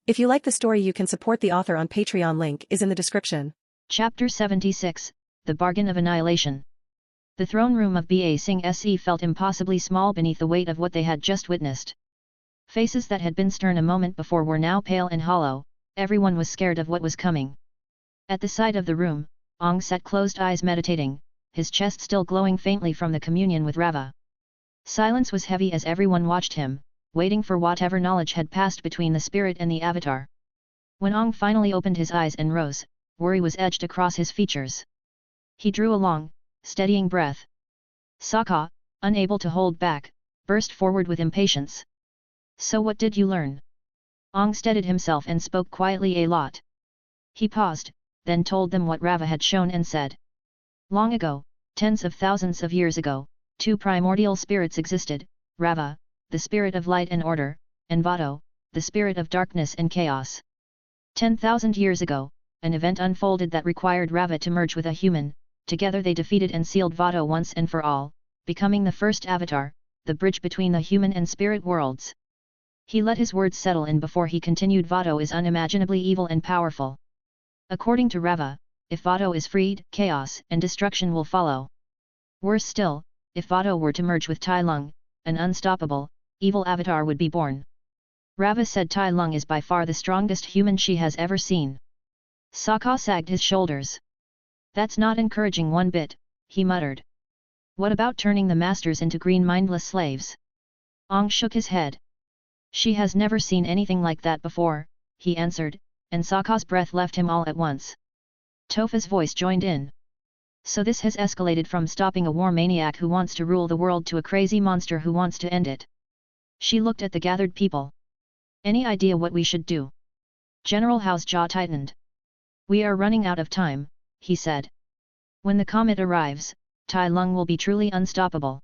If you like the story, you can support the author on Patreon. Link is in the description. Chapter 76, The Bargain of Annihilation. The throne room of Ba Sing Se felt impossibly small beneath the weight of what they had just witnessed. Faces that had been stern a moment before were now pale and hollow, everyone was scared of what was coming. At the side of the room, Ong sat closed eyes meditating, his chest still glowing faintly from the communion with Rava. Silence was heavy as everyone watched him, waiting for whatever knowledge had passed between the spirit and the avatar. When Ong finally opened his eyes and rose, worry was etched across his features. He drew a long, steadying breath. Sokka, unable to hold back, burst forward with impatience. So what did you learn? Ong steadied himself and spoke quietly a lot. He paused, then told them what Rava had shown and said. Long ago, tens of thousands of years ago, two primordial spirits existed, Rava, the spirit of light and order, and Vado, the spirit of darkness and chaos. 10,000 years ago, an event unfolded that required Rava to merge with a human. Together they defeated and sealed Vado once and for all, becoming the first avatar, the bridge between the human and spirit worlds. He let his words settle in before he continued. Vado is unimaginably evil and powerful. According to Rava, if Vado is freed, chaos and destruction will follow. Worse still, if Vado were to merge with Tai Lung, an unstoppable, evil avatar would be born. Rava said Tai Lung is by far the strongest human she has ever seen. Sokka sagged his shoulders. That's not encouraging one bit, he muttered. What about turning the masters into green mindless slaves? Ong shook his head. She has never seen anything like that before, he answered, and Sokka's breath left him all at once. Topha's voice joined in. So this has escalated from stopping a war maniac who wants to rule the world to a crazy monster who wants to end it. She looked at the gathered people. Any idea what we should do? General Hao's jaw tightened. We are running out of time, he said. When the comet arrives, Tai Lung will be truly unstoppable.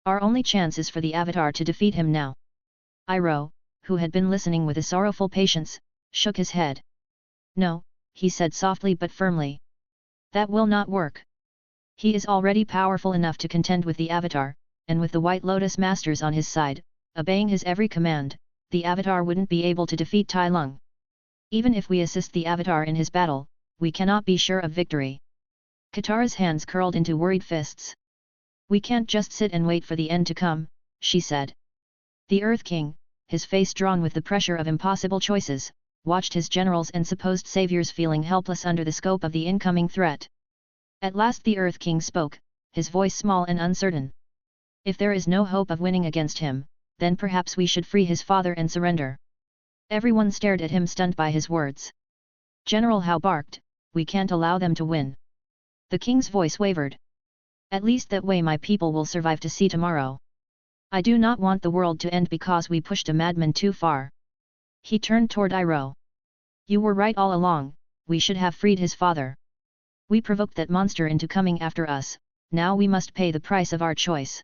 Our only chance is for the avatar to defeat him now. Iroh, who had been listening with a sorrowful patience, shook his head. No, he said softly but firmly. That will not work. He is already powerful enough to contend with the avatar, and with the White Lotus Masters on his side, obeying his every command, the avatar wouldn't be able to defeat Tai Lung. Even if we assist the avatar in his battle, we cannot be sure of victory. Katara's hands curled into worried fists. We can't just sit and wait for the end to come, she said. The Earth King, his face drawn with the pressure of impossible choices, watched his generals and supposed saviors feeling helpless under the scope of the incoming threat. At last the Earth King spoke, his voice small and uncertain. If there is no hope of winning against him, then perhaps we should free his father and surrender. Everyone stared at him stunned by his words. General Hao barked, we can't allow them to win. The king's voice wavered. At least that way my people will survive to see tomorrow. I do not want the world to end because we pushed a madman too far. He turned toward Iroh. You were right all along, we should have freed his father. We provoked that monster into coming after us, now we must pay the price of our choice.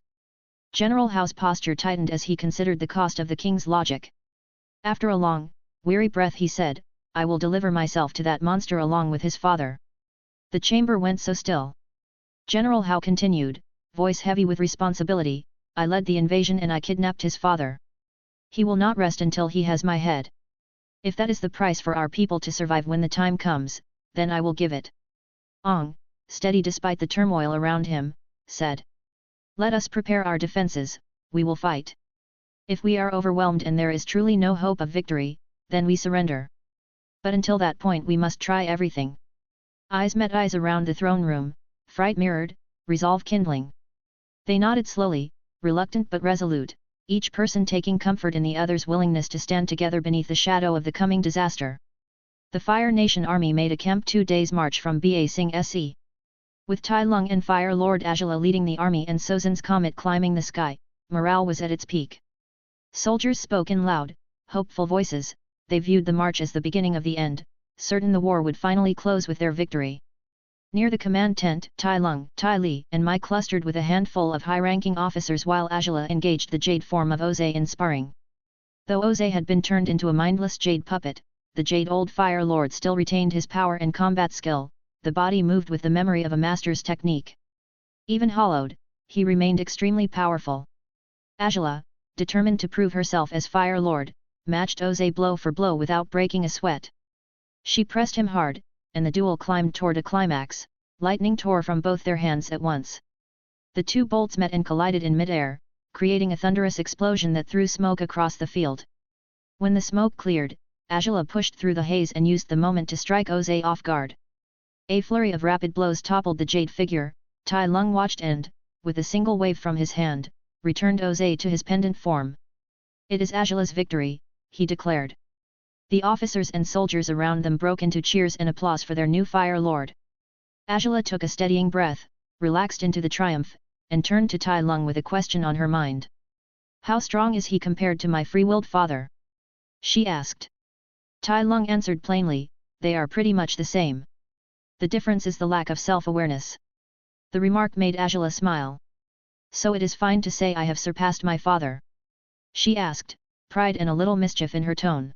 General Hao's posture tightened as he considered the cost of the king's logic. After a long, weary breath he said, I will deliver myself to that monster along with his father. The chamber went so still. General Hao continued, voice heavy with responsibility, I led the invasion and I kidnapped his father. He will not rest until he has my head. If that is the price for our people to survive when the time comes, then I will give it. Ong, steady despite the turmoil around him, said. Let us prepare our defenses, we will fight. If we are overwhelmed and there is truly no hope of victory, then we surrender. But until that point we must try everything. Eyes met eyes around the throne room, fright mirrored, resolve kindling. They nodded slowly, reluctant but resolute, each person taking comfort in the other's willingness to stand together beneath the shadow of the coming disaster. The Fire Nation army made a camp 2 days' march from Ba Sing Se. With Tai Lung and Fire Lord Azula leading the army and Sozin's comet climbing the sky, morale was at its peak. Soldiers spoke in loud, hopeful voices, they viewed the march as the beginning of the end, certain the war would finally close with their victory. Near the command tent, Tai Lung, Tai Li and Mai clustered with a handful of high-ranking officers while Azula engaged the jade form of Oze in sparring. Though Oze had been turned into a mindless jade puppet, the Jade Old Fire Lord still retained his power and combat skill, the body moved with the memory of a master's technique. Even hollowed, he remained extremely powerful. Azula, determined to prove herself as Fire Lord, matched Oze blow for blow without breaking a sweat. She pressed him hard, and the duel climbed toward a climax, lightning tore from both their hands at once. The two bolts met and collided in mid-air, creating a thunderous explosion that threw smoke across the field. When the smoke cleared, Angela pushed through the haze and used the moment to strike Oze off guard. A flurry of rapid blows toppled the jade figure. Tai Lung watched and, with a single wave from his hand, returned Oze to his pendant form. "It is Angela's victory," he declared. The officers and soldiers around them broke into cheers and applause for their new Fire Lord. Angela took a steadying breath, relaxed into the triumph, and turned to Tai Lung with a question on her mind. "How strong is he compared to my free-willed father?" she asked. Tai Lung answered plainly, "They are pretty much the same. The difference is the lack of self-awareness." The remark made Angela smile. "So it is fine to say I have surpassed my father?" she asked, pride and a little mischief in her tone.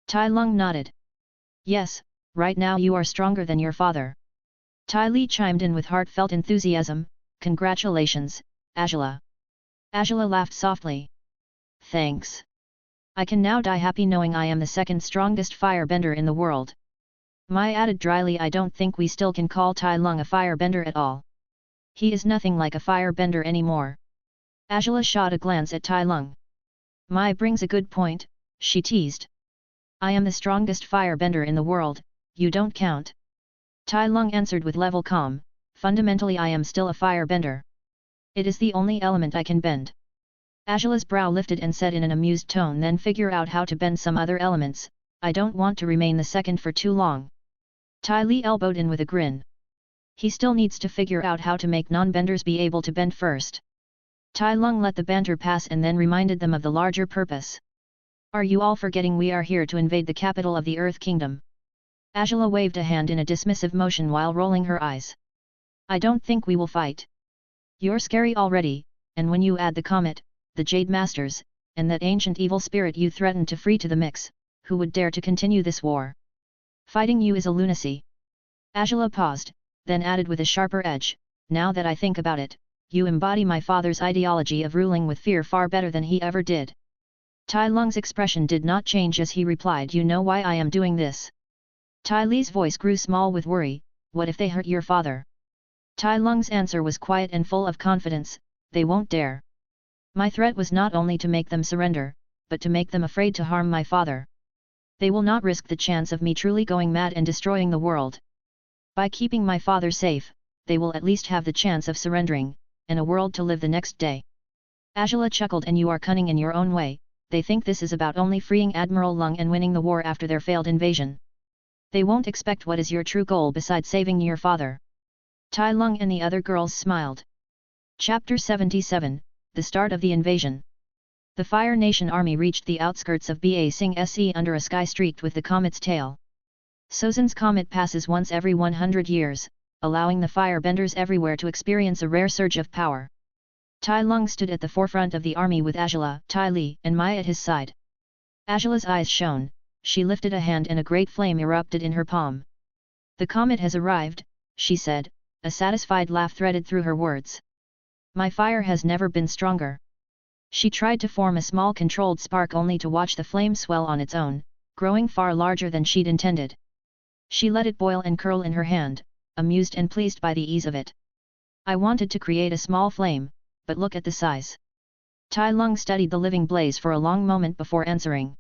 Tai Lung nodded. "Yes, right now you are stronger than your father." Tai Li chimed in with heartfelt enthusiasm, "Congratulations, Angela." Angela laughed softly. "Thanks. I can now die happy knowing I am the second strongest firebender in the world." Mai added dryly, "I don't think we still can call Tai Lung a firebender at all. He is nothing like a firebender anymore." Angela shot a glance at Tai Lung. "Mai brings a good point," she teased. "I am the strongest firebender in the world, you don't count." Tai Lung answered with level calm, "Fundamentally I am still a firebender. It is the only element I can bend." Angela's brow lifted and said in an amused tone, "Then figure out how to bend some other elements, I don't want to remain the second for too long." Tai Li elbowed in with a grin. He still needs to figure out how to make non-benders be able to bend first. Tai Lung let the banter pass and then reminded them of the larger purpose. "Are you all forgetting we are here to invade the capital of the Earth Kingdom?" Angela waved a hand in a dismissive motion while rolling her eyes. "I don't think we will fight. You're scary already, and when you add the comet, the Jade Masters, and that ancient evil spirit you threatened to free to the mix, who would dare to continue this war? Fighting you is a lunacy." Angela paused, then added with a sharper edge, "Now that I think about it, you embody my father's ideology of ruling with fear far better than he ever did." Tai Lung's expression did not change as he replied, "You know why I am doing this?" Tai Li's voice grew small with worry, "What if they hurt your father?" Tai Lung's answer was quiet and full of confidence, "They won't dare. My threat was not only to make them surrender, but to make them afraid to harm my father. They will not risk the chance of me truly going mad and destroying the world. By keeping my father safe, they will at least have the chance of surrendering, and a world to live the next day." Angela chuckled, "And you are cunning in your own way. They think this is about only freeing Admiral Lung and winning the war after their failed invasion. They won't expect what is your true goal besides saving your father." Tai Lung and the other girls smiled. Chapter 77, The Start of the Invasion. The Fire Nation army reached the outskirts of Ba Sing Se under a sky streaked with the comet's tail. Sozan's comet passes once every 100 years, allowing the firebenders everywhere to experience a rare surge of power. Tai Lung stood at the forefront of the army with Angela, Tai Li, and Mai at his side. Angela's eyes shone, she lifted a hand and a great flame erupted in her palm. "The comet has arrived," she said, a satisfied laugh threaded through her words. "My fire has never been stronger." She tried to form a small controlled spark only to watch the flame swell on its own, growing far larger than she'd intended. She let it boil and curl in her hand, amused and pleased by the ease of it. "I wanted to create a small flame, but look at the size." Tai Lung studied the living blaze for a long moment before answering.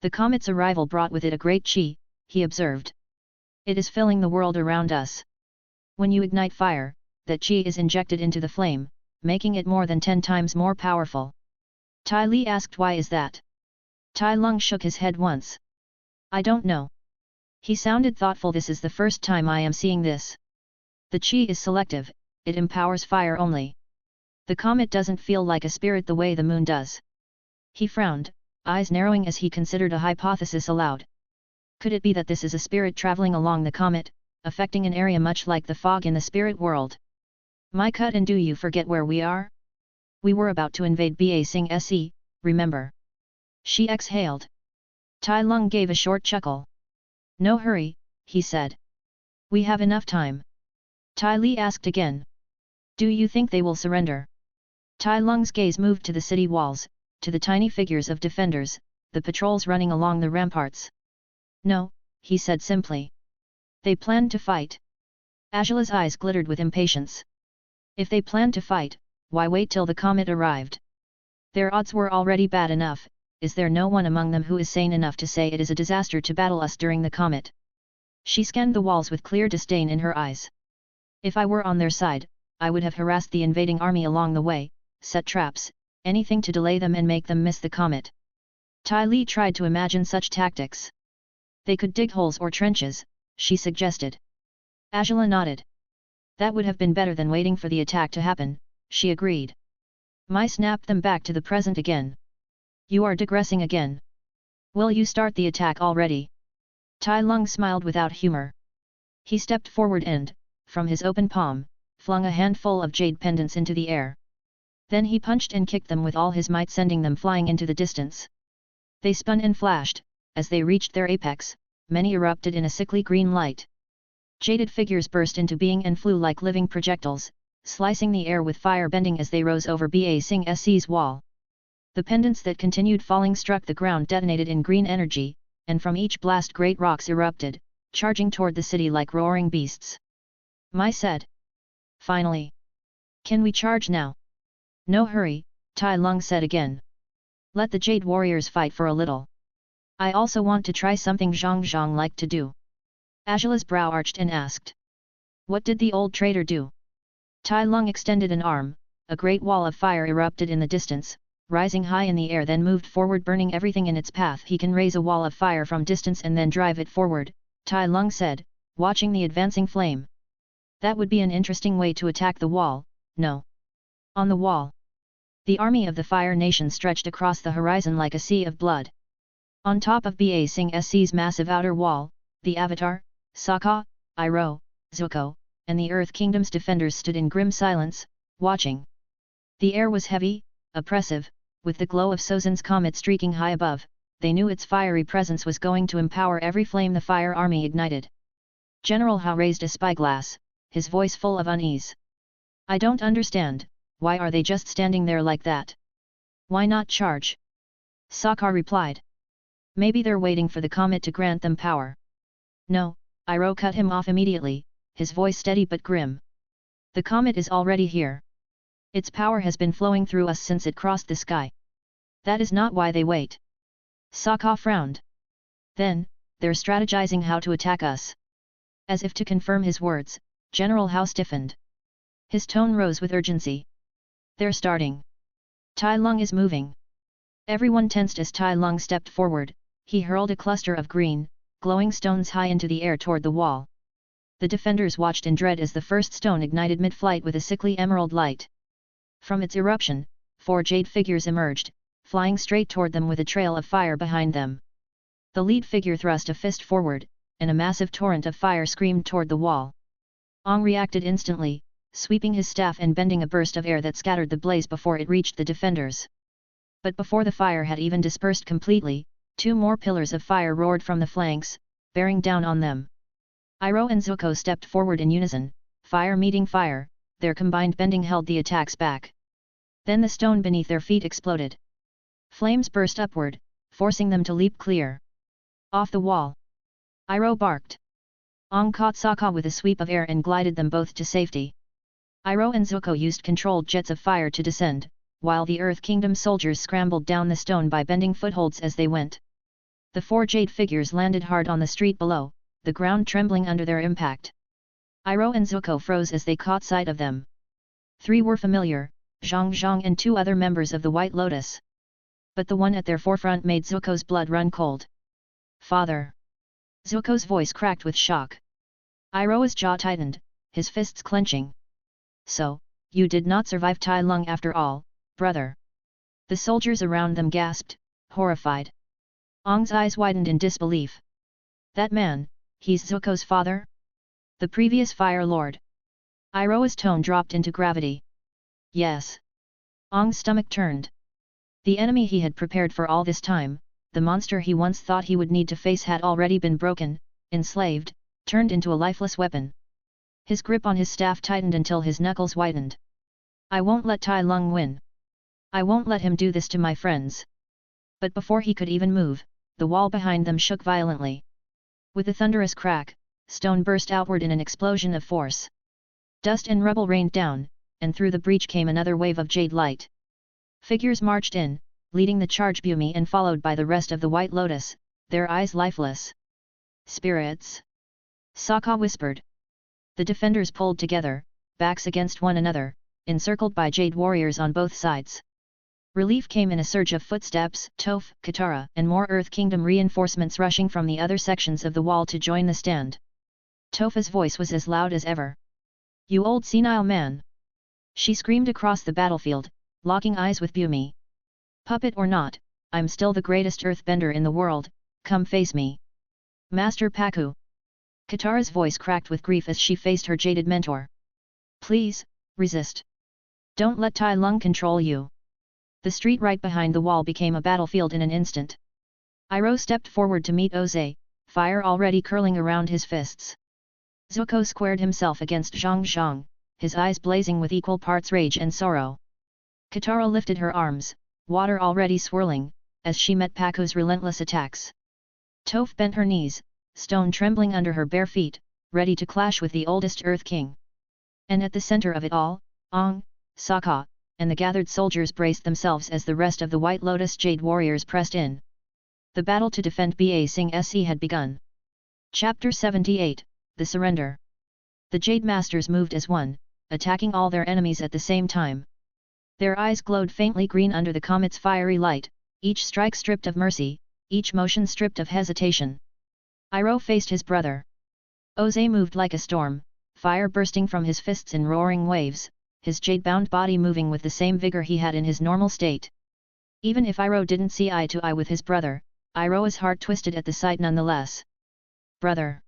"The comet's arrival brought with it a great qi," he observed. "It is filling the world around us. When you ignite fire, that qi is injected into the flame, making it more than 10 times more powerful." Tai Li asked, "Why is that?" Tai Lung shook his head once. "I don't know." He sounded thoughtful. "This is the first time I am seeing this. The qi is selective, it empowers fire only. The comet doesn't feel like a spirit the way the moon does." He frowned, eyes narrowing as he considered a hypothesis aloud. Could it be that this is a spirit traveling along the comet, affecting an area much like the fog in the spirit world? "My cut, and do you forget where we are? We were about to invade Ba Sing Se, remember?" She exhaled. Tai Lung gave a short chuckle. "No hurry," he said. "We have enough time." Tai Li asked again. "Do you think they will surrender?" Tai Lung's gaze moved to the city walls, to the tiny figures of defenders, the patrols running along the ramparts. No, he said simply. They planned to fight. Angela's eyes glittered with impatience. If they planned to fight, why wait till the comet arrived? Their odds were already bad enough. Is there no one among them who is sane enough to say it is a disaster to battle us during the comet? She scanned the walls with clear disdain in her eyes. If I were on their side, I would have harassed the invading army along the way, set traps, anything to delay them and make them miss the comet. Tai Li tried to imagine such tactics. They could dig holes or trenches, she suggested. Angela nodded. That would have been better than waiting for the attack to happen, she agreed. My snap them back to the present again. You are digressing again. Will you start the attack already? Tai Lung smiled without humor. He stepped forward and, from his open palm, flung a handful of jade pendants into the air. Then he punched and kicked them with all his might, sending them flying into the distance. They spun and flashed. As they reached their apex, many erupted in a sickly green light. Jaded figures burst into being and flew like living projectiles, slicing the air with fire bending as they rose over Ba Sing Se's wall. The pendants that continued falling struck the ground, detonated in green energy, and from each blast great rocks erupted, charging toward the city like roaring beasts. Mai said. Finally. Can we charge now? No hurry, Tai Lung said again. Let the Jade Warriors fight for a little. I also want to try something Zhang Zhang liked to do. Angela's brow arched and asked. What did the old traitor do? Tai Lung extended an arm, a great wall of fire erupted in the distance, rising high in the air, then moved forward, burning everything in its path. He can raise a wall of fire from distance and then drive it forward, Tai Lung said, watching the advancing flame. That would be an interesting way to attack the wall, no? On the wall. The army of the Fire Nation stretched across the horizon like a sea of blood. On top of Ba Sing Se's massive outer wall, the Avatar, Sokka, Iroh, Zuko, and the Earth Kingdom's defenders stood in grim silence, watching. The air was heavy, oppressive, with the glow of Sozin's comet streaking high above. They knew its fiery presence was going to empower every flame the fire army ignited. General Hao raised a spyglass, his voice full of unease. I don't understand, why are they just standing there like that? Why not charge? Sokka replied. Maybe they're waiting for the comet to grant them power. No, Iroh cut him off immediately, his voice steady but grim. The comet is already here. Its power has been flowing through us since it crossed the sky. That is not why they wait. Sokka frowned. Then, they're strategizing how to attack us. As if to confirm his words, General Hao stiffened. His tone rose with urgency. They're starting. Tai Lung is moving. Everyone tensed as Tai Lung stepped forward. He hurled a cluster of green, glowing stones high into the air toward the wall. The defenders watched in dread as the first stone ignited mid-flight with a sickly emerald light. From its eruption, 4 jade figures emerged, flying straight toward them with a trail of fire behind them. The lead figure thrust a fist forward, and a massive torrent of fire screamed toward the wall. Ong reacted instantly, sweeping his staff and bending a burst of air that scattered the blaze before it reached the defenders. But before the fire had even dispersed completely, 2 more pillars of fire roared from the flanks, bearing down on them. Iroh and Zuko stepped forward in unison, fire meeting fire, their combined bending held the attacks back. Then the stone beneath their feet exploded. Flames burst upward, forcing them to leap clear. Off the wall. Iroh barked. Ong caught Sokka with a sweep of air and glided them both to safety. Iroh and Zuko used controlled jets of fire to descend, while the Earth Kingdom soldiers scrambled down the stone by bending footholds as they went. The 4 jade figures landed hard on the street below, the ground trembling under their impact. Iroh and Zuko froze as they caught sight of them. 3 were familiar, Zhang Zhang and 2 other members of the White Lotus. But the one at their forefront made Zuko's blood run cold. Father! Zuko's voice cracked with shock. Iroh's jaw tightened, his fists clenching. So, you did not survive Tai Lung after all, brother. The soldiers around them gasped, horrified. Ong's eyes widened in disbelief. That man, he's Zuko's father? The previous Fire Lord. Iroh's tone dropped into gravity. Yes. Ong's stomach turned. The enemy he had prepared for all this time, the monster he once thought he would need to face had already been broken, enslaved, turned into a lifeless weapon. His grip on his staff tightened until his knuckles whitened. I won't let Tai Lung win. I won't let him do this to my friends. But before he could even move, the wall behind them shook violently. With a thunderous crack, stone burst outward in an explosion of force. Dust and rubble rained down, and through the breach came another wave of jade light. Figures marched in, leading the charge Bumi and followed by the rest of the White Lotus, their eyes lifeless. Spirits? Sokka whispered. The defenders pulled together, backs against one another, encircled by jade warriors on both sides. Relief came in a surge of footsteps, Toph, Katara, and more Earth Kingdom reinforcements rushing from the other sections of the wall to join the stand. Toph's voice was as loud as ever. "You old senile man!" She screamed across the battlefield, locking eyes with Bumi. "Puppet or not, I'm still the greatest earthbender in the world, come face me." "Master Pakku!" Katara's voice cracked with grief as she faced her jaded mentor. "Please, resist. Don't let Tai Lung control you." The street right behind the wall became a battlefield in an instant. Iroh stepped forward to meet Ozai, fire already curling around his fists. Zuko squared himself against Zhang Zhang, his eyes blazing with equal parts rage and sorrow. Katara lifted her arms, water already swirling, as she met Pakku's relentless attacks. Toph bent her knees, stone trembling under her bare feet, ready to clash with the oldest Earth King. And at the center of it all, Aang, Sokka, and the gathered soldiers braced themselves as the rest of the White Lotus Jade Warriors pressed in. The battle to defend Ba Sing Se had begun. Chapter 78, The Surrender. The Jade Masters moved as one, attacking all their enemies at the same time. Their eyes glowed faintly green under the comet's fiery light, each strike stripped of mercy, each motion stripped of hesitation. Iroh faced his brother. Ozai moved like a storm, fire bursting from his fists in roaring waves, his jade-bound body moving with the same vigor he had in his normal state. Even if Iroh didn't see eye to eye with his brother, Iroh's heart twisted at the sight nonetheless. "Brother!"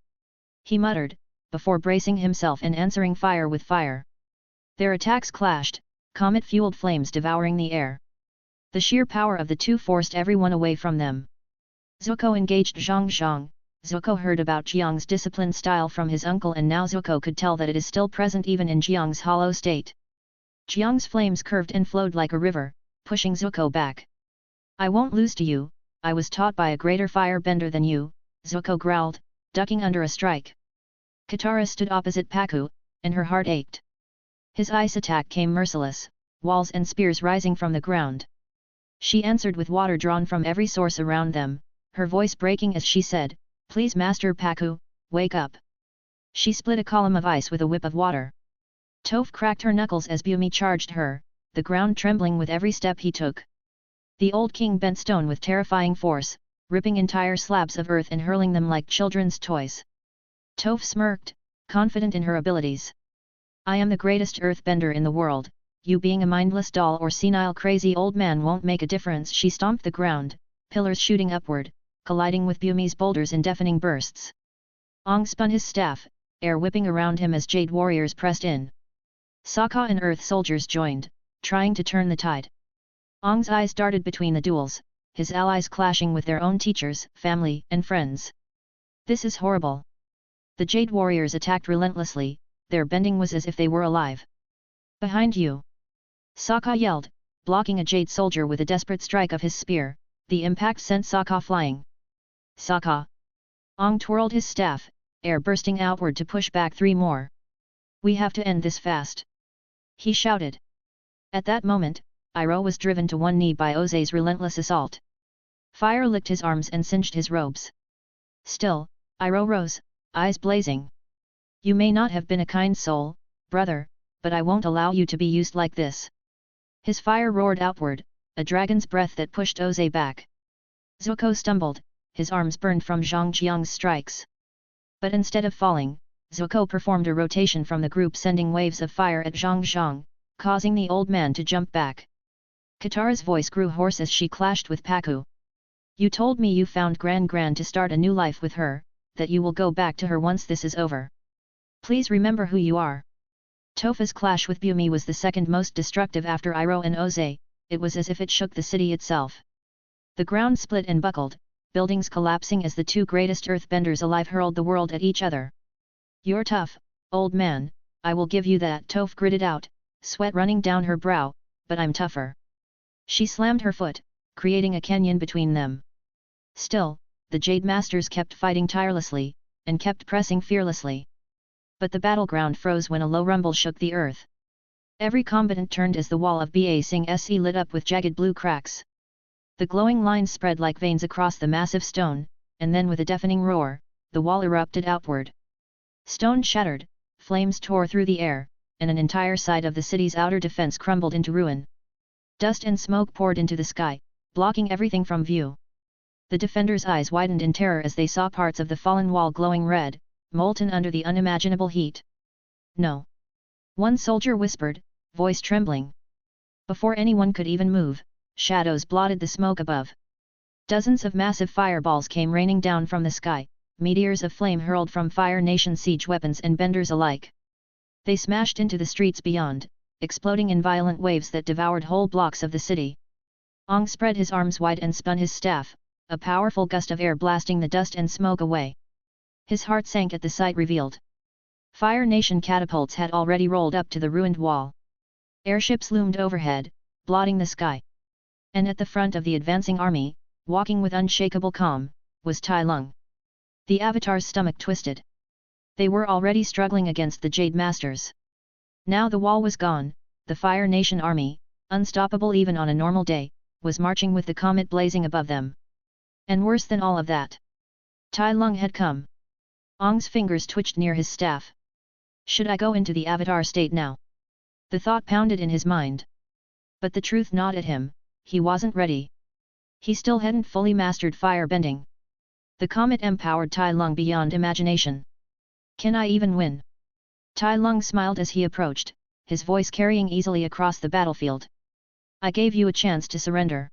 he muttered, before bracing himself and answering fire with fire. Their attacks clashed, comet-fueled flames devouring the air. The sheer power of the two forced everyone away from them. Zuko engaged Zhang Zhang. Zuko heard about Jiang's disciplined style from his uncle, and now Zuko could tell that it is still present even in Jiang's hollow state. Jiang's flames curved and flowed like a river, pushing Zuko back. "I won't lose to you, I was taught by a greater firebender than you," Zuko growled, ducking under a strike. Katara stood opposite Pakku, and her heart ached. His ice attack came merciless, walls and spears rising from the ground. She answered with water drawn from every source around them, her voice breaking as she said, "Please Master Pakku, wake up." She split a column of ice with a whip of water. Toph cracked her knuckles as Bumi charged her, the ground trembling with every step he took. The old king bent stone with terrifying force, ripping entire slabs of earth and hurling them like children's toys. Toph smirked, confident in her abilities. "I am the greatest earthbender in the world, you being a mindless doll or senile crazy old man won't make a difference." She stomped the ground, pillars shooting upward, colliding with Bumi's boulders in deafening bursts. Aang spun his staff, air whipping around him as jade warriors pressed in. Sokka and earth soldiers joined, trying to turn the tide. Aang's eyes darted between the duels, his allies clashing with their own teachers, family, and friends. "This is horrible." The jade warriors attacked relentlessly, their bending was as if they were alive. "Behind you!" Sokka yelled, blocking a jade soldier with a desperate strike of his spear. The impact sent Sokka flying. "Sokka!" Aang twirled his staff, air bursting outward to push back three more. "We have to end this fast!" he shouted. At that moment, Iroh was driven to one knee by Ozai's relentless assault. Fire licked his arms and singed his robes. Still, Iroh rose, eyes blazing. "You may not have been a kind soul, brother, but I won't allow you to be used like this." His fire roared outward, a dragon's breath that pushed Ozai back. Zuko stumbled, his arms burned from Zhang Jiang's strikes. But instead of falling, Zuko performed a rotation from the group, sending waves of fire at Zhang Jiang, causing the old man to jump back. Katara's voice grew hoarse as she clashed with Pakku. "You told me you found Gran to start a new life with her, that you will go back to her once this is over. Please remember who you are." Toph's clash with Bumi was the second most destructive after Iroh and Ozai. It was as if it shook the city itself. The ground split and buckled, buildings collapsing as the two greatest earthbenders alive hurled the world at each other. "You're tough, old man, I will give you that," Toph gritted out, sweat running down her brow, "but I'm tougher." She slammed her foot, creating a canyon between them. Still, the Jade Masters kept fighting tirelessly, and kept pressing fearlessly. But the battleground froze when a low rumble shook the earth. Every combatant turned as the wall of Ba Sing Se lit up with jagged blue cracks. The glowing lines spread like veins across the massive stone, and then with a deafening roar, the wall erupted outward. Stone shattered, flames tore through the air, and an entire side of the city's outer defense crumbled into ruin. Dust and smoke poured into the sky, blocking everything from view. The defenders' eyes widened in terror as they saw parts of the fallen wall glowing red, molten under the unimaginable heat. "No!" one soldier whispered, voice trembling. Before anyone could even move, shadows blotted the smoke above. Dozens of massive fireballs came raining down from the sky, meteors of flame hurled from Fire Nation siege weapons and benders alike. They smashed into the streets beyond, exploding in violent waves that devoured whole blocks of the city. Ong spread his arms wide and spun his staff, a powerful gust of air blasting the dust and smoke away. His heart sank at the sight revealed. Fire Nation catapults had already rolled up to the ruined wall. Airships loomed overhead, blotting the sky. And at the front of the advancing army, walking with unshakable calm, was Tai Lung. The Avatar's stomach twisted. They were already struggling against the Jade Masters. Now the wall was gone, the Fire Nation army, unstoppable even on a normal day, was marching with the comet blazing above them. And worse than all of that, Tai Lung had come. Ong's fingers twitched near his staff. Should I go into the Avatar state now? The thought pounded in his mind. But the truth gnawed at him, he wasn't ready. He still hadn't fully mastered firebending. The comet empowered Tai Lung beyond imagination. Can I even win? Tai Lung smiled as he approached, his voice carrying easily across the battlefield. I gave you a chance to surrender.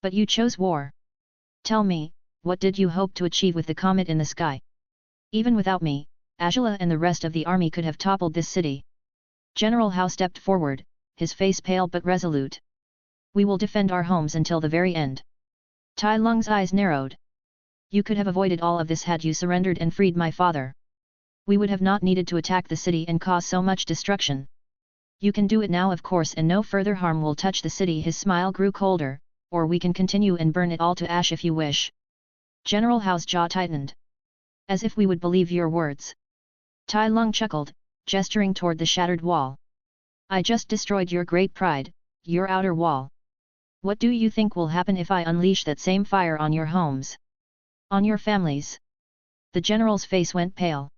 But you chose war. Tell me, what did you hope to achieve with the comet in the sky? Even without me, Azula and the rest of the army could have toppled this city. General Hao stepped forward, his face pale but resolute. We will defend our homes until the very end. Tai Lung's eyes narrowed. You could have avoided all of this had you surrendered and freed my father. We would have not needed to attack the city and cause so much destruction. You can do it now of course and no further harm will touch the city. His smile grew colder, or we can continue and burn it all to ash if you wish. General Hao's jaw tightened. As if we would believe your words. Tai Lung chuckled, gesturing toward the shattered wall. I just destroyed your great pride, your outer wall. What do you think will happen if I unleash that same fire on your homes? On your families? The general's face went pale.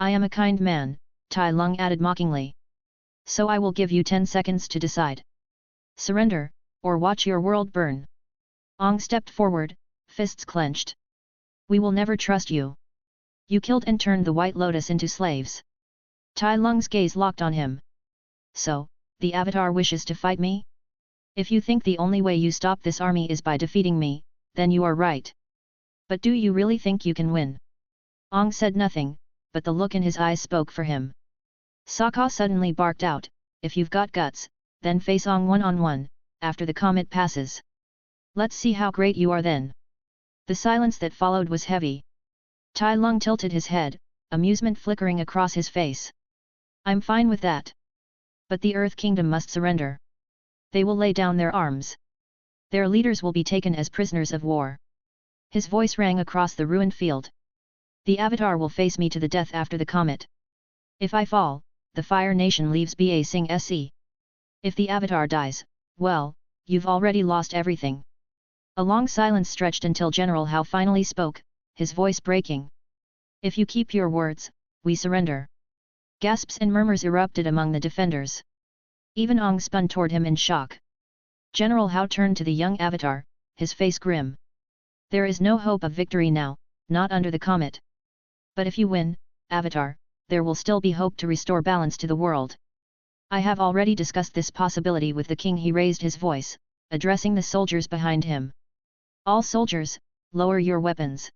I am a kind man, Tai Lung added mockingly. So I will give you 10 seconds to decide. Surrender, or watch your world burn. Ong stepped forward, fists clenched. We will never trust you. You killed and turned the White Lotus into slaves. Tai Lung's gaze locked on him. So, the Avatar wishes to fight me? If you think the only way you stop this army is by defeating me, then you are right. But do you really think you can win? Ong said nothing, but the look in his eyes spoke for him. Sokka suddenly barked out, if you've got guts, then face Ong one-on-one, after the comet passes. Let's see how great you are then. The silence that followed was heavy. Tai Lung tilted his head, amusement flickering across his face. I'm fine with that. But the Earth Kingdom must surrender. They will lay down their arms. Their leaders will be taken as prisoners of war. His voice rang across the ruined field. The Avatar will face me to the death after the comet. If I fall, the Fire Nation leaves Ba Sing Se. If the Avatar dies, well, you've already lost everything. A long silence stretched until General Hao finally spoke, his voice breaking. If you keep your words, we surrender. Gasps and murmurs erupted among the defenders. Even Ong spun toward him in shock. General Hao turned to the young Avatar, his face grim. There is no hope of victory now, not under the comet. But if you win, Avatar, there will still be hope to restore balance to the world. I have already discussed this possibility with the king. He raised his voice, addressing the soldiers behind him. All soldiers, lower your weapons.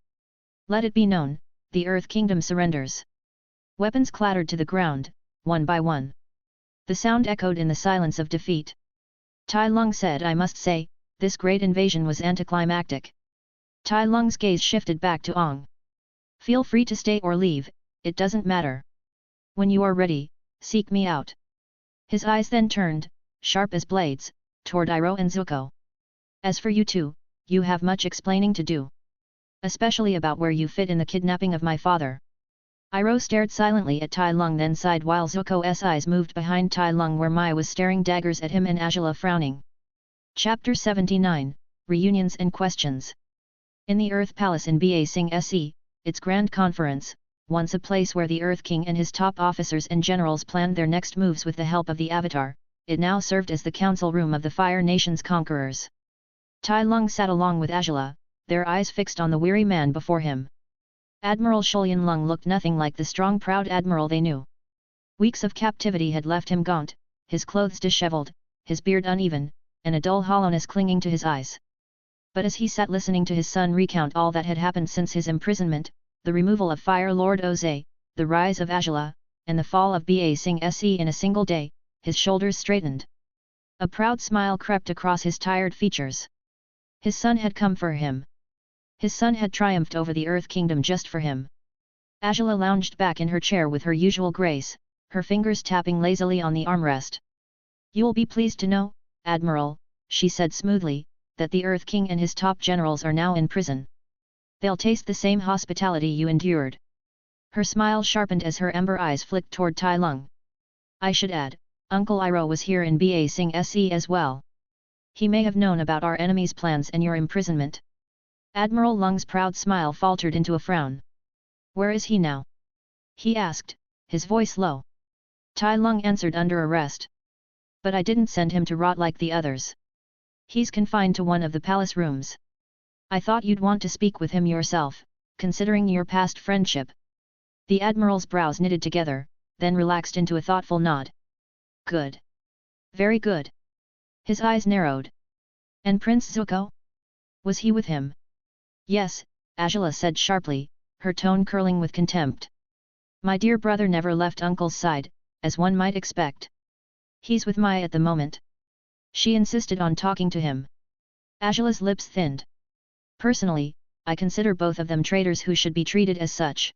Let it be known, the Earth Kingdom surrenders. Weapons clattered to the ground, one by one. The sound echoed in the silence of defeat. Tai Lung said, I must say, this great invasion was anticlimactic. Tai Lung's gaze shifted back to Ong. Feel free to stay or leave, it doesn't matter. When you are ready, seek me out. His eyes then turned, sharp as blades, toward Iroh and Zuko. As for you two, you have much explaining to do. Especially about where you fit in the kidnapping of my father. Iroh stared silently at Tai Lung, then sighed while Zuko's eyes moved behind Tai Lung where Mai was staring daggers at him and Azula frowning. Chapter 79, Reunions and Questions. In the Earth Palace in Ba Sing Se, its grand conference, once a place where the Earth King and his top officers and generals planned their next moves with the help of the Avatar, it now served as the council room of the Fire Nation's conquerors. Tai Lung sat along with Azula, their eyes fixed on the weary man before him. Admiral Shulian Lung looked nothing like the strong proud admiral they knew. Weeks of captivity had left him gaunt, his clothes disheveled, his beard uneven, and a dull hollowness clinging to his eyes. But as he sat listening to his son recount all that had happened since his imprisonment, the removal of Fire Lord Oze, the rise of Azula, and the fall of Ba Sing Se in a single day, his shoulders straightened. A proud smile crept across his tired features. His son had come for him. His son had triumphed over the Earth Kingdom just for him. Azula lounged back in her chair with her usual grace, her fingers tapping lazily on the armrest. "You'll be pleased to know, Admiral," she said smoothly, "that the Earth King and his top generals are now in prison. They'll taste the same hospitality you endured." Her smile sharpened as her ember eyes flicked toward Tai Lung. "I should add, Uncle Iroh was here in Ba Sing Se as well. He may have known about our enemy's plans and your imprisonment." Admiral Lung's proud smile faltered into a frown. "Where is he now?" he asked, his voice low. Tai Lung answered, "Under arrest. But I didn't send him to rot like the others. He's confined to one of the palace rooms. I thought you'd want to speak with him yourself, considering your past friendship." The Admiral's brows knitted together, then relaxed into a thoughtful nod. "Good. Very good." His eyes narrowed. "And Prince Zuko? Was he with him?" "Yes," Azula said sharply, her tone curling with contempt. "My dear brother never left Uncle's side, as one might expect. He's with Mai at the moment. She insisted on talking to him." Azula's lips thinned. "Personally, I consider both of them traitors who should be treated as such.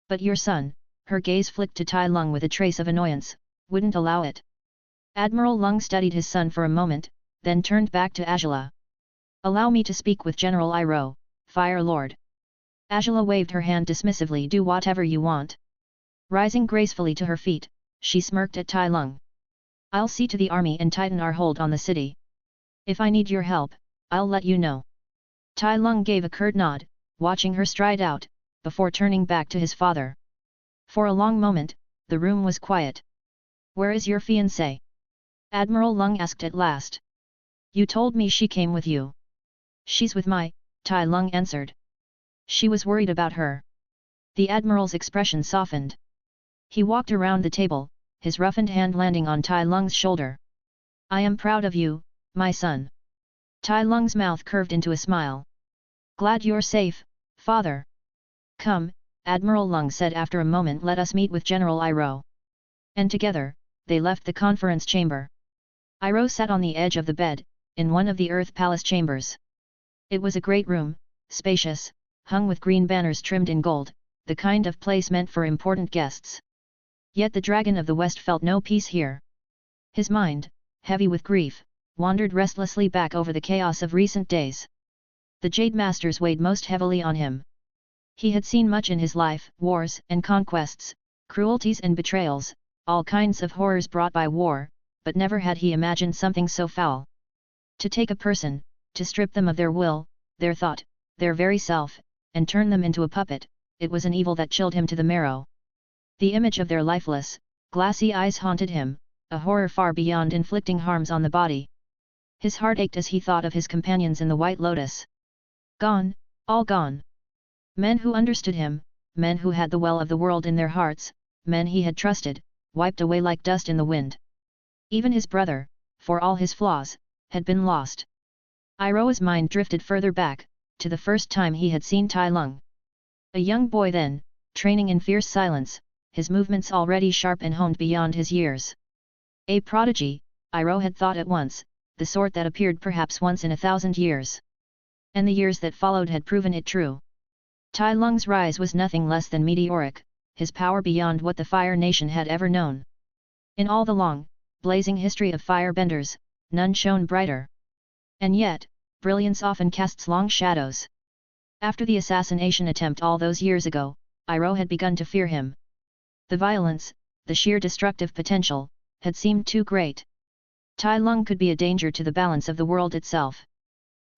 But your son," her gaze flicked to Tai Lung with a trace of annoyance, "wouldn't allow it." Admiral Lung studied his son for a moment, then turned back to Azula. "Allow me to speak with General Iroh, Fire Lord." Azula waved her hand dismissively. "Do whatever you want." Rising gracefully to her feet, she smirked at Tai Lung. "I'll see to the army and tighten our hold on the city. If I need your help, I'll let you know." Tai Lung gave a curt nod, watching her stride out, before turning back to his father. For a long moment, the room was quiet. "Where is your fiancée?" Admiral Lung asked at last. "You told me she came with you." "She's with Mai," Tai Lung answered. "She was worried about her." The Admiral's expression softened. He walked around the table, his roughened hand landing on Tai Lung's shoulder. "I am proud of you, my son." Tai Lung's mouth curved into a smile. "Glad you're safe, father." "Come," Admiral Lung said after a moment, "let us meet with General Iroh." And together, they left the conference chamber. Iroh sat on the edge of the bed, in one of the Earth Palace chambers. It was a great room, spacious, hung with green banners trimmed in gold, the kind of place meant for important guests. Yet the Dragon of the West felt no peace here. His mind, heavy with grief, wandered restlessly back over the chaos of recent days. The Jade Masters weighed most heavily on him. He had seen much in his life, wars and conquests, cruelties and betrayals, all kinds of horrors brought by war, but never had he imagined something so foul. To take a person, to strip them of their will, their thought, their very self, and turn them into a puppet, it was an evil that chilled him to the marrow. The image of their lifeless, glassy eyes haunted him, a horror far beyond inflicting harms on the body. His heart ached as he thought of his companions in the White Lotus. Gone, all gone. Men who understood him, men who had the well of the world in their hearts, men he had trusted, wiped away like dust in the wind. Even his brother, for all his flaws, had been lost. Iroh's mind drifted further back, to the first time he had seen Tai Lung. A young boy then, training in fierce silence, his movements already sharp and honed beyond his years. A prodigy, Iroh had thought at once, the sort that appeared perhaps once in 1,000 years. And the years that followed had proven it true. Tai Lung's rise was nothing less than meteoric, his power beyond what the Fire Nation had ever known. In all the long, blazing history of firebenders, none shone brighter. And yet, brilliance often casts long shadows. After the assassination attempt all those years ago, Iroh had begun to fear him. The violence, the sheer destructive potential, had seemed too great. Tai Lung could be a danger to the balance of the world itself.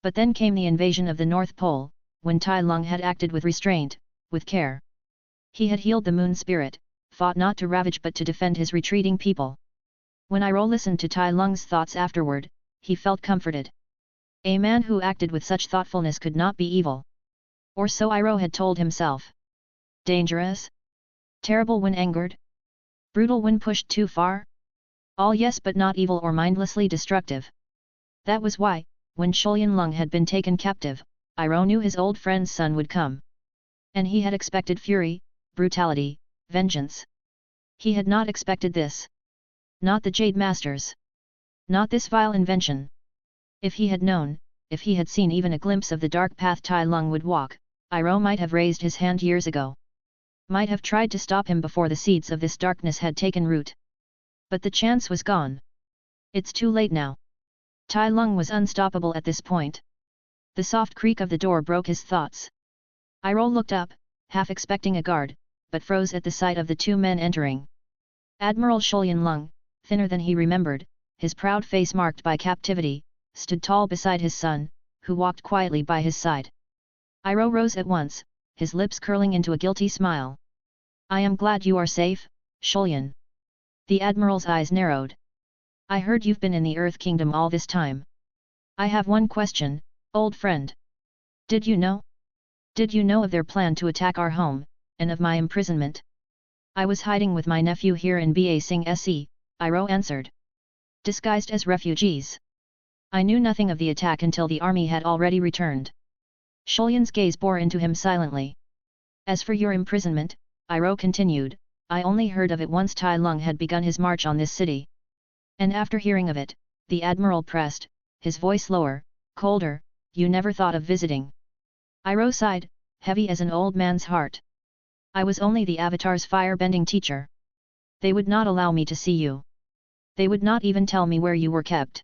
But then came the invasion of the North Pole, when Tai Lung had acted with restraint, with care. He had healed the moon spirit, fought not to ravage but to defend his retreating people. When Iroh listened to Tai Lung's thoughts afterward, he felt comforted. A man who acted with such thoughtfulness could not be evil. Or so Iroh had told himself. Dangerous? Terrible when angered? Brutal when pushed too far? All yes, but not evil or mindlessly destructive. That was why, when Shulyan Lung had been taken captive, Iroh knew his old friend's son would come. And he had expected fury, brutality, vengeance. He had not expected this. Not the Jade Masters. Not this vile invention. If he had known, if he had seen even a glimpse of the dark path Tai Lung would walk, Iroh might have raised his hand years ago. Might have tried to stop him before the seeds of this darkness had taken root. But the chance was gone. It's too late now. Tai Lung was unstoppable at this point. The soft creak of the door broke his thoughts. Iroh looked up, half expecting a guard, but froze at the sight of the two men entering. Admiral Shulyan Lung, thinner than he remembered, his proud face marked by captivity, stood tall beside his son, who walked quietly by his side. Iroh rose at once, his lips curling into a guilty smile. I am glad you are safe, Shulyan. The Admiral's eyes narrowed. I heard you've been in the Earth Kingdom all this time. I have one question, old friend. Did you know? Did you know of their plan to attack our home, and of my imprisonment? I was hiding with my nephew here in Ba Sing Se, Iroh answered. Disguised as refugees. I knew nothing of the attack until the army had already returned. Shulyan's gaze bore into him silently. As for your imprisonment, Iroh continued, I only heard of it once Tai Lung had begun his march on this city. And after hearing of it, the Admiral pressed, his voice lower, colder, you never thought of visiting. Iroh sighed, heavy as an old man's heart. I was only the Avatar's firebending teacher. They would not allow me to see you. They would not even tell me where you were kept.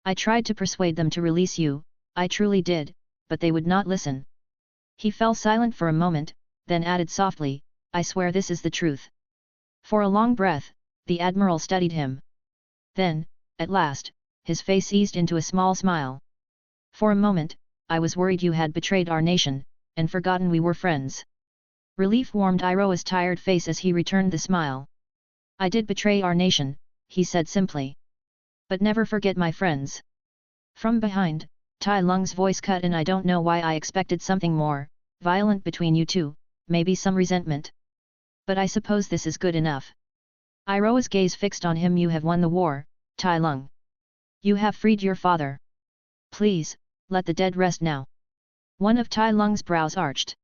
I tried to persuade them to release you, I truly did, but they would not listen. He fell silent for a moment, then added softly, I swear this is the truth. For a long breath, the Admiral studied him. Then, at last, his face eased into a small smile. For a moment, I was worried you had betrayed our nation, and forgotten we were friends. Relief warmed Iroh's tired face as he returned the smile. I did betray our nation, he said simply. But never forget my friends. From behind, Tai Lung's voice cut in. I don't know why I expected something more violent between you two, maybe some resentment. But I suppose this is good enough. Iroh's gaze fixed on him. You have won the war, Tai Lung. You have freed your father. Please, let the dead rest now. One of Tai Lung's brows arched.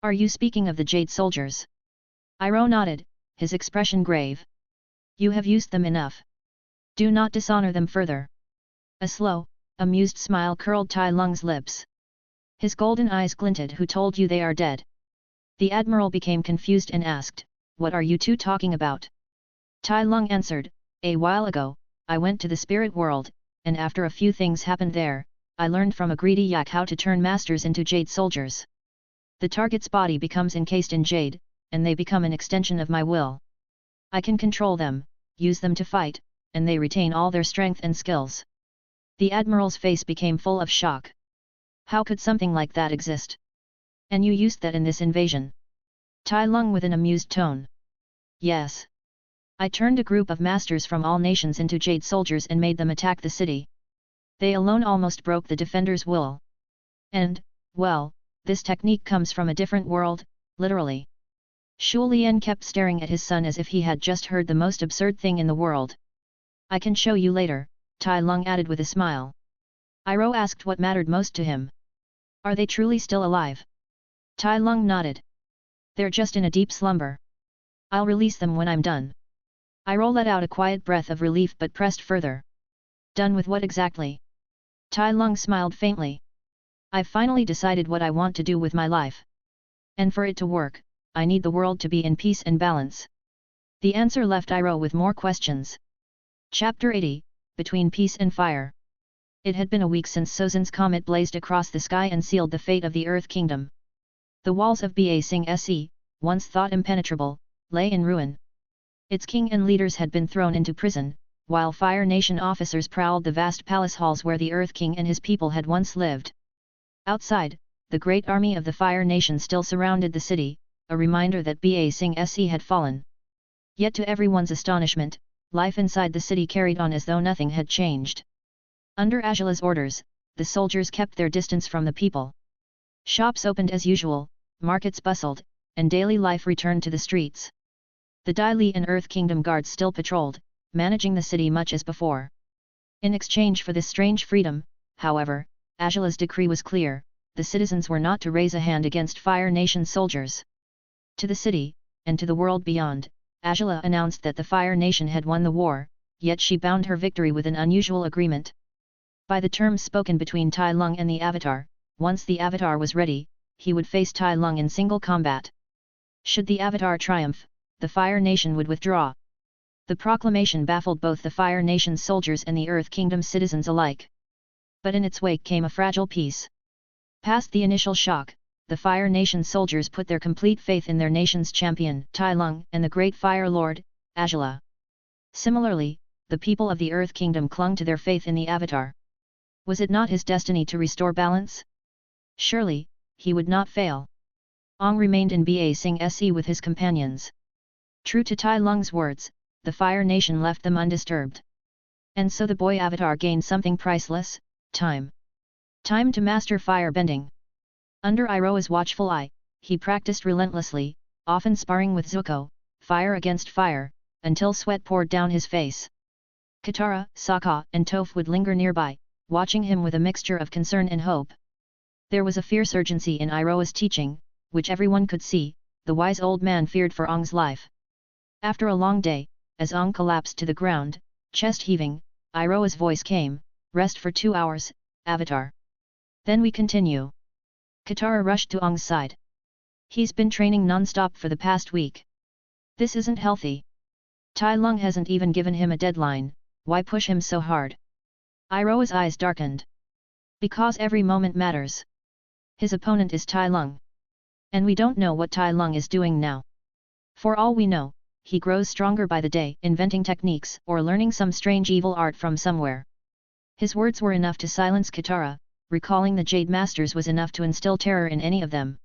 Are you speaking of the Jade soldiers? Iroh nodded, his expression grave. You have used them enough. Do not dishonor them further. A slow, amused smile curled Tai Lung's lips. His golden eyes glinted. Who told you they are dead? The Admiral became confused and asked, what are you two talking about? Tai Lung answered, a while ago, I went to the spirit world, and after a few things happened there, I learned from a greedy yak how to turn masters into Jade soldiers. The target's body becomes encased in Jade, and they become an extension of my will. I can control them, use them to fight, and they retain all their strength and skills. The Admiral's face became full of shock. How could something like that exist? And you used that in this invasion? Tai Lung with an amused tone. Yes. I turned a group of masters from all nations into Jade soldiers and made them attack the city. They alone almost broke the defenders' will. And, well, this technique comes from a different world, literally. Shu Lian kept staring at his son as if he had just heard the most absurd thing in the world. I can show you later, Tai Lung added with a smile. Iroh asked what mattered most to him. Are they truly still alive? Tai Lung nodded. They're just in a deep slumber. I'll release them when I'm done. Iroh let out a quiet breath of relief but pressed further. Done with what exactly? Tai Lung smiled faintly. I've finally decided what I want to do with my life. And for it to work, I need the world to be in peace and balance. The answer left Iroh with more questions. Chapter 80, Between Peace and Fire. It had been a week since Sozan's comet blazed across the sky and sealed the fate of the Earth Kingdom. The walls of Ba Sing Se, once thought impenetrable, lay in ruin. Its king and leaders had been thrown into prison, while Fire Nation officers prowled the vast palace halls where the Earth King and his people had once lived. Outside, the great army of the Fire Nation still surrounded the city, a reminder that Ba Sing Se had fallen. Yet to everyone's astonishment, life inside the city carried on as though nothing had changed. Under Azula's orders, the soldiers kept their distance from the people. Shops opened as usual, markets bustled, and daily life returned to the streets. The Dai Li and Earth Kingdom guards still patrolled, managing the city much as before. In exchange for this strange freedom, however, Azula's decree was clear: the citizens were not to raise a hand against Fire Nation soldiers. To the city, and to the world beyond, Azula announced that the Fire Nation had won the war, yet she bound her victory with an unusual agreement. By the terms spoken between Tai Lung and the Avatar, once the Avatar was ready, he would face Tai Lung in single combat. Should the Avatar triumph, the Fire Nation would withdraw. The proclamation baffled both the Fire Nation's soldiers and the Earth Kingdom citizens alike. But in its wake came a fragile peace. Past the initial shock, the Fire Nation soldiers put their complete faith in their nation's champion, Tai Lung, and the great Fire Lord, Azula. Similarly, the people of the Earth Kingdom clung to their faith in the Avatar. Was it not his destiny to restore balance? Surely, he would not fail. Ong remained in Ba Sing Se with his companions. True to Tai Lung's words, the Fire Nation left them undisturbed. And so the boy Avatar gained something priceless: time. Time to master firebending. Under Iroha's watchful eye, he practiced relentlessly, often sparring with Zuko, fire against fire, until sweat poured down his face. Katara, Sokka, and Toph would linger nearby, watching him with a mixture of concern and hope. There was a fierce urgency in Iroha's teaching, which everyone could see. The wise old man feared for Ong's life. After a long day, as Ong collapsed to the ground, chest heaving, Iroha's voice came: "Rest for 2 hours, Avatar. Then we continue." Katara rushed to Ong's side. "He's been training non-stop for the past week. This isn't healthy. Tai Lung hasn't even given him a deadline, why push him so hard?" Iroha's eyes darkened. "Because every moment matters. His opponent is Tai Lung. And we don't know what Tai Lung is doing now. For all we know, he grows stronger by the day, inventing techniques or learning some strange evil art from somewhere." His words were enough to silence Katara. Recalling the Jade Masters was enough to instill terror in any of them.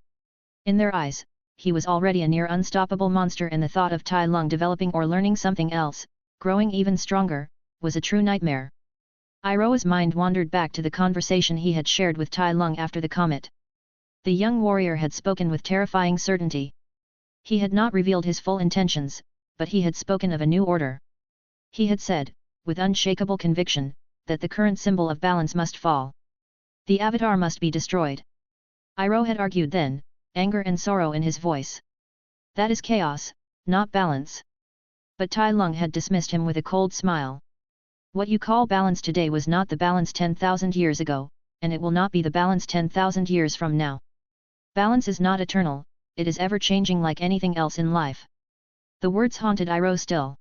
In their eyes, he was already a near unstoppable monster, and the thought of Tai Lung developing or learning something else, growing even stronger, was a true nightmare. Iroha's mind wandered back to the conversation he had shared with Tai Lung after the comet. The young warrior had spoken with terrifying certainty. He had not revealed his full intentions, but he had spoken of a new order. He had said, with unshakable conviction, that the current symbol of balance must fall. The Avatar must be destroyed. Iroha had argued then, anger and sorrow in his voice. That is chaos, not balance. But Tai Lung had dismissed him with a cold smile. What you call balance today was not the balance 10,000 years ago, and it will not be the balance 10,000 years from now. Balance is not eternal, it is ever-changing like anything else in life. The words haunted Iroha still.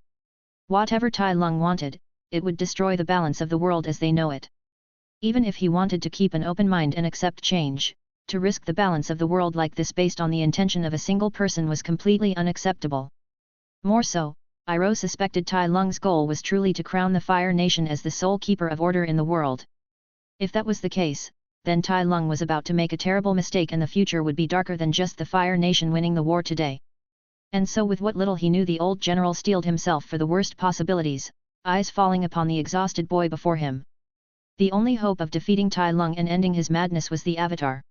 Whatever Tai Lung wanted, it would destroy the balance of the world as they know it. Even if he wanted to keep an open mind and accept change, to risk the balance of the world like this based on the intention of a single person was completely unacceptable. More so, Iroha suspected Tai Lung's goal was truly to crown the Fire Nation as the sole keeper of order in the world. If that was the case, then Tai Lung was about to make a terrible mistake, and the future would be darker than just the Fire Nation winning the war today. And so, with what little he knew, the old general steeled himself for the worst possibilities, eyes falling upon the exhausted boy before him. The only hope of defeating Tai Lung and ending his madness was the Avatar.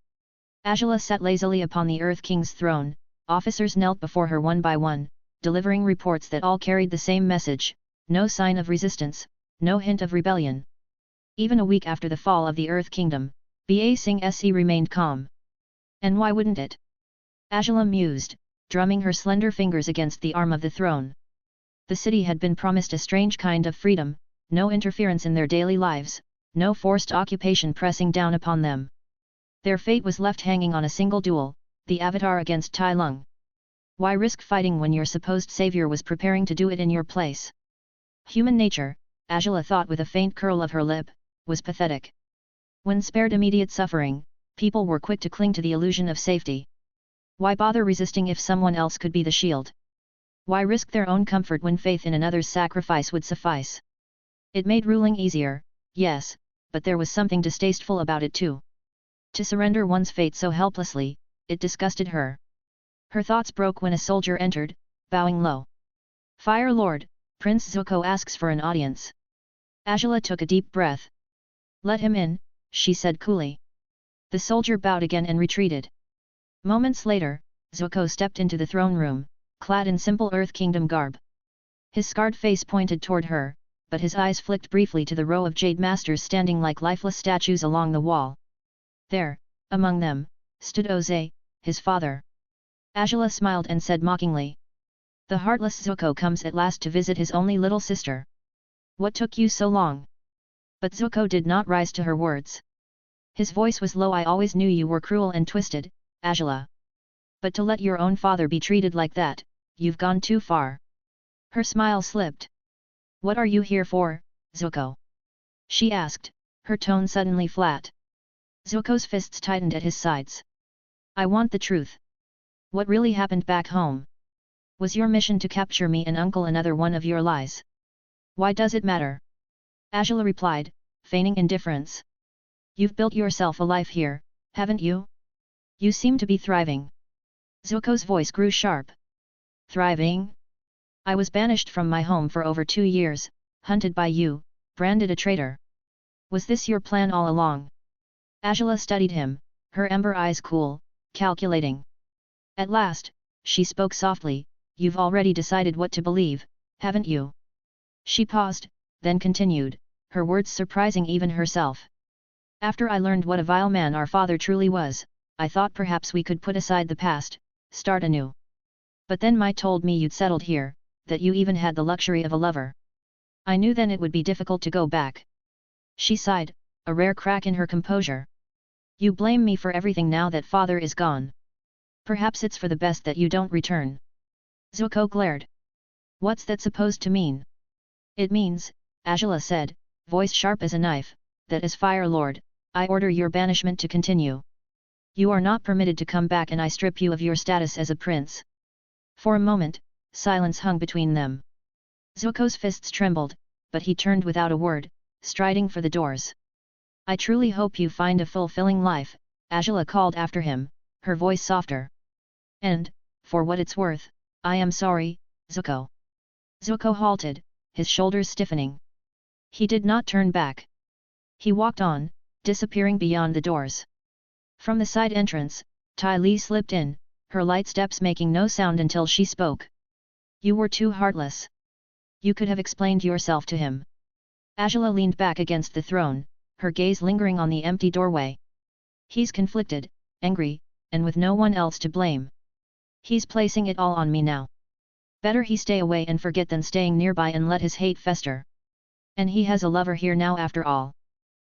Azula sat lazily upon the Earth King's throne. Officers knelt before her one by one, delivering reports that all carried the same message: no sign of resistance, no hint of rebellion. Even a week after the fall of the Earth Kingdom, Ba Sing Se remained calm. And why wouldn't it? Azula mused, drumming her slender fingers against the arm of the throne. The city had been promised a strange kind of freedom, no interference in their daily lives, no forced occupation pressing down upon them. Their fate was left hanging on a single duel, the Avatar against Tai Lung. Why risk fighting when your supposed savior was preparing to do it in your place? Human nature, Azula thought with a faint curl of her lip, was pathetic. When spared immediate suffering, people were quick to cling to the illusion of safety. Why bother resisting if someone else could be the shield? Why risk their own comfort when faith in another's sacrifice would suffice? It made ruling easier, yes, but there was something distasteful about it too. To surrender one's fate so helplessly, it disgusted her. Her thoughts broke when a soldier entered, bowing low. "Fire Lord, Prince Zuko asks for an audience." Azula took a deep breath. "Let him in," she said coolly. The soldier bowed again and retreated. Moments later, Zuko stepped into the throne room, clad in simple Earth Kingdom garb. His scarred face pointed toward her, but his eyes flicked briefly to the row of Jade Masters standing like lifeless statues along the wall. There, among them, stood Ozai, his father. Azula smiled and said mockingly, "The heartless Zuko comes at last to visit his only little sister. What took you so long?" But Zuko did not rise to her words. His voice was low. "I always knew you were cruel and twisted, Azula. But to let your own father be treated like that, you've gone too far." Her smile slipped. "What are you here for, Zuko?" she asked, her tone suddenly flat. Zuko's fists tightened at his sides. "I want the truth. What really happened back home? Was your mission to capture me and uncle another one of your lies? Why does it matter?" Azula replied, feigning indifference. "You've built yourself a life here, haven't you? You seem to be thriving." Zuko's voice grew sharp. "Thriving? I was banished from my home for over 2 years, hunted by you, branded a traitor. Was this your plan all along?" Azula studied him, her ember eyes cool, calculating. At last, she spoke softly, "You've already decided what to believe, haven't you?" She paused, then continued, her words surprising even herself. "After I learned what a vile man our father truly was, I thought perhaps we could put aside the past, start anew. But then Mai told me you'd settled here, that you even had the luxury of a lover. I knew then it would be difficult to go back." She sighed, a rare crack in her composure. "You blame me for everything now that father is gone. Perhaps it's for the best that you don't return." Zuko glared. "What's that supposed to mean?" "It means," Azula said, voice sharp as a knife, "that as Fire Lord, I order your banishment to continue. You are not permitted to come back and I strip you of your status as a prince." For a moment, silence hung between them. Zuko's fists trembled, but he turned without a word, striding for the doors. "I truly hope you find a fulfilling life," Azula called after him, her voice softer. "And, for what it's worth, I am sorry, Zuko." Zuko halted, his shoulders stiffening. He did not turn back. He walked on, disappearing beyond the doors. From the side entrance, Tai Li slipped in, her light steps making no sound until she spoke. "You were too heartless. You could have explained yourself to him." Azula leaned back against the throne, her gaze lingering on the empty doorway. "He's conflicted, angry, and with no one else to blame. He's placing it all on me now. Better he stay away and forget than staying nearby and let his hate fester. And he has a lover here now after all.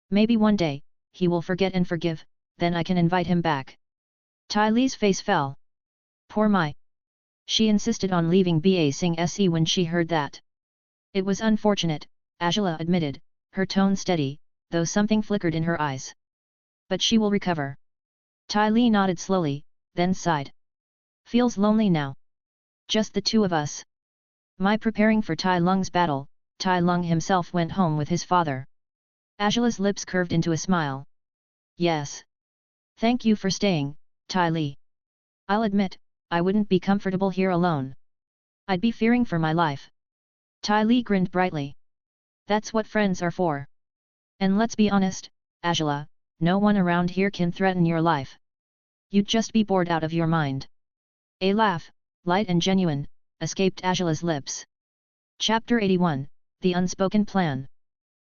Maybe one day, he will forget and forgive, then I can invite him back." Tai Li's face fell. "Poor Mai." She insisted on leaving Ba Sing Se when she heard that. "It was unfortunate," Azula admitted, her tone steady, though something flickered in her eyes. "But she will recover." Tai Li nodded slowly, then sighed. "Feels lonely now. Just the two of us." Mai preparing for Tai Lung's battle, Tai Lung himself went home with his father. Azula's lips curved into a smile. "Yes. Thank you for staying, Tai Li. I'll admit, I wouldn't be comfortable here alone. I'd be fearing for my life." Tai Li grinned brightly. "That's what friends are for. And let's be honest, Azula, no one around here can threaten your life. You'd just be bored out of your mind." A laugh, light and genuine, escaped Azula's lips. Chapter 81, The Unspoken Plan.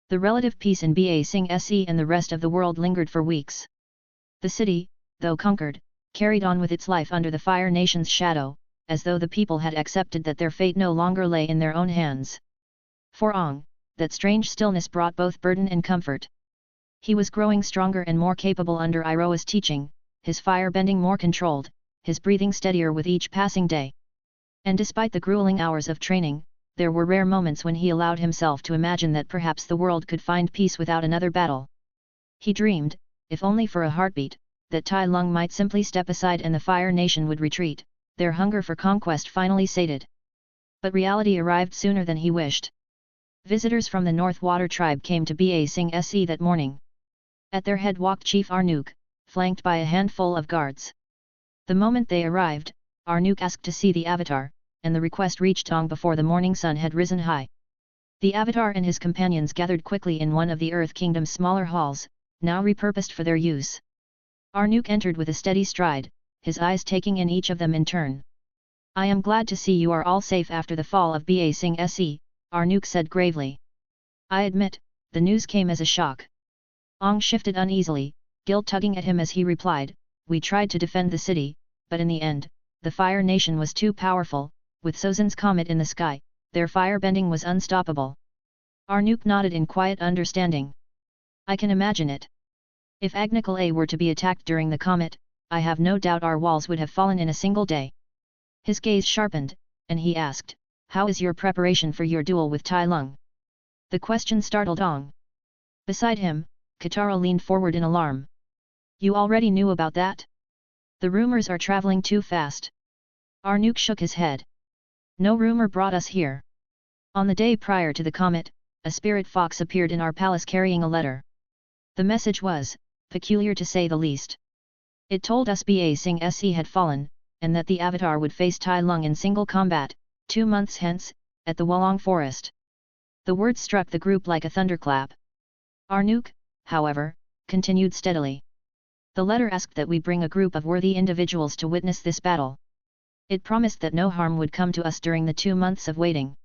The relative peace in Ba Sing Se and the rest of the world lingered for weeks. The city, though conquered, carried on with its life under the Fire Nation's shadow, as though the people had accepted that their fate no longer lay in their own hands. For Ong, that strange stillness brought both burden and comfort. He was growing stronger and more capable under Iroha's teaching, his firebending more controlled, his breathing steadier with each passing day. And despite the grueling hours of training, there were rare moments when he allowed himself to imagine that perhaps the world could find peace without another battle. He dreamed, if only for a heartbeat, that Tai Lung might simply step aside and the Fire Nation would retreat, their hunger for conquest finally sated. But reality arrived sooner than he wished. Visitors from the North Water tribe came to Ba Sing Se that morning. At their head walked Chief Arnook, flanked by a handful of guards. The moment they arrived, Arnook asked to see the Avatar, and the request reached Ong before the morning sun had risen high. The Avatar and his companions gathered quickly in one of the Earth Kingdom's smaller halls, now repurposed for their use. Arnook entered with a steady stride, his eyes taking in each of them in turn. "I am glad to see you are all safe after the fall of Ba Sing Se," Arnook said gravely. "I admit, the news came as a shock." Ong shifted uneasily, guilt tugging at him as he replied, "We tried to defend the city, but in the end, the Fire Nation was too powerful, with Sozan's comet in the sky, their firebending was unstoppable." Arnook nodded in quiet understanding. "I can imagine it. If Agnicolae were to be attacked during the comet, I have no doubt our walls would have fallen in a single day." His gaze sharpened, and he asked, "How is your preparation for your duel with Tai Lung?" The question startled Ong. Beside him, Katara leaned forward in alarm. "You already knew about that? The rumors are traveling too fast." Arnook shook his head. "No rumor brought us here. On the day prior to the comet, a spirit fox appeared in our palace carrying a letter. The message was, peculiar to say the least. It told us Ba Sing Se had fallen, and that the Avatar would face Tai Lung in single combat, 2 months hence, at the Wolong Forest." The words struck the group like a thunderclap. Arnook, however, continued steadily. "The letter asked that we bring a group of worthy individuals to witness this battle. It promised that no harm would come to us during the 2 months of waiting.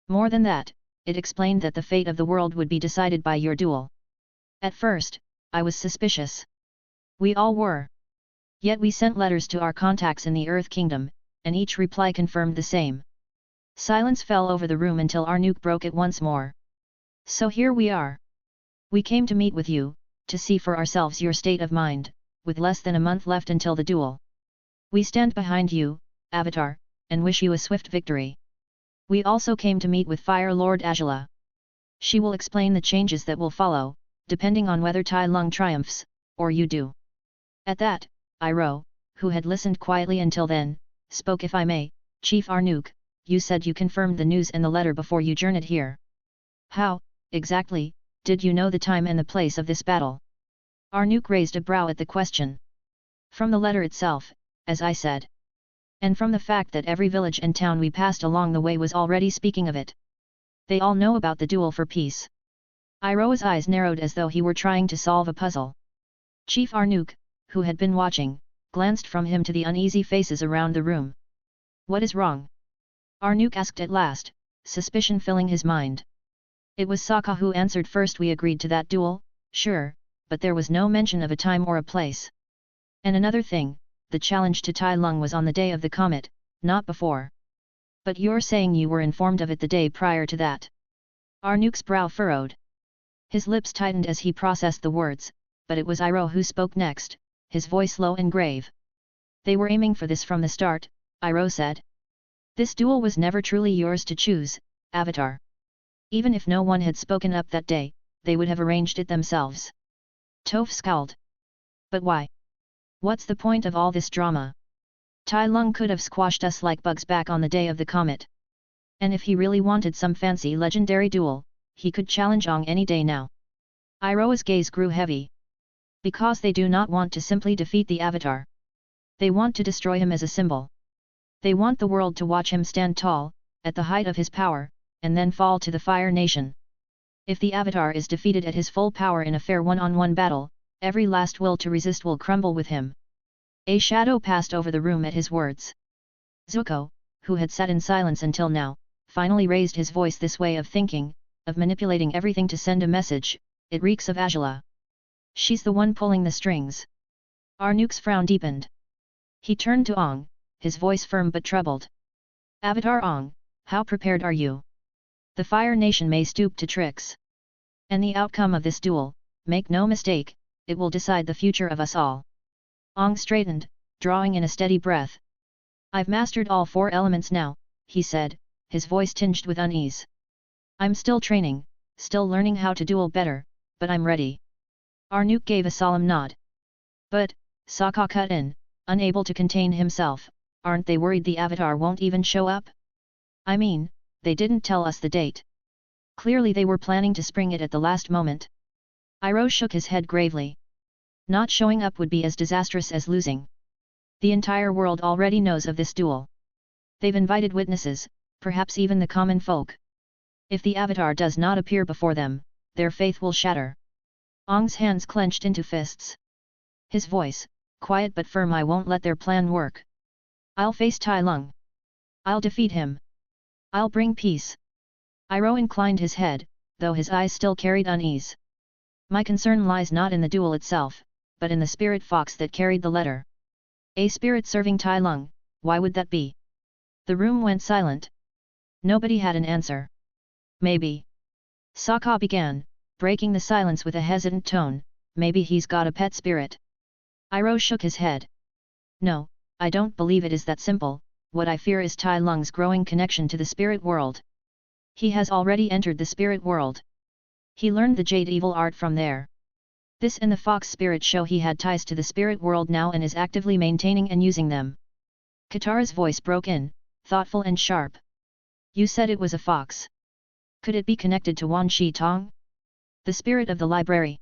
More than that, it explained that the fate of the world would be decided by your duel. At first, I was suspicious. We all were. Yet we sent letters to our contacts in the Earth Kingdom, and each reply confirmed the same." Silence fell over the room until Arnook broke it once more. "So here we are. We came to meet with you, to see for ourselves your state of mind, with less than a month left until the duel. We stand behind you, Avatar, and wish you a swift victory. We also came to meet with Fire Lord Azula. She will explain the changes that will follow, depending on whether Tai Lung triumphs, or you do." At that, Iroh, who had listened quietly until then, spoke. "If I may, Chief Arnook, you said you confirmed the news and the letter before you journeyed here. How, exactly, did you know the time and the place of this battle?" Arnook raised a brow at the question. "From the letter itself, as I said. And from the fact that every village and town we passed along the way was already speaking of it. They all know about the duel for peace." Iroh's eyes narrowed as though he were trying to solve a puzzle. Chief Arnook, who had been watching, glanced from him to the uneasy faces around the room. "What is wrong?" Arnook asked at last, suspicion filling his mind. "It was Sokka who answered first. We agreed to that duel, sure, but there was no mention of a time or a place. And another thing, the challenge to Tai Lung was on the day of the comet, not before. But you're saying you were informed of it the day prior to that?" Arnook's brow furrowed. His lips tightened as he processed the words, but it was Iroh who spoke next, his voice low and grave. "They were aiming for this from the start," Iroh said. "This duel was never truly yours to choose, Avatar. Even if no one had spoken up that day, they would have arranged it themselves." Toph scowled. "But why? What's the point of all this drama? Tai Lung could have squashed us like bugs back on the day of the comet. And if he really wanted some fancy legendary duel, he could challenge Ong any day now." Iroh's gaze grew heavy. "Because they do not want to simply defeat the Avatar. They want to destroy him as a symbol. They want the world to watch him stand tall, at the height of his power, and then fall to the Fire Nation. If the Avatar is defeated at his full power in a fair one-on-one battle, every last will to resist will crumble with him." A shadow passed over the room at his words. Zuko, who had sat in silence until now, finally raised his voice. "This way of thinking, of manipulating everything to send a message, it reeks of Azula. She's the one pulling the strings." Arnook's frown deepened. He turned to Ong, his voice firm but troubled. "Avatar Ong, how prepared are you? The Fire Nation may stoop to tricks. And the outcome of this duel, make no mistake, it will decide the future of us all." Ong straightened, drawing in a steady breath. "I've mastered all 4 elements now," he said, his voice tinged with unease. "I'm still training, still learning how to duel better, but I'm ready. Arnuk gave a solemn nod. But, Sokka cut in, unable to contain himself, aren't they worried the avatar won't even show up? I mean, they didn't tell us the date. Clearly they were planning to spring it at the last moment. Iroh shook his head gravely. Not showing up would be as disastrous as losing. The entire world already knows of this duel. They've invited witnesses, perhaps even the common folk. If the avatar does not appear before them, their faith will shatter. Ong's hands clenched into fists. His voice, quiet but firm, I won't let their plan work. I'll face Tai Lung. I'll defeat him. I'll bring peace. Iroh inclined his head, though his eyes still carried unease. My concern lies not in the duel itself, but in the spirit fox that carried the letter. A spirit serving Tai Lung, why would that be? The room went silent. Nobody had an answer. Maybe. Sokka began, breaking the silence with a hesitant tone, maybe he's got a pet spirit. Iroh shook his head. No, I don't believe it is that simple, what I fear is Tai Lung's growing connection to the spirit world. He has already entered the spirit world. He learned the Jade evil art from there. This and the fox spirit show he had ties to the spirit world now and is actively maintaining and using them. Katara's voice broke in, thoughtful and sharp. You said it was a fox. Could it be connected to Wan Shi Tong? The spirit of the library?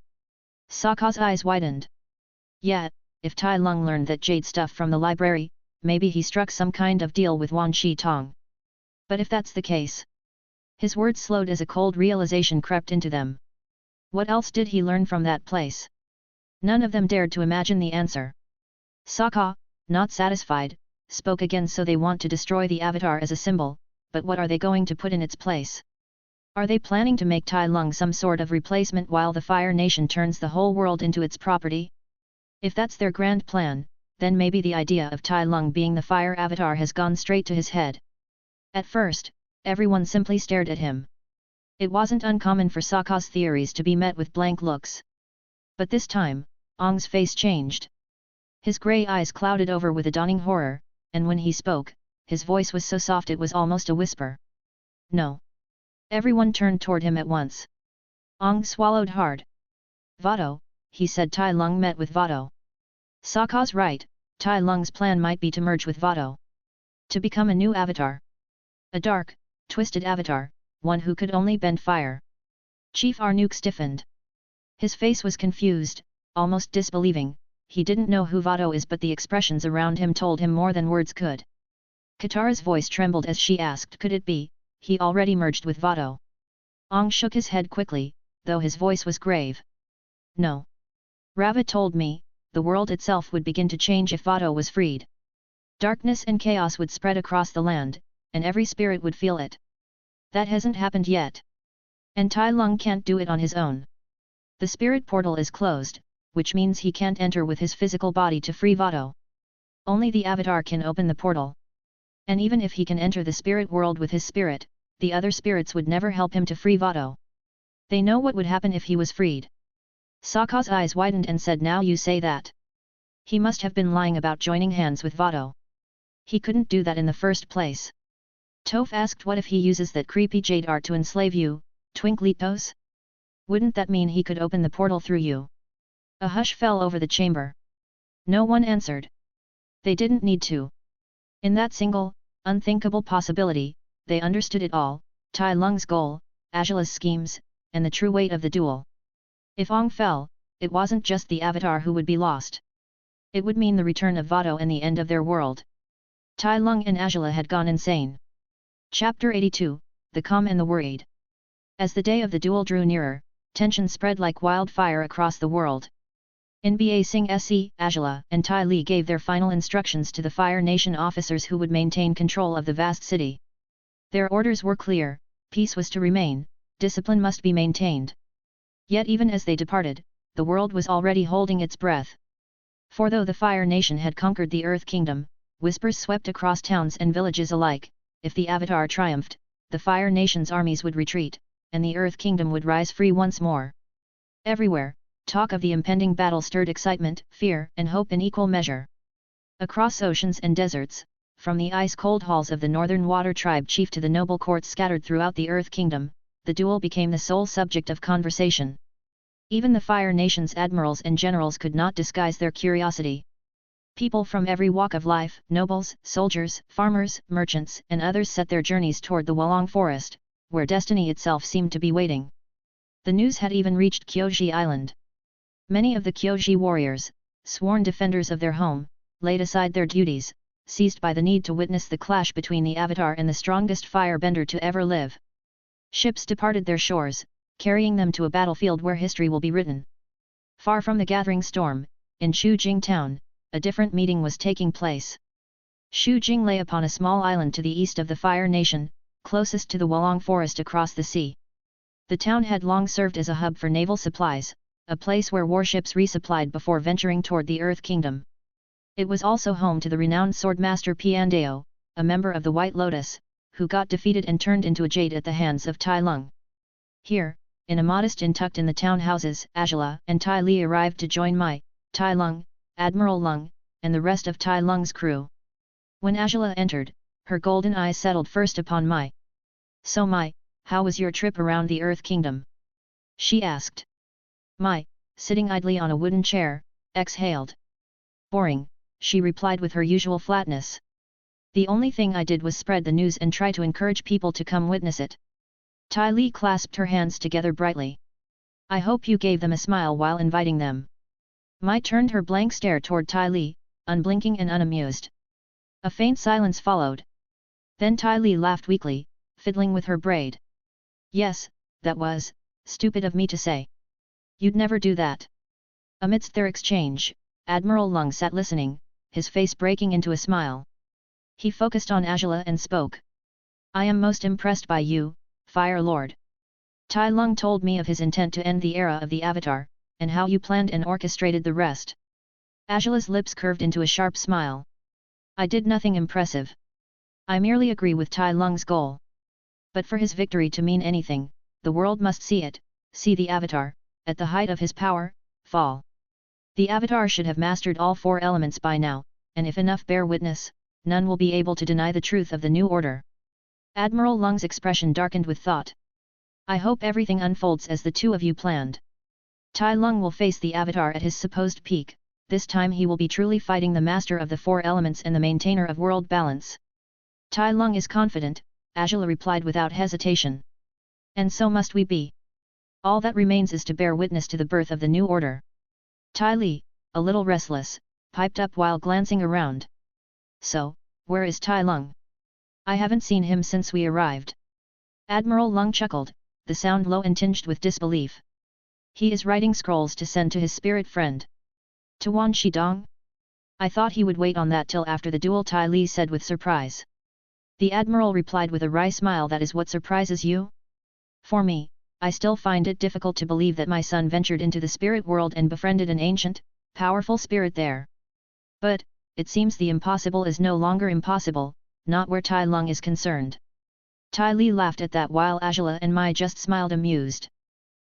Sokka's eyes widened. Yeah, if Tai Lung learned that Jade stuff from the library, maybe he struck some kind of deal with Wan Shi Tong. But if that's the case... His words slowed as a cold realization crept into them. What else did he learn from that place? None of them dared to imagine the answer. Sokka, not satisfied, spoke again. So they want to destroy the avatar as a symbol, but what are they going to put in its place? Are they planning to make Tai Lung some sort of replacement while the Fire Nation turns the whole world into its property? If that's their grand plan, then maybe the idea of Tai Lung being the fire avatar has gone straight to his head. At first, everyone simply stared at him. It wasn't uncommon for Sokka's theories to be met with blank looks. But this time, Ong's face changed. His grey eyes clouded over with a dawning horror, and when he spoke, his voice was so soft it was almost a whisper. No. Everyone turned toward him at once. Ong swallowed hard. Vado, he said. Tai Lung met with Vado. Sokka's right, Tai Lung's plan might be to merge with Vado. To become a new avatar. A dark, twisted avatar, one who could only bend fire. Chief Arnuk stiffened. His face was confused, almost disbelieving. He didn't know who Vado is, but the expressions around him told him more than words could. Katara's voice trembled as she asked, could it be, he already merged with Vado? Ong shook his head quickly, though his voice was grave. No. Rava told me, the world itself would begin to change if Vado was freed. Darkness and chaos would spread across the land, and every spirit would feel it. That hasn't happened yet. And Tai Lung can't do it on his own. The spirit portal is closed, which means he can't enter with his physical body to free Vado. Only the avatar can open the portal. And even if he can enter the spirit world with his spirit, the other spirits would never help him to free Vado. They know what would happen if he was freed. Sokka's eyes widened and said, now you say that. He must have been lying about joining hands with Vado. He couldn't do that in the first place. Toph asked, what if he uses that creepy jade art to enslave you, Twinklitos? Wouldn't that mean he could open the portal through you? A hush fell over the chamber. No one answered. They didn't need to. In that single, unthinkable possibility, they understood it all, Tai Lung's goal, Agila's schemes, and the true weight of the duel. If Ong fell, it wasn't just the avatar who would be lost. It would mean the return of Vado and the end of their world. Tai Lung and Agila had gone insane. Chapter 82, The Calm and the Worried. As the day of the duel drew nearer, tension spread like wildfire across the world. NBA Singh Se, Agila, and Tai Li gave their final instructions to the Fire Nation officers who would maintain control of the vast city. Their orders were clear, peace was to remain, discipline must be maintained. Yet even as they departed, the world was already holding its breath. For though the Fire Nation had conquered the Earth Kingdom, whispers swept across towns and villages alike, if the Avatar triumphed, the Fire Nation's armies would retreat, and the Earth Kingdom would rise free once more. Everywhere, talk of the impending battle stirred excitement, fear, and hope in equal measure. Across oceans and deserts, from the ice-cold halls of the Northern Water Tribe chief to the noble courts scattered throughout the Earth Kingdom, the duel became the sole subject of conversation. Even the Fire Nation's admirals and generals could not disguise their curiosity. People from every walk of life, nobles, soldiers, farmers, merchants, and others set their journeys toward the Wolong Forest, where destiny itself seemed to be waiting. The news had even reached Kyoji Island. Many of the Kyoji warriors, sworn defenders of their home, laid aside their duties, seized by the need to witness the clash between the Avatar and the strongest firebender to ever live. Ships departed their shores, carrying them to a battlefield where history will be written. Far from the gathering storm, in Shujing town, a different meeting was taking place. Shujing lay upon a small island to the east of the Fire Nation, closest to the Wolong Forest across the sea. The town had long served as a hub for naval supplies, a place where warships resupplied before venturing toward the Earth Kingdom. It was also home to the renowned swordmaster Piandao, a member of the White Lotus, who got defeated and turned into a jade at the hands of Tai Lung. Here, in a modest inn tucked in the town houses, Angela and Tai Li arrived to join Mai, Tai Lung, Admiral Lung, and the rest of Tai Lung's crew. When Angela entered, her golden eyes settled first upon Mai. "So Mai, how was your trip around the Earth Kingdom?" she asked. Mai, sitting idly on a wooden chair, exhaled. "Boring," she replied with her usual flatness. "The only thing I did was spread the news and try to encourage people to come witness it." Tai Li clasped her hands together brightly. "I hope you gave them a smile while inviting them." Mai turned her blank stare toward Tai Li, unblinking and unamused. A faint silence followed. Then Tai Li laughed weakly, fiddling with her braid. "Yes, that was stupid of me to say. You'd never do that." Amidst their exchange, Admiral Lung sat listening, his face breaking into a smile. He focused on Angela and spoke. "I am most impressed by you, Fire Lord. Tai Lung told me of his intent to end the era of the Avatar, and how you planned and orchestrated the rest." Angela's lips curved into a sharp smile. "I did nothing impressive. I merely agree with Tai Lung's goal. But for his victory to mean anything, the world must see it, see the Avatar, at the height of his power, fall. The Avatar should have mastered all four elements by now, and if enough bear witness, none will be able to deny the truth of the new order." Admiral Lung's expression darkened with thought. "I hope everything unfolds as the two of you planned. Tai Lung will face the Avatar at his supposed peak, this time he will be truly fighting the master of the four elements and the maintainer of world balance." "Tai Lung is confident," Angela replied without hesitation. "And so must we be. All that remains is to bear witness to the birth of the new order." Tai Li, a little restless, piped up while glancing around. "So, where is Tai Lung? I haven't seen him since we arrived." Admiral Lung chuckled, the sound low and tinged with disbelief. "He is writing scrolls to send to his spirit friend. Tuan Shidong? I thought he would wait on that till after the duel," Tai Li said with surprise. The Admiral replied with a wry smile. "That is what surprises you? For me, I still find it difficult to believe that my son ventured into the spirit world and befriended an ancient, powerful spirit there. But, it seems the impossible is no longer impossible, not where Tai Lung is concerned." Tai Li laughed at that while Angela and Mai just smiled amused.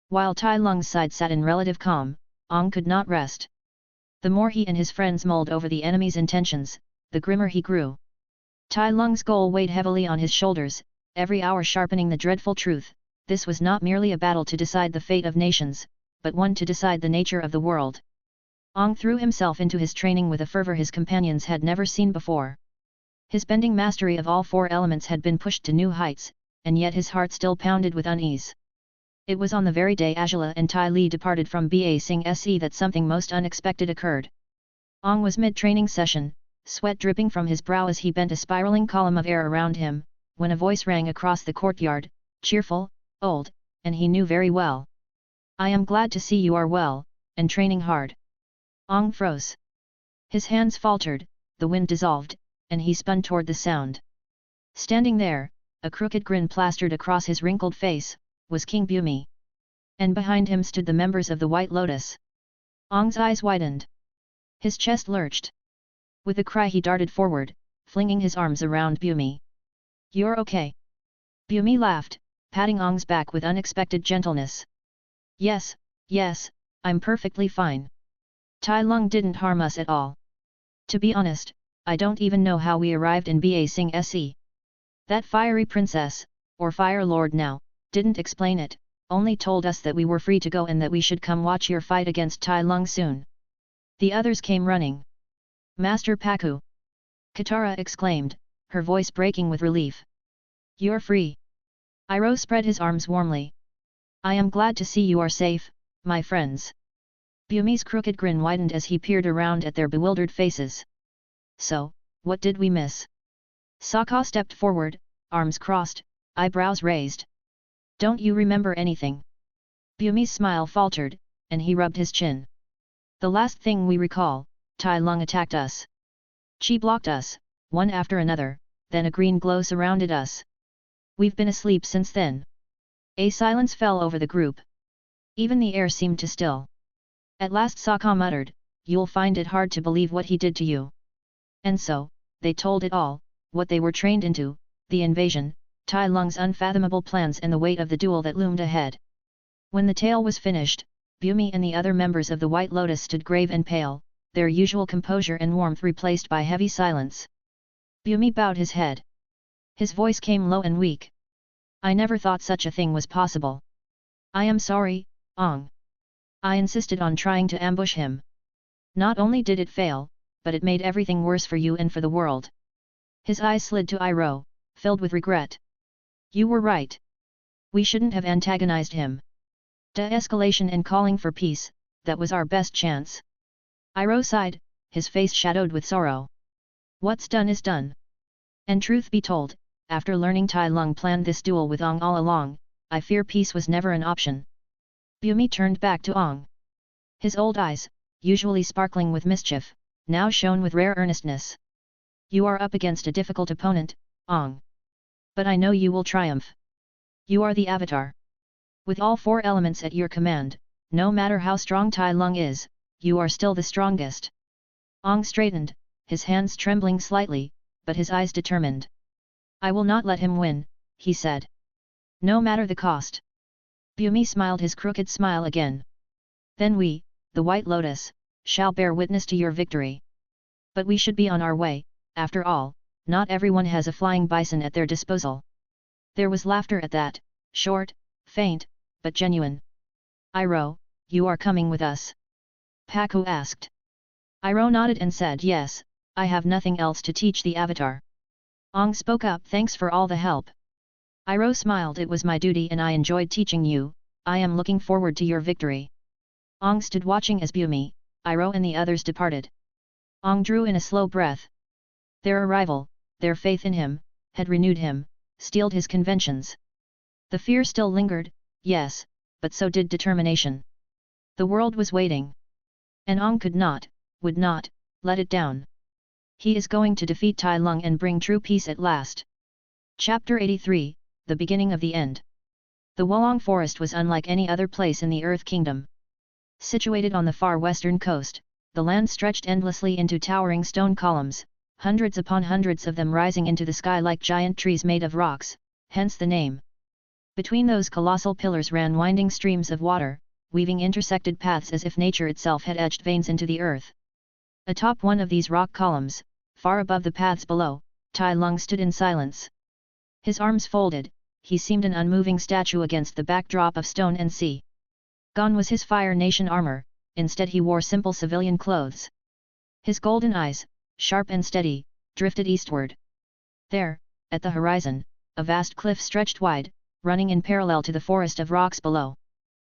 While Tai Lung's side sat in relative calm, Ong could not rest. The more he and his friends mulled over the enemy's intentions, the grimmer he grew. Tai Lung's goal weighed heavily on his shoulders, every hour sharpening the dreadful truth. This was not merely a battle to decide the fate of nations, but one to decide the nature of the world. Ong threw himself into his training with a fervor his companions had never seen before. His bending mastery of all four elements had been pushed to new heights, and yet his heart still pounded with unease. It was on the very day Angela and Tai Li departed from Ba Sing Se that something most unexpected occurred. Ong was mid-training session, sweat dripping from his brow as he bent a spiraling column of air around him, when a voice rang across the courtyard, cheerful, old, and he knew very well. "I am glad to see you are well, and training hard." Ong froze. His hands faltered, the wind dissolved, and he spun toward the sound. Standing there, a crooked grin plastered across his wrinkled face, was King Bumi. And behind him stood the members of the White Lotus. Ong's eyes widened. His chest lurched. With a cry he darted forward, flinging his arms around Bumi. "You're okay?" Bumi laughed, patting Ong's back with unexpected gentleness. Yes, I'm perfectly fine. Tai Lung didn't harm us at all. To be honest, I don't even know how we arrived in Ba Sing Se. That fiery princess, or fire lord now, didn't explain it, only told us that we were free to go and that we should come watch your fight against Tai Lung soon. The others came running. Master Paku! Katara exclaimed, her voice breaking with relief. You're free. Iroh spread his arms warmly. I am glad to see you are safe, my friends. Bumi's crooked grin widened as he peered around at their bewildered faces. So, what did we miss? Sokka stepped forward, arms crossed, eyebrows raised. Don't you remember anything? Bumi's smile faltered, and he rubbed his chin. The last thing we recall, Tai Lung attacked us. Chi blocked us, one after another, then a green glow surrounded us. We've been asleep since then. A silence fell over the group. Even the air seemed to still. At last Sokka muttered, you'll find it hard to believe what he did to you. And so, they told it all, what they were trained into, the invasion, Tai Lung's unfathomable plans and the weight of the duel that loomed ahead. When the tale was finished, Bumi and the other members of the White Lotus stood grave and pale, their usual composure and warmth replaced by heavy silence. Bumi bowed his head. His voice came low and weak. I never thought such a thing was possible. I am sorry, Ong. I insisted on trying to ambush him. Not only did it fail, but it made everything worse for you and for the world. His eyes slid to Iroh, filled with regret. You were right. We shouldn't have antagonized him. De-escalation and calling for peace, that was our best chance. Iroh sighed, his face shadowed with sorrow. What's done is done. And truth be told, after learning Tai Lung planned this duel with Ong all along, I fear peace was never an option. Bumi turned back to Ong. His old eyes, usually sparkling with mischief, now shone with rare earnestness. You are up against a difficult opponent, Ong. But I know you will triumph. You are the Avatar. With all four elements at your command, no matter how strong Tai Lung is, you are still the strongest. Ong straightened, his hands trembling slightly, but his eyes determined. I will not let him win, he said. No matter the cost. Bumi smiled his crooked smile again. Then we, the White Lotus, shall bear witness to your victory. But we should be on our way, after all, not everyone has a flying bison at their disposal. There was laughter at that, short, faint, but genuine. Iroh, you are coming with us? Paku asked. Iroh nodded and said yes, I have nothing else to teach the Avatar. Ong spoke up. Thanks for all the help. Iroh smiled. It was my duty and I enjoyed teaching you, I am looking forward to your victory. Ong stood watching as Bumi, Iroh and the others departed. Ong drew in a slow breath. Their arrival, their faith in him, had renewed him, steeled his conventions. The fear still lingered, yes, but so did determination. The world was waiting. And Ong could not, would not, let it down. He is going to defeat Tai Lung and bring true peace at last. Chapter 83, The Beginning of the End. The Wolong Forest was unlike any other place in the Earth Kingdom. Situated on the far western coast, the land stretched endlessly into towering stone columns, hundreds upon hundreds of them rising into the sky like giant trees made of rocks, hence the name. Between those colossal pillars ran winding streams of water, weaving intersected paths as if nature itself had etched veins into the earth. Atop one of these rock columns, far above the paths below, Tai Lung stood in silence. His arms folded, he seemed an unmoving statue against the backdrop of stone and sea. Gone was his Fire Nation armor, instead he wore simple civilian clothes. His golden eyes, sharp and steady, drifted eastward. There, at the horizon, a vast cliff stretched wide, running in parallel to the forest of rocks below.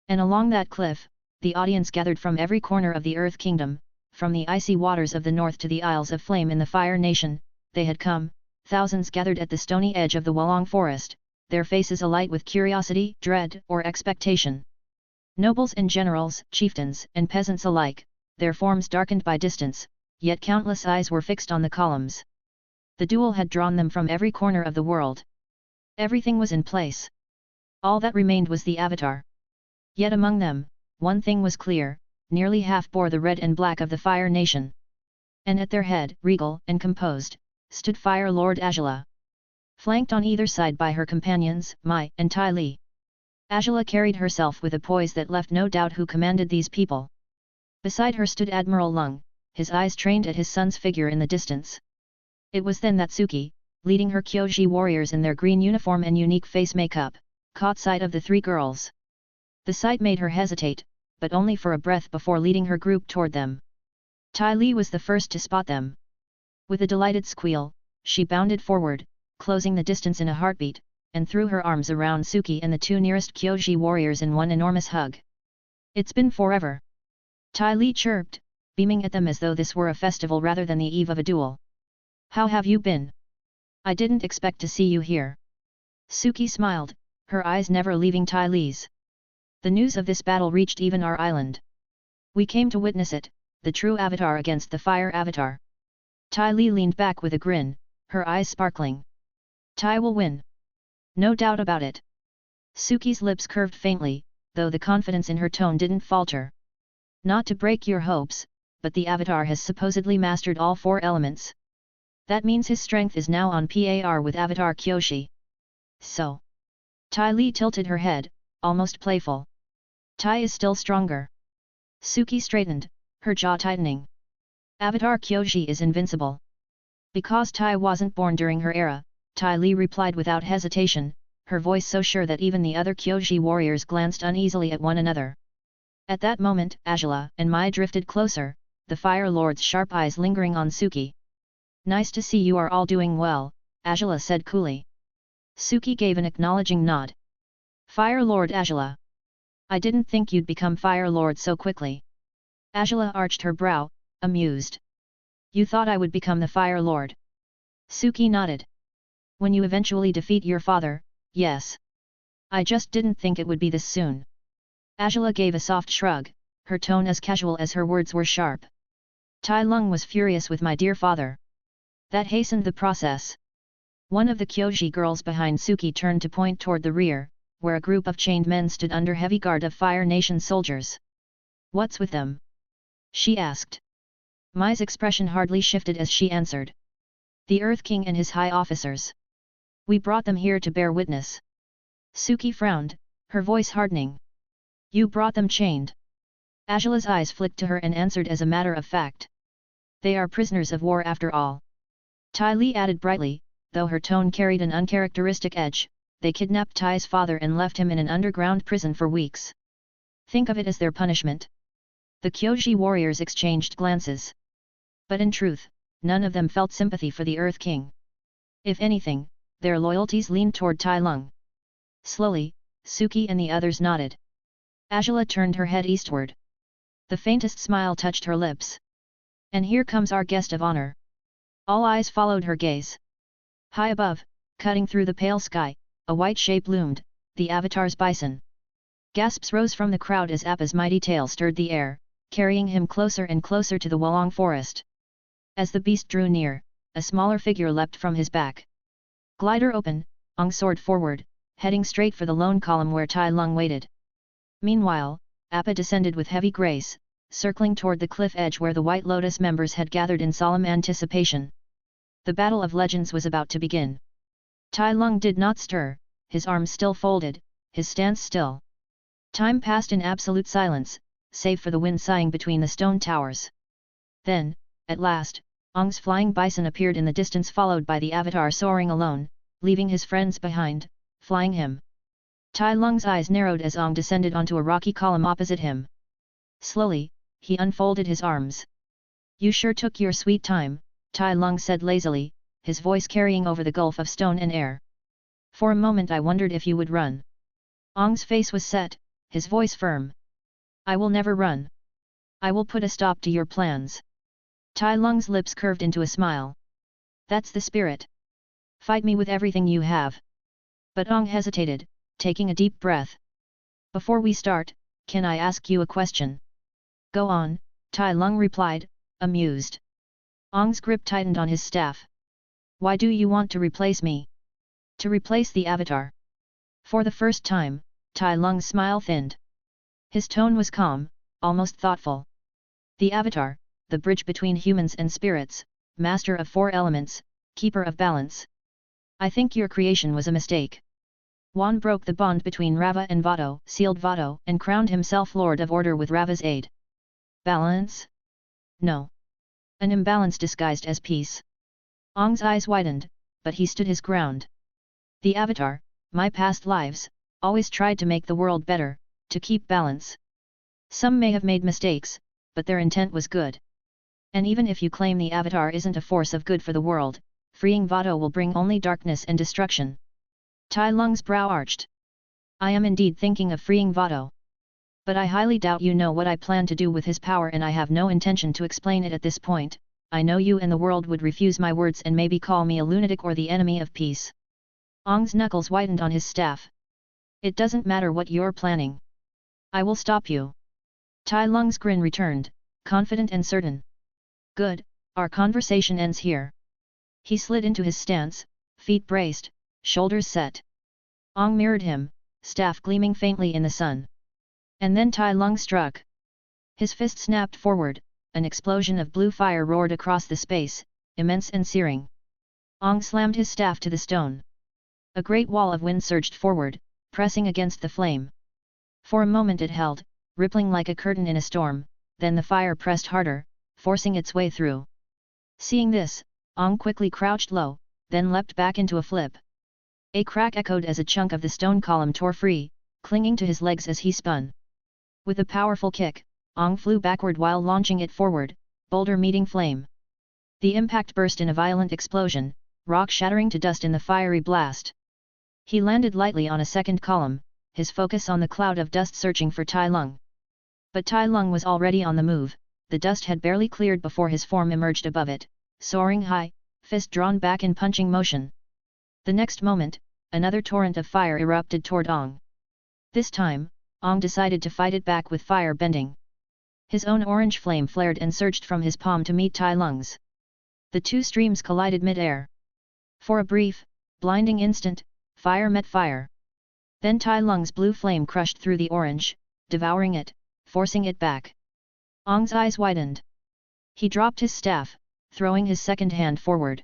And along that cliff, the audience gathered from every corner of the Earth Kingdom, from the icy waters of the north to the Isles of Flame in the Fire Nation, they had come, thousands gathered at the stony edge of the Wolong Forest, their faces alight with curiosity, dread, or expectation. Nobles and generals, chieftains and peasants alike, their forms darkened by distance, yet countless eyes were fixed on the columns. The duel had drawn them from every corner of the world. Everything was in place. All that remained was the Avatar. Yet among them, one thing was clear, nearly half bore the red and black of the Fire Nation. And at their head, regal and composed, stood Fire Lord Azula. Flanked on either side by her companions, Mai and Tai Li. Azula carried herself with a poise that left no doubt who commanded these people. Beside her stood Admiral Lung, his eyes trained at his son's figure in the distance. It was then that Suki, leading her Kyoji warriors in their green uniform and unique face makeup, caught sight of the three girls. The sight made her hesitate, but only for a breath before leading her group toward them. Tai Li was the first to spot them. With a delighted squeal, she bounded forward, closing the distance in a heartbeat, and threw her arms around Suki and the two nearest Kyoji warriors in one enormous hug. "It's been forever," Tai Li chirped, beaming at them as though this were a festival rather than the eve of a duel. "How have you been? I didn't expect to see you here." Suki smiled, her eyes never leaving Tai Li's. "The news of this battle reached even our island. We came to witness it, the true avatar against the fire avatar." Tai Li leaned back with a grin, her eyes sparkling. "Tai will win. No doubt about it." Suki's lips curved faintly, though the confidence in her tone didn't falter. "Not to break your hopes, but the avatar has supposedly mastered all 4 elements. That means his strength is now on par with Avatar Kyoshi. So?" Tai Li tilted her head, almost playful. "Tai is still stronger." Suki straightened, her jaw tightening. "Avatar Kyoshi is invincible." "Because Tai wasn't born during her era," Tai Li replied without hesitation, her voice so sure that even the other Kyoji warriors glanced uneasily at one another. At that moment, Angela and Mai drifted closer, the Fire Lord's sharp eyes lingering on Suki. "Nice to see you are all doing well," Angela said coolly. Suki gave an acknowledging nod. "Fire Lord Angela. I didn't think you'd become Fire Lord so quickly." Angela arched her brow, amused. "You thought I would become the Fire Lord?" Suki nodded. "When you eventually defeat your father, yes. I just didn't think it would be this soon." Angela gave a soft shrug, her tone as casual as her words were sharp. "Tai Lung was furious with my dear father. That hastened the process." One of the Kyoji girls behind Suki turned to point toward the rear, where a group of chained men stood under heavy guard of Fire Nation soldiers. "What's with them?" she asked. Mai's expression hardly shifted as she answered. "The Earth King and his high officers. We brought them here to bear witness." Suki frowned, her voice hardening. "You brought them chained?" Angela's eyes flicked to her and answered as a matter of fact. "They are prisoners of war after all." Tai Li added brightly, though her tone carried an uncharacteristic edge, "They kidnapped Tai's father and left him in an underground prison for weeks. Think of it as their punishment." The Kyoji warriors exchanged glances. But in truth, none of them felt sympathy for the Earth King. If anything, their loyalties leaned toward Tai Lung. Slowly, Suki and the others nodded. Angela turned her head eastward. The faintest smile touched her lips. "And here comes our guest of honor." All eyes followed her gaze. High above, cutting through the pale sky, a white shape loomed, the Avatar's bison. Gasps rose from the crowd as Appa's mighty tail stirred the air, carrying him closer and closer to the Wolong forest. As the beast drew near, a smaller figure leapt from his back. Glider open, Ong soared forward, heading straight for the lone column where Tai Lung waited. Meanwhile, Appa descended with heavy grace, circling toward the cliff edge where the White Lotus members had gathered in solemn anticipation. The Battle of Legends was about to begin. Tai Lung did not stir, his arms still folded, his stance still. Time passed in absolute silence, save for the wind sighing between the stone towers. Then, at last, Ong's flying bison appeared in the distance, followed by the Avatar soaring alone, leaving his friends behind, flying him. Tai Lung's eyes narrowed as Ong descended onto a rocky column opposite him. Slowly, he unfolded his arms. "You sure took your sweet time," Tai Lung said lazily, his voice carrying over the gulf of stone and air. "For a moment I wondered if you would run." Ong's face was set, his voice firm. "I will never run. I will put a stop to your plans." Tai Lung's lips curved into a smile. "That's the spirit. Fight me with everything you have." But Ong hesitated, taking a deep breath. "Before we start, can I ask you a question?" "Go on," Tai Lung replied, amused. Ong's grip tightened on his staff. "Why do you want to replace me?" "To replace the Avatar." For the first time, Tai Lung's smile thinned. His tone was calm, almost thoughtful. "The Avatar, the bridge between humans and spirits, master of 4 elements, keeper of balance. I think your creation was a mistake." Wan broke the bond between Rava and Vado, sealed Vado, and crowned himself Lord of Order with Rava's aid. "Balance? No. An imbalance disguised as peace." Ong's eyes widened, but he stood his ground. "The Avatar, my past lives, always tried to make the world better, to keep balance. Some may have made mistakes, but their intent was good. And even if you claim the avatar isn't a force of good for the world, freeing Vado will bring only darkness and destruction. Tai Lung's brow arched. I am indeed thinking of freeing Vado. But I highly doubt you know what I plan to do with his power, and I have no intention to explain it at this point. I know you and the world would refuse my words and maybe call me a lunatic or the enemy of peace. Ong's knuckles whitened on his staff. It doesn't matter what you're planning. I will stop you. Tai Lung's grin returned, confident and certain. Good, our conversation ends here. He slid into his stance, feet braced, shoulders set. Ong mirrored him, staff gleaming faintly in the sun. And then Tai Lung struck. His fist snapped forward, an explosion of blue fire roared across the space, immense and searing. Ong slammed his staff to the stone. A great wall of wind surged forward, pressing against the flame. For a moment it held, rippling like a curtain in a storm, then the fire pressed harder, forcing its way through. Seeing this, Ong quickly crouched low, then leapt back into a flip. A crack echoed as a chunk of the stone column tore free, clinging to his legs as he spun. With a powerful kick, Ong flew backward while launching it forward, boulder meeting flame. The impact burst in a violent explosion, rock shattering to dust in the fiery blast. He landed lightly on a second column, his focus on the cloud of dust searching for Tai Lung. But Tai Lung was already on the move, the dust had barely cleared before his form emerged above it, soaring high, fist drawn back in punching motion. The next moment, another torrent of fire erupted toward Ong. This time, Ong decided to fight it back with fire bending. His own orange flame flared and surged from his palm to meet Tai Lung's. The two streams collided mid-air. For a brief, blinding instant, fire met fire. Then Tai Lung's blue flame crushed through the orange, devouring it, forcing it back. Ong's eyes widened. He dropped his staff, throwing his second hand forward.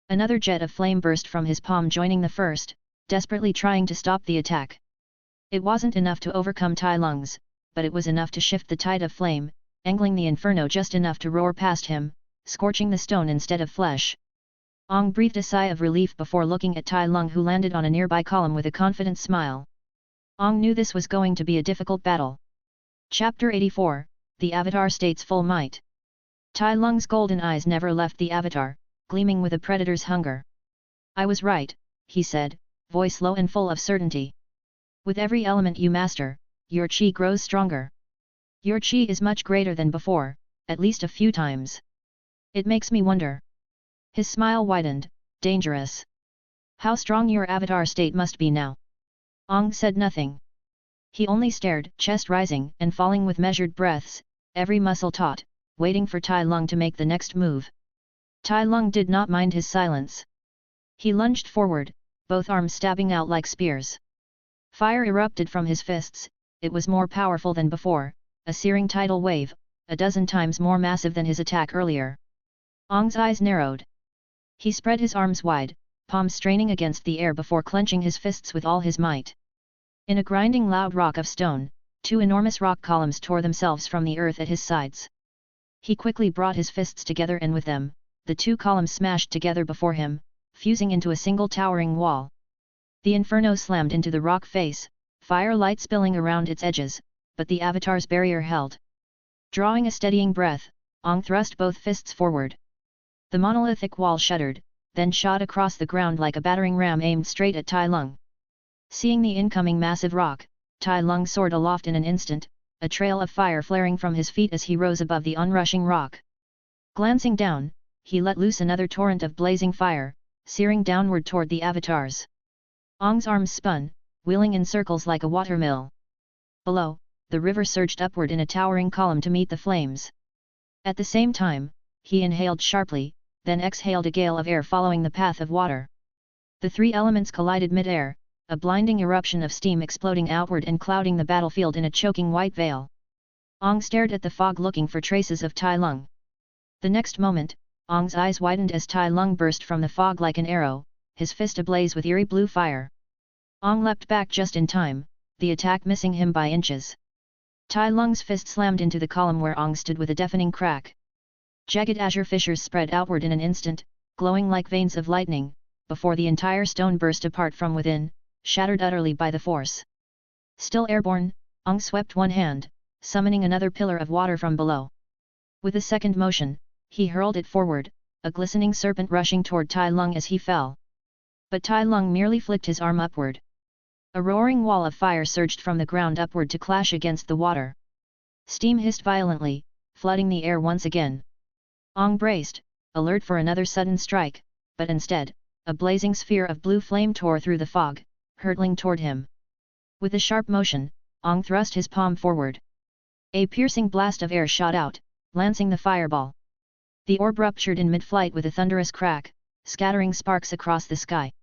Another jet of flame burst from his palm, joining the first, desperately trying to stop the attack. It wasn't enough to overcome Tai Lung's, but it was enough to shift the tide of flame, angling the inferno just enough to roar past him, scorching the stone instead of flesh. Ong breathed a sigh of relief before looking at Tai Lung, who landed on a nearby column with a confident smile. Ong knew this was going to be a difficult battle. Chapter 84, The Avatar States Full Might. Tai Lung's golden eyes never left the avatar, gleaming with a predator's hunger. I was right, he said, voice low and full of certainty. With every element you master, your chi grows stronger. Your chi is much greater than before, at least a few times. It makes me wonder. His smile widened, dangerous. How strong your avatar state must be now. Ong said nothing. He only stared, chest rising and falling with measured breaths, every muscle taut, waiting for Tai Lung to make the next move. Tai Lung did not mind his silence. He lunged forward, both arms stabbing out like spears. Fire erupted from his fists, it was more powerful than before, a searing tidal wave, a dozen times more massive than his attack earlier. Ong's eyes narrowed. He spread his arms wide, palms straining against the air before clenching his fists with all his might. In a grinding loud rock of stone, two enormous rock columns tore themselves from the earth at his sides. He quickly brought his fists together, and with them, the two columns smashed together before him, fusing into a single towering wall. The inferno slammed into the rock face, firelight spilling around its edges, but the avatar's barrier held. Drawing a steadying breath, Ong thrust both fists forward. The monolithic wall shuddered, then shot across the ground like a battering ram aimed straight at Tai Lung. Seeing the incoming massive rock, Tai Lung soared aloft in an instant, a trail of fire flaring from his feet as he rose above the onrushing rock. Glancing down, he let loose another torrent of blazing fire, searing downward toward the avatars. Ong's arms spun, wheeling in circles like a watermill. Below, the river surged upward in a towering column to meet the flames. At the same time, he inhaled sharply, then exhaled a gale of air following the path of water. The three elements collided mid-air, a blinding eruption of steam exploding outward and clouding the battlefield in a choking white veil. Ong stared at the fog, looking for traces of Tai Lung. The next moment, Ong's eyes widened as Tai Lung burst from the fog like an arrow, his fist ablaze with eerie blue fire. Ong leapt back just in time, the attack missing him by inches. Tai Lung's fist slammed into the column where Ong stood with a deafening crack. Jagged azure fissures spread outward in an instant, glowing like veins of lightning, before the entire stone burst apart from within, shattered utterly by the force. Still airborne, Ong swept one hand, summoning another pillar of water from below. With a second motion, he hurled it forward, a glistening serpent rushing toward Tai Lung as he fell. But Tai Lung merely flicked his arm upward. A roaring wall of fire surged from the ground upward to clash against the water. Steam hissed violently, flooding the air once again. Ong braced, alert for another sudden strike, but instead, a blazing sphere of blue flame tore through the fog, hurtling toward him. With a sharp motion, Ong thrust his palm forward. A piercing blast of air shot out, lancing the fireball. The orb ruptured in mid-flight with a thunderous crack, scattering sparks across the sky.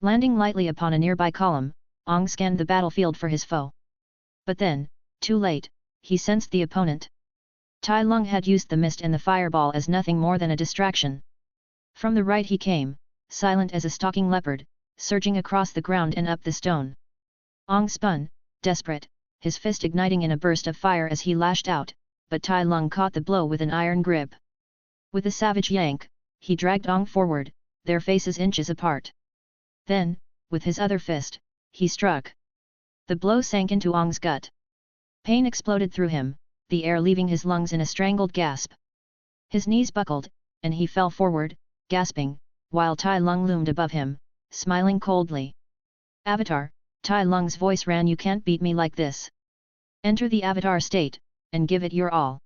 Landing lightly upon a nearby column, Ong scanned the battlefield for his foe. But then, too late, he sensed the opponent. Tai Lung had used the mist and the fireball as nothing more than a distraction. From the right he came, silent as a stalking leopard, surging across the ground and up the stone. Ong spun, desperate, his fist igniting in a burst of fire as he lashed out, but Tai Lung caught the blow with an iron grip. With a savage yank, he dragged Ong forward, their faces inches apart. Then, with his other fist, he struck. The blow sank into Ong's gut. Pain exploded through him, the air leaving his lungs in a strangled gasp. His knees buckled, and he fell forward, gasping, while Tai Lung loomed above him, smiling coldly. "Avatar," Tai Lung's voice ran, "you can't beat me like this. Enter the Avatar state, and give it your all."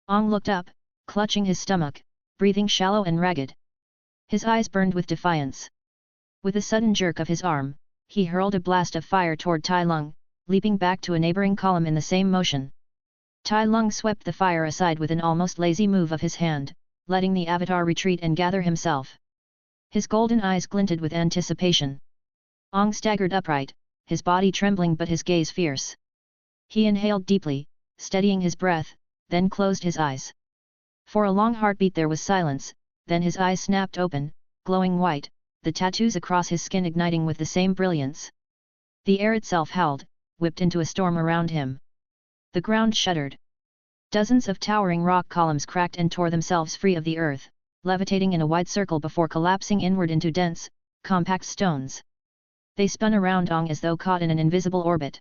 Ong looked up, clutching his stomach, breathing shallow and ragged. His eyes burned with defiance. With a sudden jerk of his arm, he hurled a blast of fire toward Tai Lung, leaping back to a neighboring column in the same motion. Tai Lung swept the fire aside with an almost lazy move of his hand, letting the Avatar retreat and gather himself. His golden eyes glinted with anticipation. Ong staggered upright, his body trembling but his gaze fierce. He inhaled deeply, steadying his breath, then closed his eyes. For a long heartbeat there was silence, then his eyes snapped open, glowing white, the tattoos across his skin igniting with the same brilliance. The air itself howled, whipped into a storm around him. The ground shuddered. Dozens of towering rock columns cracked and tore themselves free of the earth, levitating in a wide circle before collapsing inward into dense, compact stones. They spun around Ong as though caught in an invisible orbit.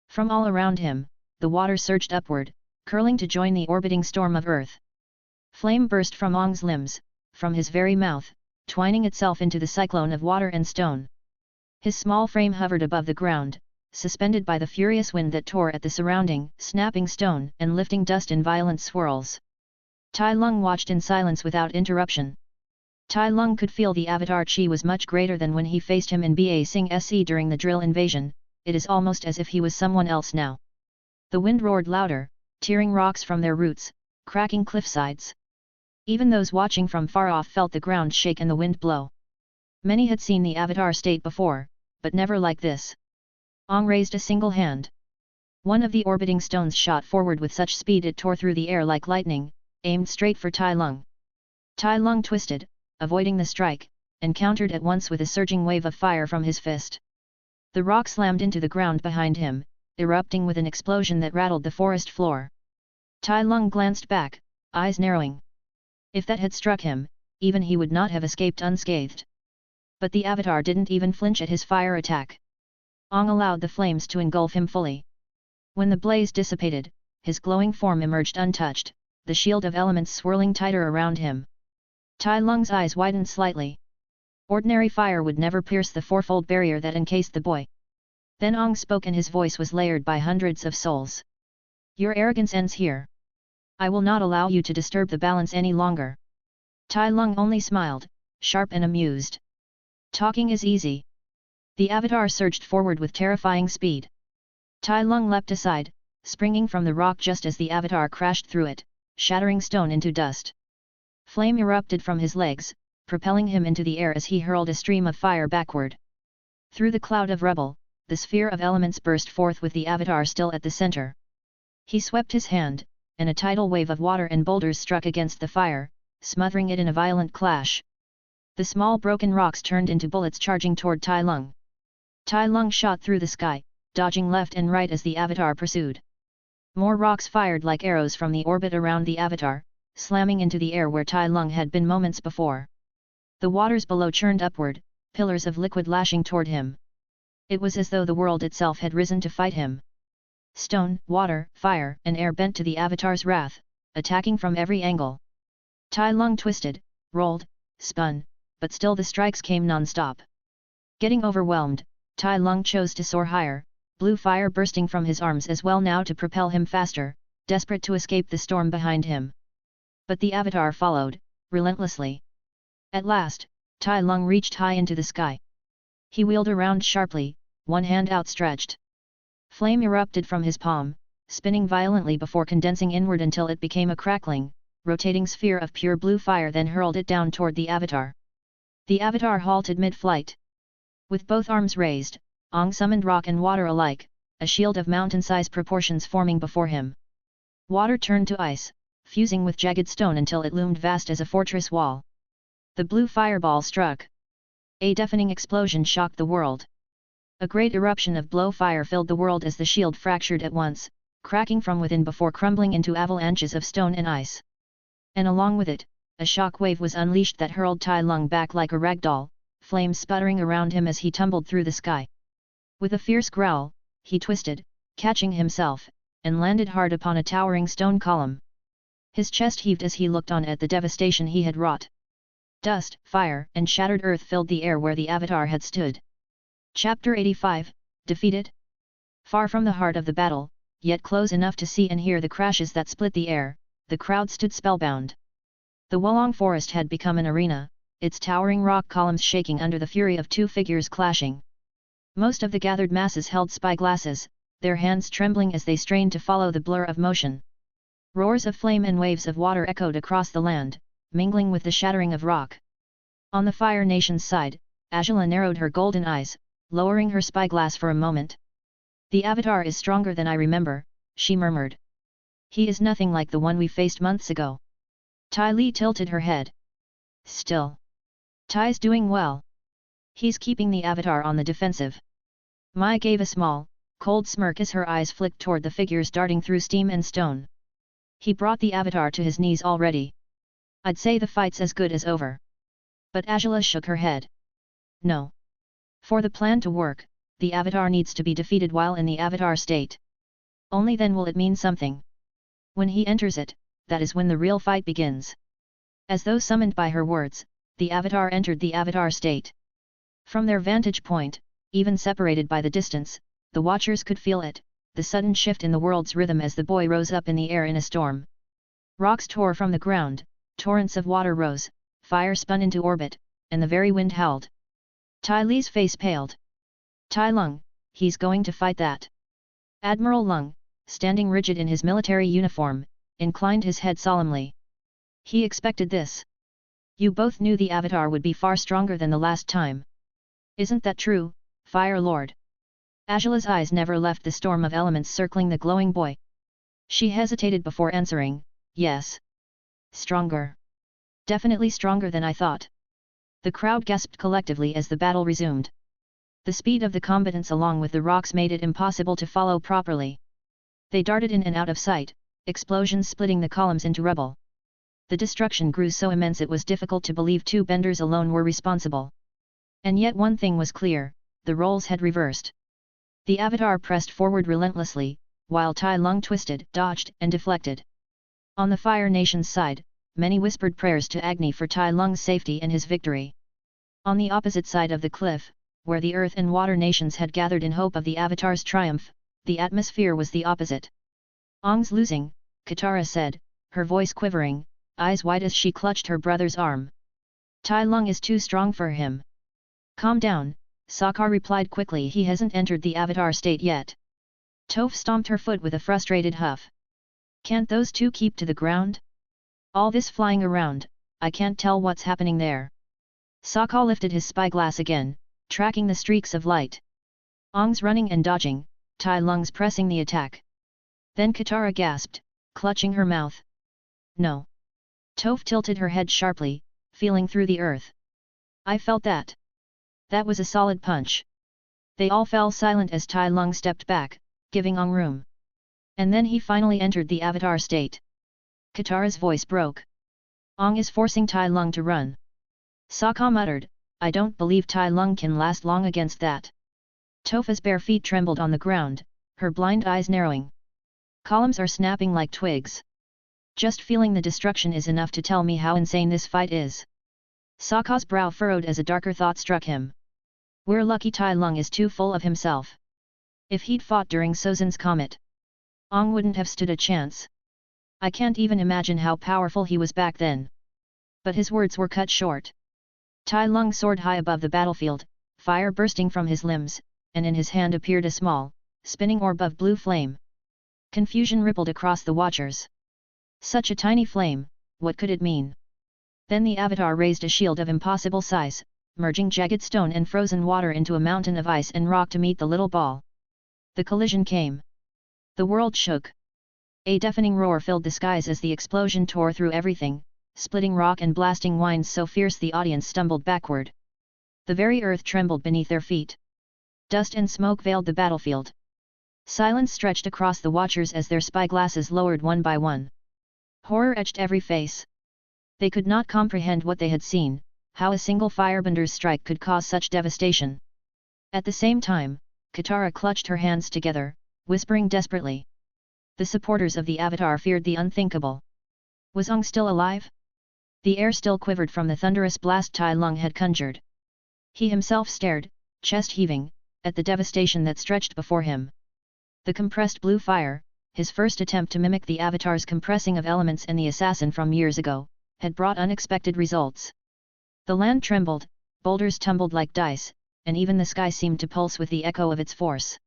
From all around him, the water surged upward, curling to join the orbiting storm of earth. Flame burst from Ong's limbs, from his very mouth, twining itself into the cyclone of water and stone. His small frame hovered above the ground, suspended by the furious wind that tore at the surrounding, snapping stone and lifting dust in violent swirls. Tai Lung watched in silence without interruption. Tai Lung could feel the Avatar chi was much greater than when he faced him in Ba Sing Se during the drill invasion. It is almost as if he was someone else now. The wind roared louder, tearing rocks from their roots, cracking cliffsides. Even those watching from far off felt the ground shake and the wind blow. Many had seen the Avatar state before, but never like this. Ong raised a single hand. One of the orbiting stones shot forward with such speed it tore through the air like lightning, aimed straight for Tai Lung. Tai Lung twisted, avoiding the strike, and countered at once with a surging wave of fire from his fist. The rock slammed into the ground behind him, erupting with an explosion that rattled the forest floor. Tai Lung glanced back, eyes narrowing. If that had struck him, even he would not have escaped unscathed. But the Avatar didn't even flinch at his fire attack. Ong allowed the flames to engulf him fully. When the blaze dissipated, his glowing form emerged untouched, the shield of elements swirling tighter around him. Tai Lung's eyes widened slightly. Ordinary fire would never pierce the fourfold barrier that encased the boy. Then Ong spoke and his voice was layered by hundreds of souls. "Your arrogance ends here. I will not allow you to disturb the balance any longer." Tai Lung only smiled, sharp and amused. "Talking is easy." The Avatar surged forward with terrifying speed. Tai Lung leapt aside, springing from the rock just as the Avatar crashed through it, shattering stone into dust. Flame erupted from his legs, propelling him into the air as he hurled a stream of fire backward. Through the cloud of rubble, the sphere of elements burst forth with the Avatar still at the center. He swept his hand, and a tidal wave of water and boulders struck against the fire, smothering it in a violent clash. The small broken rocks turned into bullets charging toward Tai Lung. Tai Lung shot through the sky, dodging left and right as the Avatar pursued. More rocks fired like arrows from the orbit around the Avatar, slamming into the air where Tai Lung had been moments before. The waters below churned upward, pillars of liquid lashing toward him. It was as though the world itself had risen to fight him. Stone, water, fire, and air bent to the avatar's wrath, attacking from every angle. Tai Lung twisted, rolled, spun, but still the strikes came non-stop. Getting overwhelmed, Tai Lung chose to soar higher, blue fire bursting from his arms as well now to propel him faster, desperate to escape the storm behind him. But the avatar followed, relentlessly. At last, Tai Lung reached high into the sky. He wheeled around sharply, one hand outstretched. Flame erupted from his palm, spinning violently before condensing inward until it became a crackling, rotating sphere of pure blue fire, then hurled it down toward the avatar. The avatar halted mid-flight. With both arms raised, Ong summoned rock and water alike, a shield of mountain-size proportions forming before him. Water turned to ice, fusing with jagged stone until it loomed vast as a fortress wall. The blue fireball struck. A deafening explosion shocked the world. A great eruption of blow fire filled the world as the shield fractured at once, cracking from within before crumbling into avalanches of stone and ice. And along with it, a shock wave was unleashed that hurled Tai Lung back like a ragdoll, flames sputtering around him as he tumbled through the sky. With a fierce growl, he twisted, catching himself, and landed hard upon a towering stone column. His chest heaved as he looked on at the devastation he had wrought. Dust, fire, and shattered earth filled the air where the avatar had stood. Chapter 85, Defeated? Far from the heart of the battle, yet close enough to see and hear the crashes that split the air, the crowd stood spellbound. The Wolong forest had become an arena, its towering rock columns shaking under the fury of two figures clashing. Most of the gathered masses held spyglasses, their hands trembling as they strained to follow the blur of motion. Roars of flame and waves of water echoed across the land, mingling with the shattering of rock. On the Fire Nation's side, Azula narrowed her golden eyes, lowering her spyglass for a moment. "The Avatar is stronger than I remember," she murmured. "He is nothing like the one we faced months ago." Tai Li tilted her head. "Still. Tai's doing well. He's keeping the Avatar on the defensive." Mai gave a small, cold smirk as her eyes flicked toward the figures darting through steam and stone. "He brought the Avatar to his knees already. I'd say the fight's as good as over." But Azula shook her head. "No. For the plan to work, the Avatar needs to be defeated while in the Avatar state. Only then will it mean something. When he enters it, that is when the real fight begins." As though summoned by her words, the Avatar entered the Avatar state. From their vantage point, even separated by the distance, the watchers could feel it, the sudden shift in the world's rhythm as the boy rose up in the air in a storm. Rocks tore from the ground, torrents of water rose, fire spun into orbit, and the very wind howled. Tai Li's face paled. "Tai Lung, he's going to fight that." Admiral Lung, standing rigid in his military uniform, inclined his head solemnly. He expected this. "You both knew the Avatar would be far stronger than the last time. Isn't that true, Fire Lord?" Azula's eyes never left the storm of elements circling the glowing boy. She hesitated before answering, "Yes. Stronger. Definitely stronger than I thought." The crowd gasped collectively as the battle resumed. The speed of the combatants along with the rocks made it impossible to follow properly. They darted in and out of sight, explosions splitting the columns into rubble. The destruction grew so immense it was difficult to believe two benders alone were responsible. And yet one thing was clear, the roles had reversed. The Avatar pressed forward relentlessly, while Tai Lung twisted, dodged, and deflected. On the Fire Nation's side, many whispered prayers to Agni for Tai Lung's safety and his victory. On the opposite side of the cliff, where the Earth and Water Nations had gathered in hope of the Avatar's triumph, the atmosphere was the opposite. "Ong's losing," Katara said, her voice quivering, eyes wide as she clutched her brother's arm. "Tai Lung is too strong for him." "Calm down," Sokka replied quickly. "He hasn't entered the Avatar state yet." Toph stomped her foot with a frustrated huff. "Can't those two keep to the ground? All this flying around, I can't tell what's happening there." Sokka lifted his spyglass again, tracking the streaks of light. Ong's running and dodging, Tai Lung's pressing the attack. Then Katara gasped, clutching her mouth. "No." Toph tilted her head sharply, feeling through the earth. "I felt that. That was a solid punch." They all fell silent as Tai Lung stepped back, giving Ong room. "And then he finally entered the Avatar state." Katara's voice broke. "Ong is forcing Tai Lung to run." Sokka muttered, "I don't believe Tai Lung can last long against that." Toph's bare feet trembled on the ground, her blind eyes narrowing. Columns are snapping like twigs. Just feeling the destruction is enough to tell me how insane this fight is. Sokka's brow furrowed as a darker thought struck him. We're lucky Tai Lung is too full of himself. If he'd fought during Sozin's comet, Ong wouldn't have stood a chance. I can't even imagine how powerful he was back then. But his words were cut short. Tai Lung soared high above the battlefield, fire bursting from his limbs, and in his hand appeared a small, spinning orb of blue flame. Confusion rippled across the watchers. Such a tiny flame, what could it mean? Then the avatar raised a shield of impossible size, merging jagged stone and frozen water into a mountain of ice and rock to meet the little ball. The collision came. The world shook. A deafening roar filled the skies as the explosion tore through everything, splitting rock and blasting winds so fierce the audience stumbled backward. The very earth trembled beneath their feet. Dust and smoke veiled the battlefield. Silence stretched across the watchers as their spyglasses lowered one by one. Horror etched every face. They could not comprehend what they had seen, how a single firebender's strike could cause such devastation. At the same time, Katara clutched her hands together, whispering desperately. The supporters of the Avatar feared the unthinkable. Was Ong still alive? The air still quivered from the thunderous blast Tai Lung had conjured. He himself stared, chest heaving, at the devastation that stretched before him. The compressed blue fire, his first attempt to mimic the Avatar's compressing of elements and the assassin from years ago, had brought unexpected results. The land trembled, boulders tumbled like dice, and even the sky seemed to pulse with the echo of its force.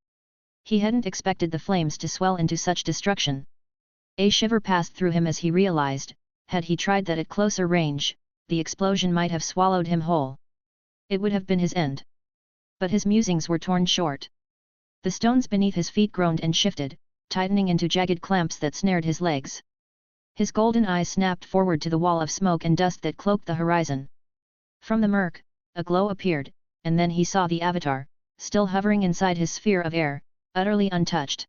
He hadn't expected the flames to swell into such destruction. A shiver passed through him as he realized, had he tried that at closer range, the explosion might have swallowed him whole. It would have been his end. But his musings were torn short. The stones beneath his feet groaned and shifted, tightening into jagged clamps that snared his legs. His golden eyes snapped forward to the wall of smoke and dust that cloaked the horizon. From the murk, a glow appeared, and then he saw the Avatar, still hovering inside his sphere of air, utterly untouched.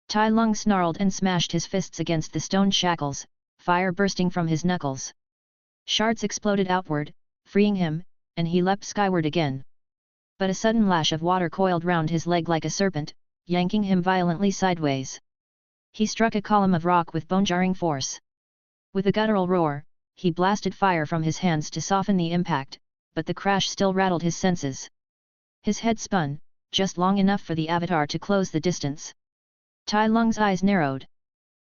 Tai Lung snarled and smashed his fists against the stone shackles, fire bursting from his knuckles. Shards exploded outward, freeing him, and he leapt skyward again. But a sudden lash of water coiled round his leg like a serpent, yanking him violently sideways. He struck a column of rock with bone-jarring force. With a guttural roar, he blasted fire from his hands to soften the impact, but the crash still rattled his senses. His head spun, just long enough for the Avatar to close the distance. Tai Lung's eyes narrowed.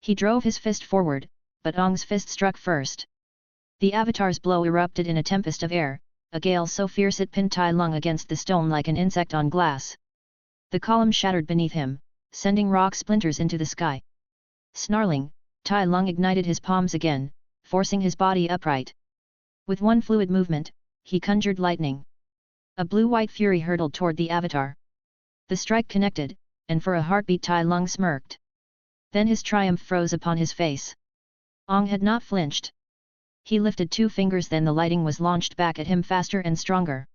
He drove his fist forward, but Ong's fist struck first. The Avatar's blow erupted in a tempest of air, a gale so fierce it pinned Tai Lung against the stone like an insect on glass. The column shattered beneath him, sending rock splinters into the sky. Snarling, Tai Lung ignited his palms again, forcing his body upright. With one fluid movement, he conjured lightning. A blue-white fury hurtled toward the Avatar. The strike connected, and for a heartbeat Tai Lung smirked. Then his triumph froze upon his face. Ong had not flinched. He lifted two fingers, then the lightning was launched back at him faster and stronger.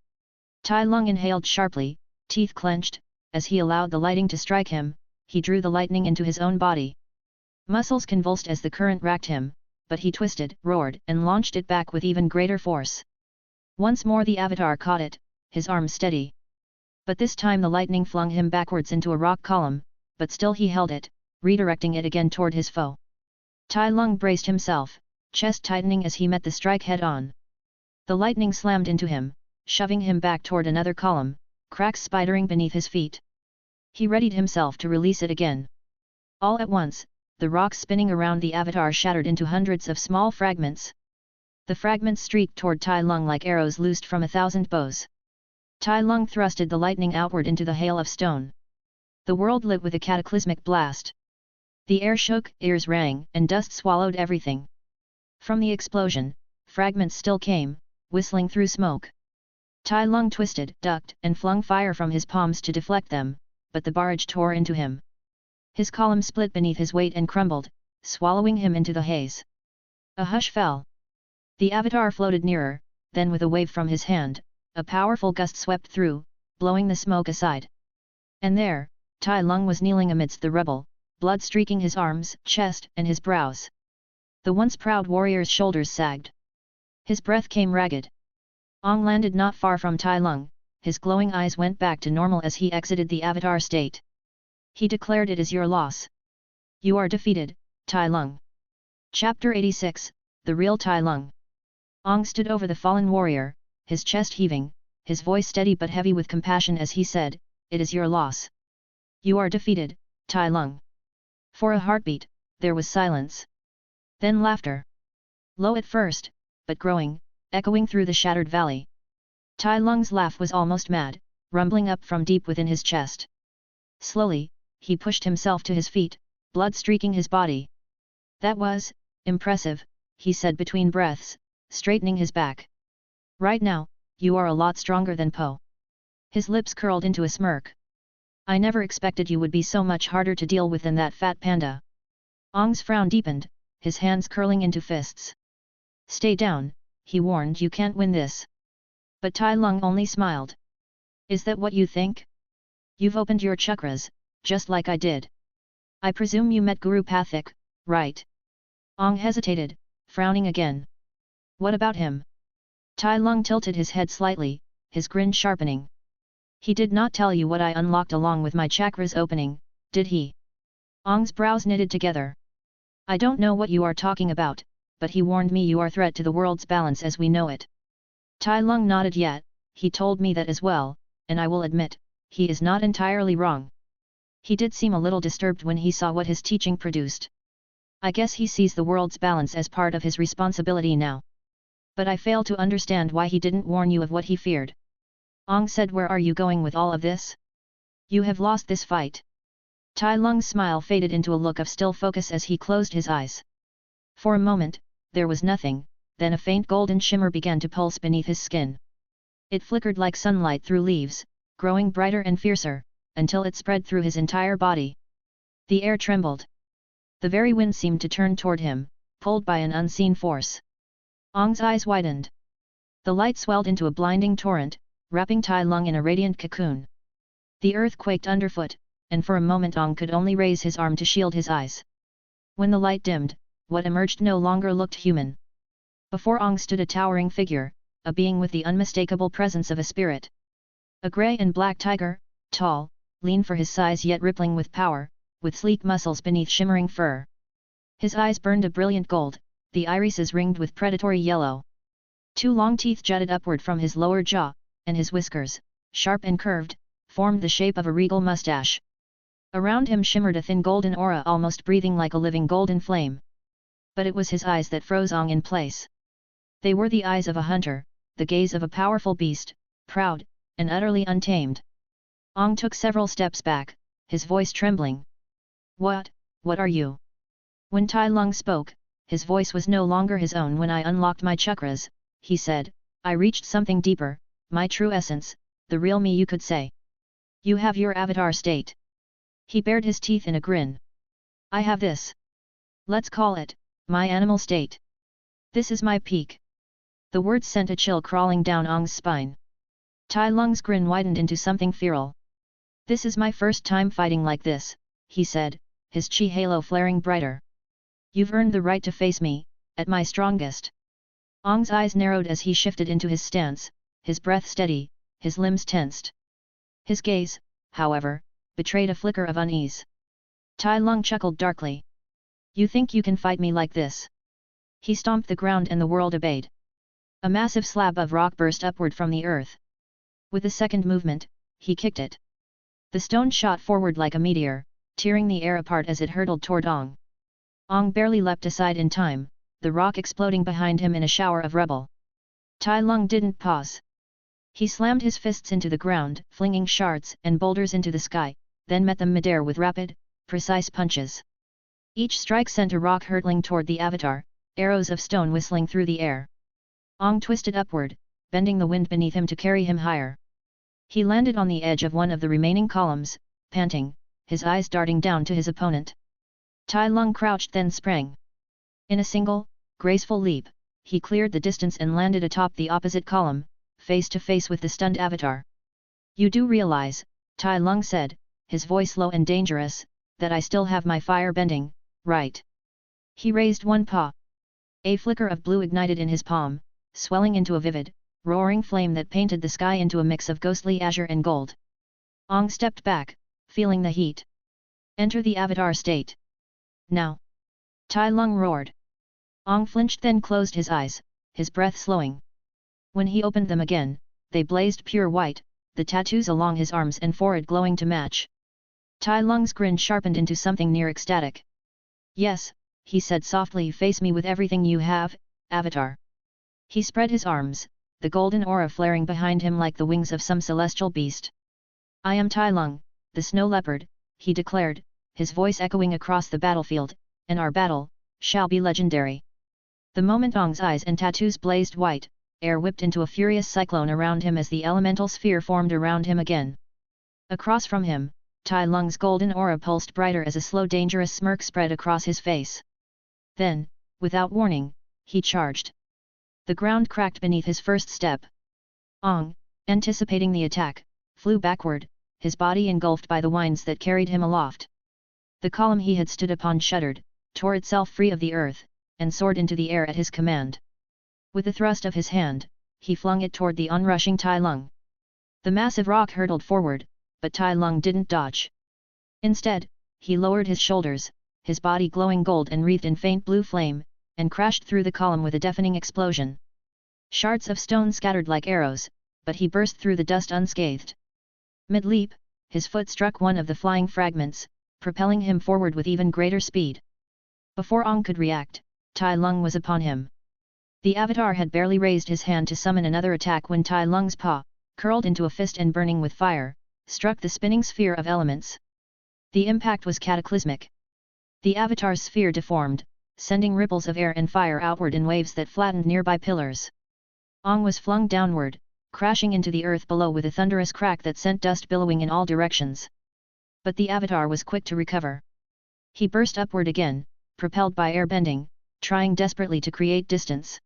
Tai Lung inhaled sharply, teeth clenched. As he allowed the lightning to strike him, he drew the lightning into his own body. Muscles convulsed as the current racked him, but he twisted, roared, and launched it back with even greater force. Once more the Avatar caught it, his arm steady. But this time the lightning flung him backwards into a rock column, but still he held it, redirecting it again toward his foe. Tai Lung braced himself, chest tightening as he met the strike head-on. The lightning slammed into him, shoving him back toward another column, cracks spidering beneath his feet. He readied himself to release it again. All at once, the rocks spinning around the Avatar shattered into hundreds of small fragments. The fragments streaked toward Tai Lung like arrows loosed from 1,000 bows. Tai Lung thrusted the lightning outward into the hail of stone. The world lit with a cataclysmic blast. The air shook, ears rang, and dust swallowed everything. From the explosion, fragments still came, whistling through smoke. Tai Lung twisted, ducked, and flung fire from his palms to deflect them, but the barrage tore into him. His column split beneath his weight and crumbled, swallowing him into the haze. A hush fell. The Avatar floated nearer, then with a wave from his hand, a powerful gust swept through, blowing the smoke aside. And there, Tai Lung was kneeling amidst the rubble, blood streaking his arms, chest, and his brows. The once proud warrior's shoulders sagged. His breath came ragged. Ong landed not far from Tai Lung, his glowing eyes went back to normal as he exited the Avatar state. He declared, it is your loss. You are defeated, Tai Lung. Chapter 86, The Real Tai Lung. Ong stood over the fallen warrior, his chest heaving, his voice steady but heavy with compassion as he said, it is your loss. You are defeated, Tai Lung. For a heartbeat, there was silence. Then laughter. Low at first, but growing, echoing through the shattered valley. Tai Lung's laugh was almost mad, rumbling up from deep within his chest. Slowly, he pushed himself to his feet, blood streaking his body. That was impressive, he said between breaths, straightening his back. Right now, you are a lot stronger than Po. His lips curled into a smirk. I never expected you would be so much harder to deal with than that fat panda. Ong's frown deepened, his hands curling into fists. Stay down, he warned, you can't win this. But Tai Lung only smiled. Is that what you think? You've opened your chakras, just like I did. I presume you met Guru Pathik, right? Ong hesitated, frowning again. What about him? Tai Lung tilted his head slightly, his grin sharpening. He did not tell you what I unlocked along with my chakras opening, did he? Ong's brows knitted together. I don't know what you are talking about, but he warned me you are a threat to the world's balance as we know it. Tai Lung nodded. Yet, he told me that as well, and I will admit, he is not entirely wrong. He did seem a little disturbed when he saw what his teaching produced. I guess he sees the world's balance as part of his responsibility now. But I fail to understand why he didn't warn you of what he feared. Ong said, where are you going with all of this? You have lost this fight. Tai Lung's smile faded into a look of still focus as he closed his eyes. For a moment, there was nothing, then a faint golden shimmer began to pulse beneath his skin. It flickered like sunlight through leaves, growing brighter and fiercer, until it spread through his entire body. The air trembled. The very wind seemed to turn toward him, pulled by an unseen force. Ong's eyes widened. The light swelled into a blinding torrent, wrapping Tai Lung in a radiant cocoon. The earth quaked underfoot, and for a moment Ong could only raise his arm to shield his eyes. When the light dimmed, what emerged no longer looked human. Before Ong stood a towering figure, a being with the unmistakable presence of a spirit. A grey and black tiger, tall, lean for his size yet rippling with power, with sleek muscles beneath shimmering fur. His eyes burned a brilliant gold, the irises ringed with predatory yellow. Two long teeth jutted upward from his lower jaw, and his whiskers, sharp and curved, formed the shape of a regal mustache. Around him shimmered a thin golden aura, almost breathing like a living golden flame. But it was his eyes that froze Ong in place. They were the eyes of a hunter, the gaze of a powerful beast, proud, and utterly untamed. Ong took several steps back, his voice trembling. What are you? When Tai Lung spoke, his voice was no longer his own. When I unlocked my chakras, he said, I reached something deeper, my true essence, the real me, you could say. You have your avatar state. He bared his teeth in a grin. I have this. Let's call it my animal state. This is my peak. The words sent a chill crawling down Ong's spine. Tai Lung's grin widened into something feral. This is my first time fighting like this, he said, his chi halo flaring brighter. You've earned the right to face me, at my strongest. Ong's eyes narrowed as he shifted into his stance, his breath steady, his limbs tensed. His gaze, however, betrayed a flicker of unease. Tai Lung chuckled darkly. You think you can fight me like this? He stomped the ground and the world obeyed. A massive slab of rock burst upward from the earth. With a second movement, he kicked it. The stone shot forward like a meteor, tearing the air apart as it hurtled toward Ong. Ong barely leapt aside in time, the rock exploding behind him in a shower of rubble. Tai Lung didn't pause. He slammed his fists into the ground, flinging shards and boulders into the sky, then met them midair with rapid, precise punches. Each strike sent a rock hurtling toward the avatar, arrows of stone whistling through the air. Ong twisted upward, bending the wind beneath him to carry him higher. He landed on the edge of one of the remaining columns, panting, his eyes darting down to his opponent. Tai Lung crouched then sprang. In a single, graceful leap, he cleared the distance and landed atop the opposite column, face to face with the stunned avatar. You do realize, Tai Lung said, his voice low and dangerous, that I still have my fire bending, right? He raised one paw. A flicker of blue ignited in his palm, swelling into a vivid, roaring flame that painted the sky into a mix of ghostly azure and gold. Ong stepped back, feeling the heat. Enter the avatar state. Now! Tai Lung roared. Ong flinched, then closed his eyes, his breath slowing. When he opened them again, they blazed pure white, the tattoos along his arms and forehead glowing to match. Tai Lung's grin sharpened into something near ecstatic. Yes, he said softly, face me with everything you have, avatar. He spread his arms, the golden aura flaring behind him like the wings of some celestial beast. I am Tai Lung, the snow leopard, he declared, his voice echoing across the battlefield, and our battle shall be legendary. The moment Ong's eyes and tattoos blazed white, air whipped into a furious cyclone around him as the elemental sphere formed around him again. Across from him, Tai Lung's golden aura pulsed brighter as a slow dangerous smirk spread across his face. Then, without warning, he charged. The ground cracked beneath his first step. Ong, anticipating the attack, flew backward, his body engulfed by the winds that carried him aloft. The column he had stood upon shuddered, tore itself free of the earth, and soared into the air at his command. With a thrust of his hand, he flung it toward the onrushing Tai Lung. The massive rock hurtled forward, but Tai Lung didn't dodge. Instead, he lowered his shoulders, his body glowing gold and wreathed in faint blue flame, and crashed through the column with a deafening explosion. Shards of stone scattered like arrows, but he burst through the dust unscathed. Mid-leap, his foot struck one of the flying fragments, propelling him forward with even greater speed. Before Ong could react, Tai Lung was upon him. The avatar had barely raised his hand to summon another attack when Tai Lung's paw, curled into a fist and burning with fire, struck the spinning sphere of elements. The impact was cataclysmic. The avatar's sphere deformed, sending ripples of air and fire outward in waves that flattened nearby pillars. Ong was flung downward, crashing into the earth below with a thunderous crack that sent dust billowing in all directions. But the avatar was quick to recover. He burst upward again, propelled by air bending, trying desperately to create distance.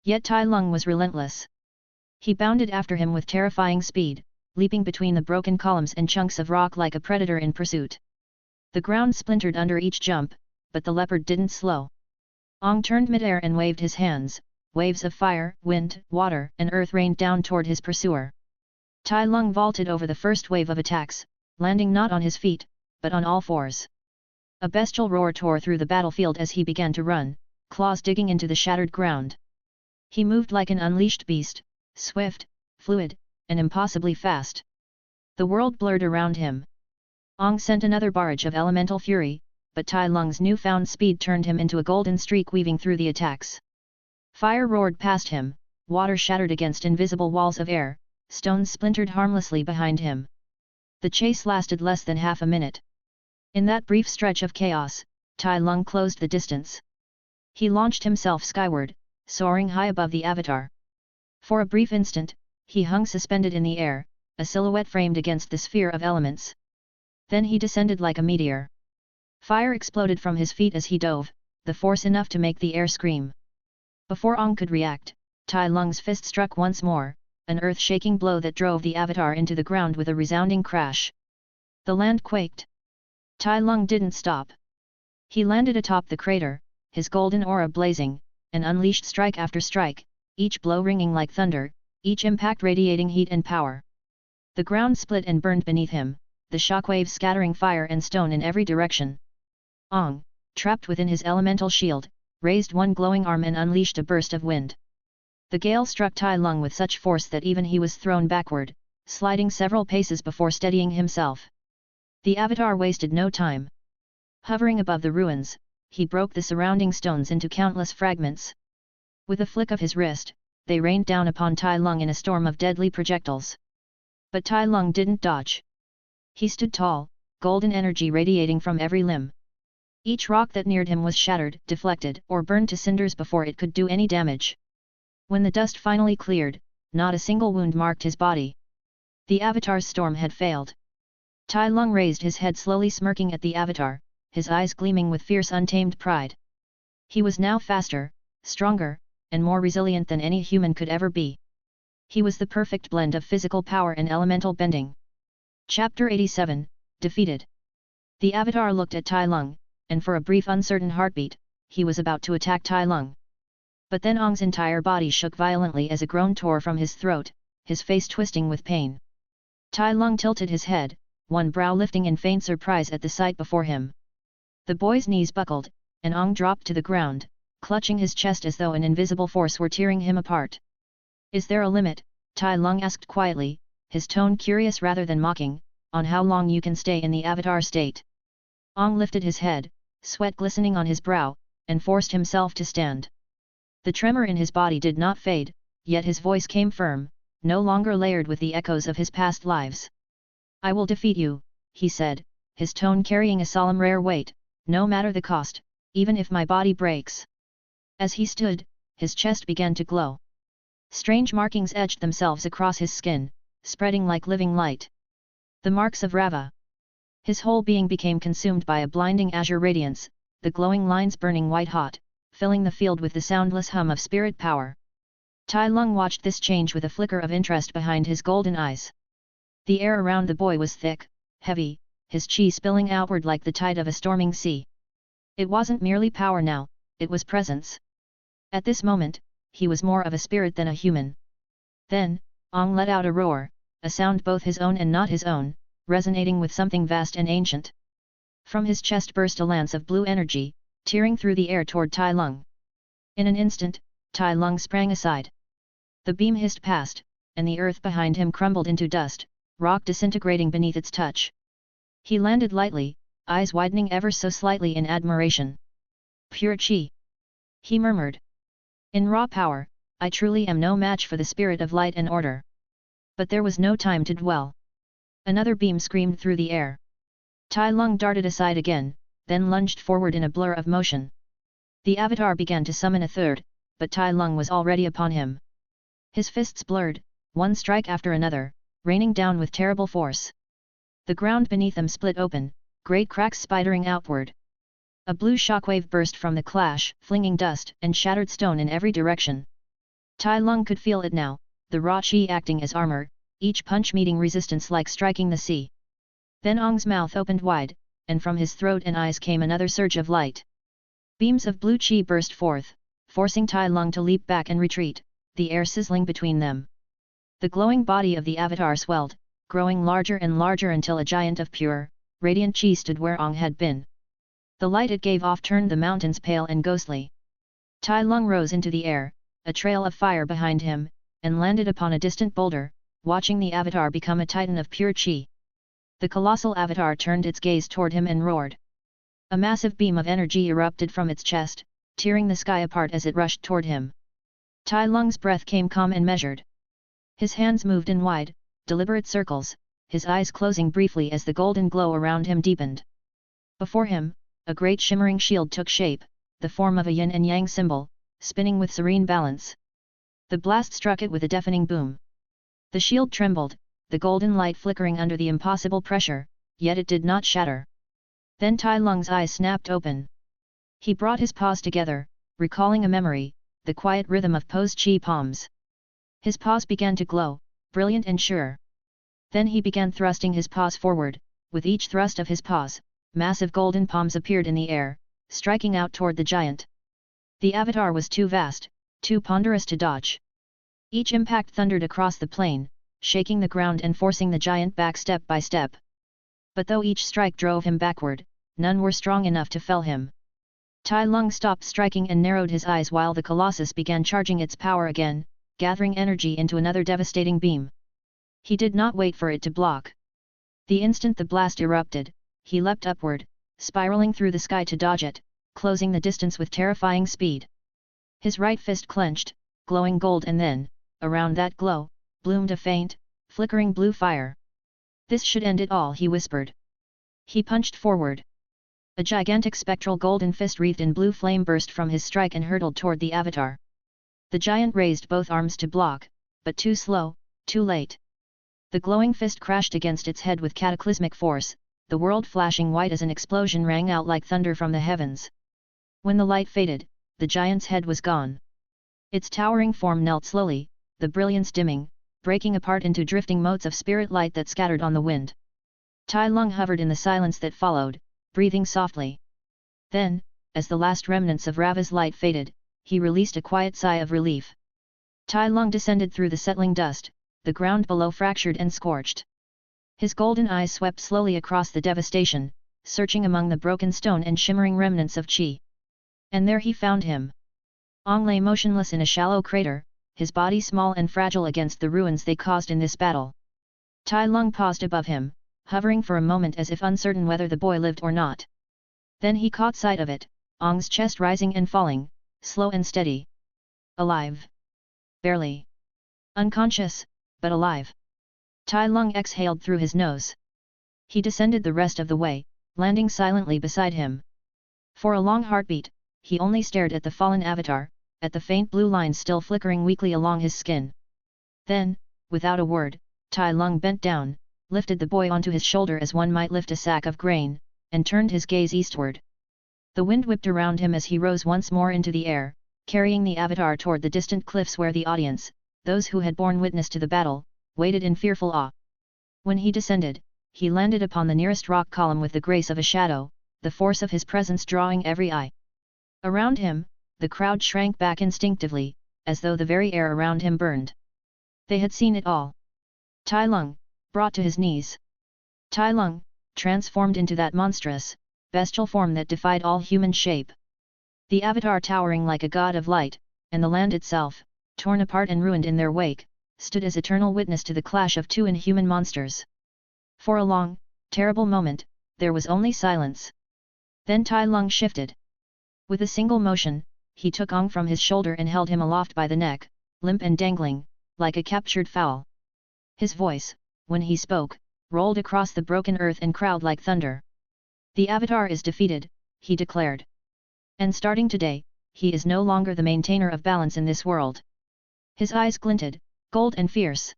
Yet Tai Lung was relentless. He bounded after him with terrifying speed, leaping between the broken columns and chunks of rock like a predator in pursuit. The ground splintered under each jump, but the leopard didn't slow. Ong turned midair and waved his hands, waves of fire, wind, water, and earth rained down toward his pursuer. Tai Lung vaulted over the first wave of attacks, landing not on his feet, but on all fours. A bestial roar tore through the battlefield as he began to run, claws digging into the shattered ground. He moved like an unleashed beast, swift, fluid, and impossibly fast. The world blurred around him. Ong sent another barrage of elemental fury, but Tai Lung's newfound speed turned him into a golden streak weaving through the attacks. Fire roared past him, water shattered against invisible walls of air, stones splintered harmlessly behind him. The chase lasted less than half a minute. In that brief stretch of chaos, Tai Lung closed the distance. He launched himself skyward, soaring high above the avatar. For a brief instant, he hung suspended in the air, a silhouette framed against the sphere of elements. Then he descended like a meteor. Fire exploded from his feet as he dove, the force enough to make the air scream. Before Ong could react, Tai Lung's fist struck once more, an earth-shaking blow that drove the avatar into the ground with a resounding crash. The land quaked. Tai Lung didn't stop. He landed atop the crater, his golden aura blazing, and unleashed strike after strike, each blow ringing like thunder, each impact radiating heat and power. The ground split and burned beneath him, the shockwaves scattering fire and stone in every direction. Ong, trapped within his elemental shield, raised one glowing arm and unleashed a burst of wind. The gale struck Tai Lung with such force that even he was thrown backward, sliding several paces before steadying himself. The avatar wasted no time. Hovering above the ruins, he broke the surrounding stones into countless fragments. With a flick of his wrist, they rained down upon Tai Lung in a storm of deadly projectiles. But Tai Lung didn't dodge. He stood tall, golden energy radiating from every limb. Each rock that neared him was shattered, deflected, or burned to cinders before it could do any damage. When the dust finally cleared, not a single wound marked his body. The avatar's storm had failed. Tai Lung raised his head slowly, smirking at the avatar, his eyes gleaming with fierce untamed pride. He was now faster, stronger, and more resilient than any human could ever be. He was the perfect blend of physical power and elemental bending. Chapter 87, Defeated. The avatar looked at Tai Lung, and for a brief uncertain heartbeat, he was about to attack Tai Lung. But then Ong's entire body shook violently as a groan tore from his throat, his face twisting with pain. Tai Lung tilted his head, one brow lifting in faint surprise at the sight before him. The boy's knees buckled, and Ong dropped to the ground, clutching his chest as though an invisible force were tearing him apart. "Is there a limit?" Tai Lung asked quietly, his tone curious rather than mocking, "on how long you can stay in the avatar state?" Ong lifted his head, sweat glistening on his brow, and forced himself to stand. The tremor in his body did not fade, yet his voice came firm, no longer layered with the echoes of his past lives. "I will defeat you," he said, his tone carrying a solemn rare weight, "no matter the cost, even if my body breaks." As he stood, his chest began to glow. Strange markings etched themselves across his skin, spreading like living light. The marks of Rava. His whole being became consumed by a blinding azure radiance, the glowing lines burning white-hot, filling the field with the soundless hum of spirit power. Tai Lung watched this change with a flicker of interest behind his golden eyes. The air around the boy was thick, heavy, his chi spilling outward like the tide of a storming sea. It wasn't merely power now, it was presence. At this moment, he was more of a spirit than a human. Then, Ong let out a roar, a sound both his own and not his own, resonating with something vast and ancient. From his chest burst a lance of blue energy, tearing through the air toward Tai Lung. In an instant, Tai Lung sprang aside. The beam hissed past, and the earth behind him crumbled into dust, rock disintegrating beneath its touch. He landed lightly, eyes widening ever so slightly in admiration. "Pure chi," he murmured. "In raw power, I truly am no match for the spirit of light and order." But there was no time to dwell. Another beam screamed through the air. Tai Lung darted aside again, then lunged forward in a blur of motion. The avatar began to summon a third, but Tai Lung was already upon him. His fists blurred, one strike after another, raining down with terrible force. The ground beneath them split open, great cracks spidering outward. A blue shockwave burst from the clash, flinging dust and shattered stone in every direction. Tai Lung could feel it now, the raw chi acting as armor, each punch meeting resistance like striking the sea. Then Ong's mouth opened wide, and from his throat and eyes came another surge of light. Beams of blue chi burst forth, forcing Tai Lung to leap back and retreat, the air sizzling between them. The glowing body of the avatar swelled, growing larger and larger until a giant of pure, radiant chi stood where Ong had been. The light it gave off turned the mountains pale and ghostly. Tai Lung rose into the air, a trail of fire behind him, and landed upon a distant boulder, watching the avatar become a titan of pure chi. The colossal avatar turned its gaze toward him and roared. A massive beam of energy erupted from its chest, tearing the sky apart as it rushed toward him. Tai Lung's breath came calm and measured. His hands moved in wide, deliberate circles, his eyes closing briefly as the golden glow around him deepened. Before him, a great shimmering shield took shape, the form of a yin and yang symbol, spinning with serene balance. The blast struck it with a deafening boom. The shield trembled, the golden light flickering under the impossible pressure, yet it did not shatter. Then Tai Lung's eyes snapped open. He brought his paws together, recalling a memory, the quiet rhythm of posed chi palms. His paws began to glow, brilliant and sure. Then he began thrusting his paws forward, with each thrust of his paws, massive golden palms appeared in the air, striking out toward the giant. The avatar was too vast, too ponderous to dodge. Each impact thundered across the plain, shaking the ground and forcing the giant back step by step. But though each strike drove him backward, none were strong enough to fell him. Tai Lung stopped striking and narrowed his eyes while the colossus began charging its power again, gathering energy into another devastating beam. He did not wait for it to block. The instant the blast erupted, he leapt upward, spiraling through the sky to dodge it, closing the distance with terrifying speed. His right fist clenched, glowing gold, and then, around that glow, bloomed a faint, flickering blue fire. "This should end it all," he whispered. He punched forward. A gigantic spectral golden fist wreathed in blue flame burst from his strike and hurtled toward the avatar. The giant raised both arms to block, but too slow, too late. The glowing fist crashed against its head with cataclysmic force, the world flashing white as an explosion rang out like thunder from the heavens. When the light faded, the giant's head was gone. Its towering form knelt slowly, the brilliance dimming, breaking apart into drifting motes of spirit light that scattered on the wind. Tai Lung hovered in the silence that followed, breathing softly. Then, as the last remnants of Rava's light faded, he released a quiet sigh of relief. Tai Lung descended through the settling dust, the ground below fractured and scorched. His golden eyes swept slowly across the devastation, searching among the broken stone and shimmering remnants of qi. And there he found him. Ong lay motionless in a shallow crater, his body small and fragile against the ruins they caused in this battle. Tai Lung paused above him, hovering for a moment as if uncertain whether the boy lived or not. Then he caught sight of it, Ong's chest rising and falling, slow and steady. Alive. Barely. Unconscious, but alive. Tai Lung exhaled through his nose. He descended the rest of the way, landing silently beside him. For a long heartbeat, he only stared at the fallen avatar, at the faint blue lines still flickering weakly along his skin. Then, without a word, Tai Lung bent down, lifted the boy onto his shoulder as one might lift a sack of grain, and turned his gaze eastward. The wind whipped around him as he rose once more into the air, carrying the avatar toward the distant cliffs where the audience, those who had borne witness to the battle, waited in fearful awe. When he descended, he landed upon the nearest rock column with the grace of a shadow, the force of his presence drawing every eye. Around him, the crowd shrank back instinctively, as though the very air around him burned. They had seen it all. Tai Lung, brought to his knees. Tai Lung, transformed into that monstrous, bestial form that defied all human shape. The avatar towering like a god of light, and the land itself, torn apart and ruined in their wake, stood as eternal witness to the clash of two inhuman monsters. For a long, terrible moment, there was only silence. Then Tai Lung shifted. With a single motion, he took Ong from his shoulder and held him aloft by the neck, limp and dangling, like a captured fowl. His voice, when he spoke, rolled across the broken earth and crowd like thunder. The avatar is defeated, he declared. And starting today, he is no longer the maintainer of balance in this world. His eyes glinted, gold and fierce.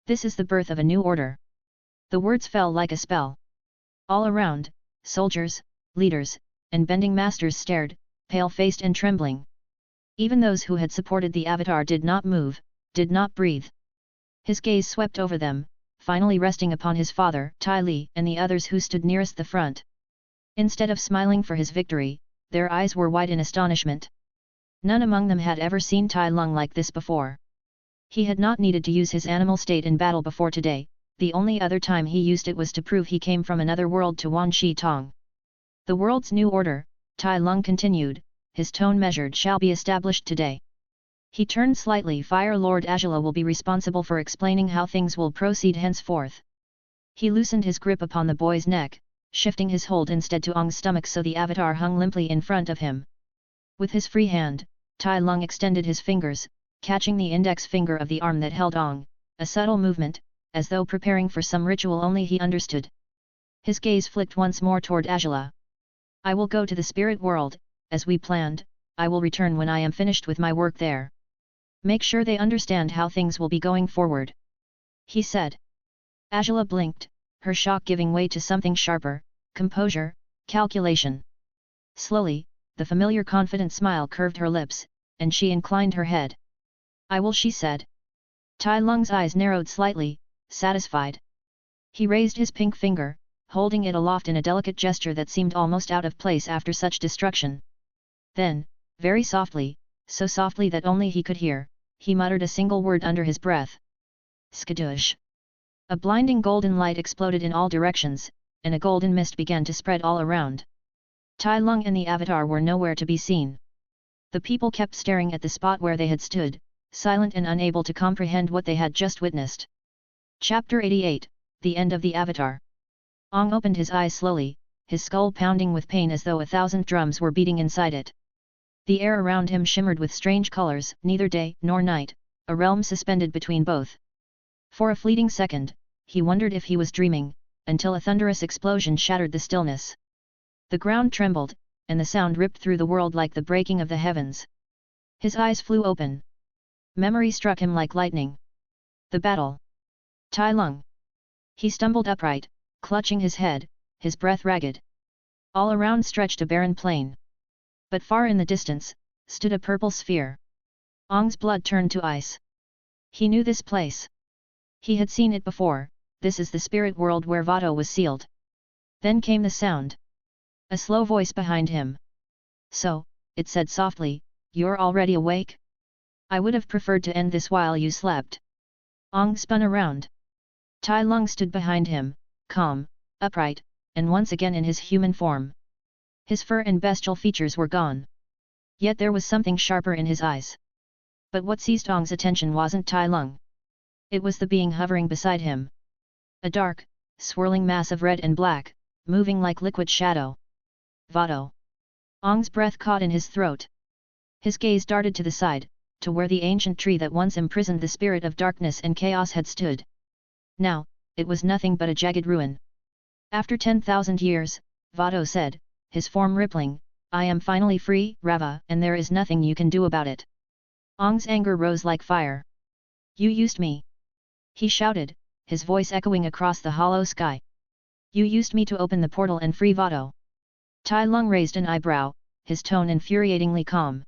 This is the birth of a new order. The words fell like a spell. All around, soldiers, leaders, and bending masters stared, pale-faced and trembling. Even those who had supported the avatar did not move, did not breathe. His gaze swept over them, finally resting upon his father, Tai Li, and the others who stood nearest the front. Instead of smiling for his victory, their eyes were wide in astonishment. None among them had ever seen Tai Lung like this before. He had not needed to use his animal state in battle before today, the only other time he used it was to prove he came from another world to Wan Shi Tong. The world's new order, Tai Lung continued, his tone measured, shall be established today. He turned slightly. Fire Lord Azula will be responsible for explaining how things will proceed henceforth. He loosened his grip upon the boy's neck, shifting his hold instead to Ong's stomach so the avatar hung limply in front of him. With his free hand, Tai Lung extended his fingers, catching the index finger of the arm that held Ong, a subtle movement, as though preparing for some ritual only he understood. His gaze flicked once more toward Azula. I will go to the spirit world, as we planned. I will return when I am finished with my work there. Make sure they understand how things will be going forward. He said. Azula blinked, her shock giving way to something sharper, composure, calculation. Slowly, the familiar confident smile curved her lips, and she inclined her head. I will, she said. Tai Lung's eyes narrowed slightly, satisfied. He raised his pink finger, holding it aloft in a delicate gesture that seemed almost out of place after such destruction. Then, very softly, so softly that only he could hear, he muttered a single word under his breath. Skadoosh. A blinding golden light exploded in all directions, and a golden mist began to spread all around. Tai Lung and the avatar were nowhere to be seen. The people kept staring at the spot where they had stood, silent and unable to comprehend what they had just witnessed. Chapter 88, The End of the Avatar. Ong opened his eyes slowly, his skull pounding with pain as though 1,000 drums were beating inside it. The air around him shimmered with strange colors, neither day nor night, a realm suspended between both. For a fleeting second, he wondered if he was dreaming, until a thunderous explosion shattered the stillness. The ground trembled, and the sound ripped through the world like the breaking of the heavens. His eyes flew open. Memory struck him like lightning. The battle. Tai Lung. He stumbled upright, clutching his head, his breath ragged. All around stretched a barren plain. But far in the distance, stood a purple sphere. Ong's blood turned to ice. He knew this place. He had seen it before. This is the spirit world where Vado was sealed. Then came the sound. A slow voice behind him. So, it said softly, you're already awake? I would have preferred to end this while you slept. Ong spun around. Tai Lung stood behind him, calm, upright, and once again in his human form. His fur and bestial features were gone. Yet there was something sharper in his eyes. But what seized Ong's attention wasn't Tai Lung. It was the being hovering beside him. A dark, swirling mass of red and black, moving like liquid shadow. Vado. Ong's breath caught in his throat. His gaze darted to the side, to where the ancient tree that once imprisoned the spirit of darkness and chaos had stood. Now, it was nothing but a jagged ruin. After 10,000 years, Vado said, his form rippling, I am finally free, Rava, and there is nothing you can do about it. Ong's anger rose like fire. You used me. He shouted, his voice echoing across the hollow sky. You used me to open the portal and free Vado. Tai Lung raised an eyebrow, his tone infuriatingly calm.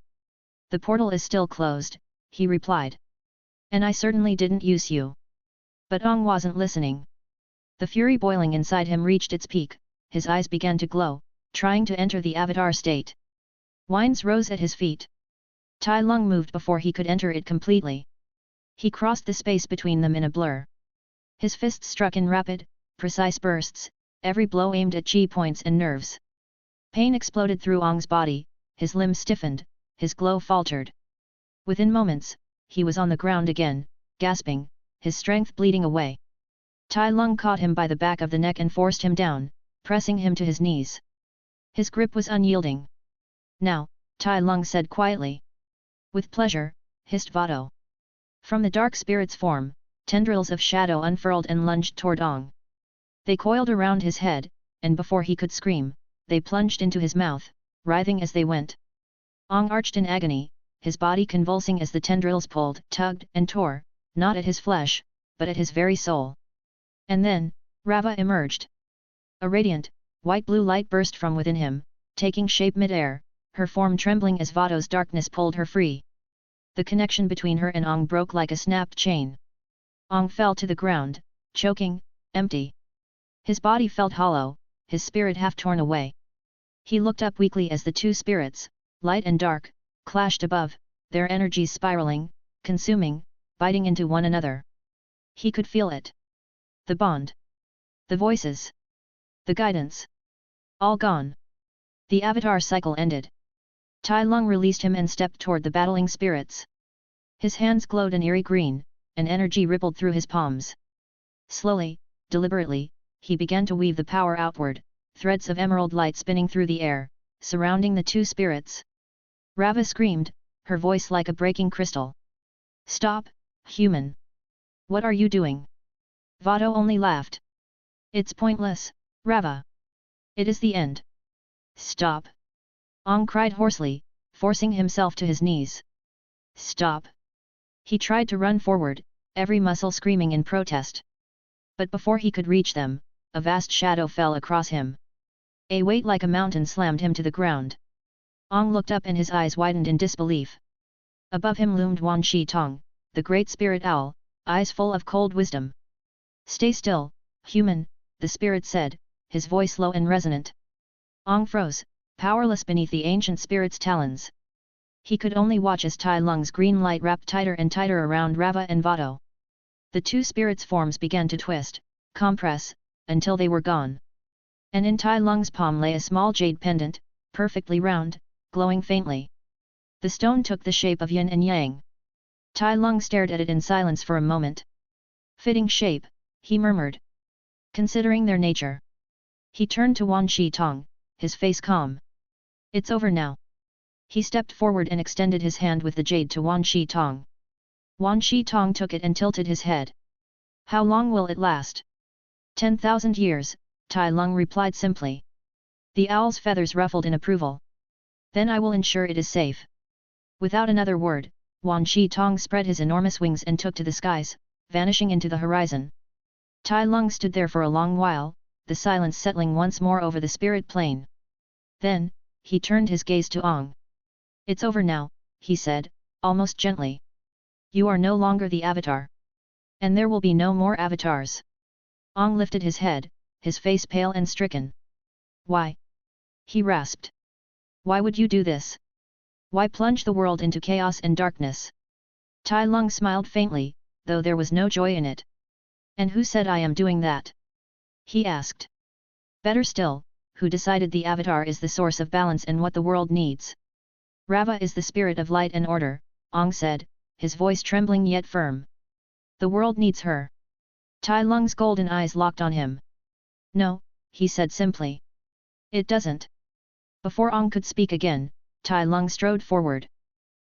The portal is still closed, he replied. And I certainly didn't use you. But Ong wasn't listening. The fury boiling inside him reached its peak, his eyes began to glow, trying to enter the avatar state. Winds rose at his feet. Tai Lung moved before he could enter it completely. He crossed the space between them in a blur. His fists struck in rapid, precise bursts, every blow aimed at chi points and nerves. Pain exploded through Ong's body, his limbs stiffened, his glow faltered. Within moments, he was on the ground again, gasping, his strength bleeding away. Tai Lung caught him by the back of the neck and forced him down, pressing him to his knees. His grip was unyielding. Now, Tai Lung said quietly. With pleasure, hissed Vado. From the dark spirit's form, tendrils of shadow unfurled and lunged toward Ong. They coiled around his head, and before he could scream, they plunged into his mouth, writhing as they went. Ong arched in agony, his body convulsing as the tendrils pulled, tugged, and tore, not at his flesh, but at his very soul. And then, Rava emerged. A radiant, white-blue light burst from within him, taking shape mid-air, her form trembling as Vado's darkness pulled her free. The connection between her and Ong broke like a snapped chain. Ong fell to the ground, choking, empty. His body felt hollow, his spirit half torn away. He looked up weakly as the two spirits, light and dark, clashed above, their energies spiraling, consuming, biting into one another. He could feel it. The bond. The voices. The guidance. All gone. The avatar cycle ended. Tai Lung released him and stepped toward the battling spirits. His hands glowed an eerie green, and energy rippled through his palms. Slowly, deliberately, he began to weave the power outward, threads of emerald light spinning through the air, surrounding the two spirits. Rava screamed, her voice like a breaking crystal. Stop, human! What are you doing? Vado only laughed. It's pointless, Rava. It is the end. Stop! Ong cried hoarsely, forcing himself to his knees. Stop! He tried to run forward, every muscle screaming in protest. But before he could reach them, a vast shadow fell across him. A weight like a mountain slammed him to the ground. Ong looked up and his eyes widened in disbelief. Above him loomed Wan Shi Tong, the great spirit owl, eyes full of cold wisdom. Stay still, human, the spirit said, his voice low and resonant. Ong froze, powerless beneath the ancient spirit's talons. He could only watch as Tai Lung's green light wrapped tighter and tighter around Rava and Vado. The two spirits' forms began to twist, compress, until they were gone. And in Tai Lung's palm lay a small jade pendant, perfectly round, glowing faintly. The stone took the shape of yin and yang. Tai Lung stared at it in silence for a moment. Fitting shape, he murmured. Considering their nature. He turned to Wan Shi Tong, his face calm. It's over now. He stepped forward and extended his hand with the jade to Wan Shi Tong. Wan Shi Tong took it and tilted his head. How long will it last? 10,000 years, Tai Lung replied simply. The owl's feathers ruffled in approval. Then I will ensure it is safe. Without another word, Wan Shi Tong spread his enormous wings and took to the skies, vanishing into the horizon. Tai Lung stood there for a long while, the silence settling once more over the spirit plane. Then, he turned his gaze to Ong. It's over now, he said, almost gently. You are no longer the avatar. And there will be no more avatars. Ong lifted his head, his face pale and stricken. Why? He rasped. Why would you do this? Why plunge the world into chaos and darkness? Tai Lung smiled faintly, though there was no joy in it. And who said I am doing that? He asked. Better still, who decided the avatar is the source of balance and what the world needs? Rava is the spirit of light and order, Ong said, his voice trembling yet firm. The world needs her. Tai Lung's golden eyes locked on him. No, he said simply. It doesn't. Before Ong could speak again, Tai Lung strode forward.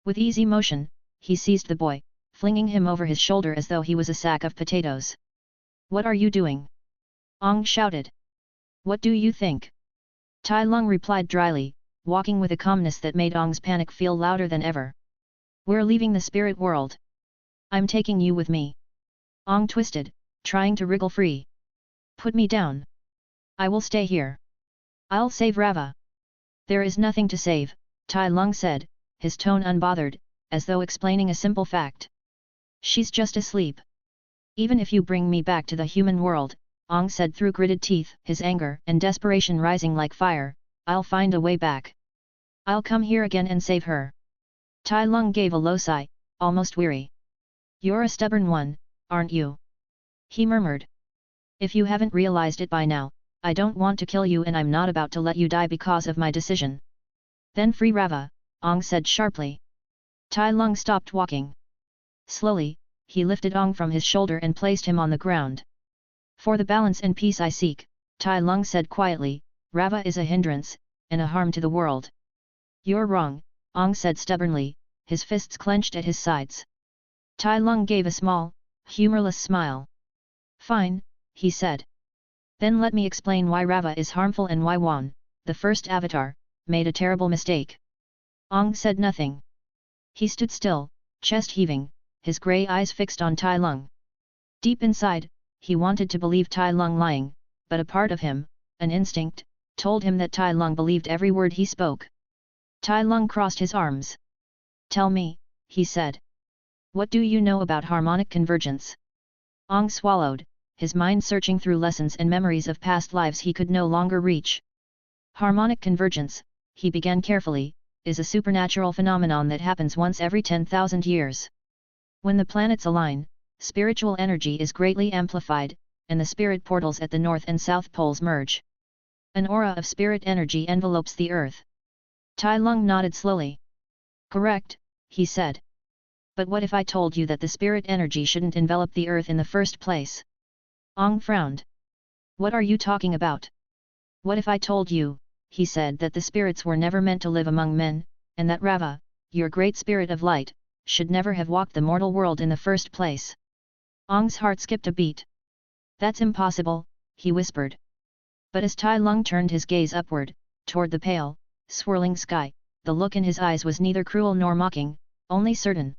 With easy motion, he seized the boy, flinging him over his shoulder as though he was a sack of potatoes. What are you doing? Ong shouted. What do you think? Tai Lung replied dryly, walking with a calmness that made Ong's panic feel louder than ever. We're leaving the spirit world. I'm taking you with me. Ong twisted, trying to wriggle free. Put me down. I will stay here. I'll save Rava. There is nothing to save, Tai Lung said, his tone unbothered, as though explaining a simple fact. She's just asleep. Even if you bring me back to the human world, Ong said through gritted teeth, his anger and desperation rising like fire, I'll find a way back. I'll come here again and save her. Tai Lung gave a low sigh, almost weary. You're a stubborn one, aren't you? He murmured. If you haven't realized it by now, I don't want to kill you and I'm not about to let you die because of my decision. Then free Rava, Ong said sharply. Tai Lung stopped walking. Slowly, he lifted Ong from his shoulder and placed him on the ground. For the balance and peace I seek, Tai Lung said quietly, Rava is a hindrance, and a harm to the world. You're wrong, Ong said stubbornly, his fists clenched at his sides. Tai Lung gave a small, humorless smile. Fine, he said. Then let me explain why Rava is harmful and why Wan, the first avatar, made a terrible mistake. Ong said nothing. He stood still, chest heaving, his grey eyes fixed on Tai Lung. Deep inside, he wanted to believe Tai Lung lying, but a part of him, an instinct, told him that Tai Lung believed every word he spoke. Tai Lung crossed his arms. Tell me, he said. What do you know about harmonic convergence? Ong swallowed, his mind searching through lessons and memories of past lives he could no longer reach. Harmonic convergence, he began carefully, is a supernatural phenomenon that happens once every 10,000 years. When the planets align, spiritual energy is greatly amplified, and the spirit portals at the north and south poles merge. An aura of spirit energy envelopes the earth. Tai Lung nodded slowly. Correct, he said. But what if I told you that the spirit energy shouldn't envelop the earth in the first place? Ong frowned. What are you talking about? What if I told you, he said, that the spirits were never meant to live among men, and that Rava, your great spirit of light, should never have walked the mortal world in the first place? Ong's heart skipped a beat. That's impossible, he whispered. But as Tai Lung turned his gaze upward, toward the pale, swirling sky, the look in his eyes was neither cruel nor mocking, only certain.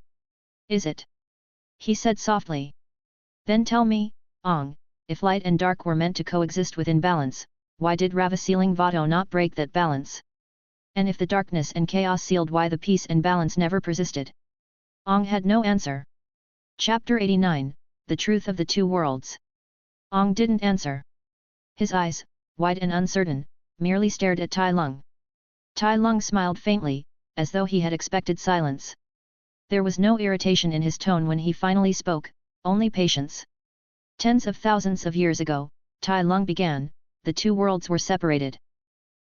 Is it? He said softly. Then tell me, Ong, if light and dark were meant to coexist within balance, why did Rava sealing Vado not break that balance? And if the darkness and chaos sealed, why the peace and balance never persisted? Ong had no answer. Chapter 89, The Truth of the Two Worlds. Ong didn't answer. His eyes, wide and uncertain, merely stared at Tai Lung. Tai Lung smiled faintly, as though he had expected silence. There was no irritation in his tone when he finally spoke, only patience. Tens of thousands of years ago, Tai Lung began, the two worlds were separated.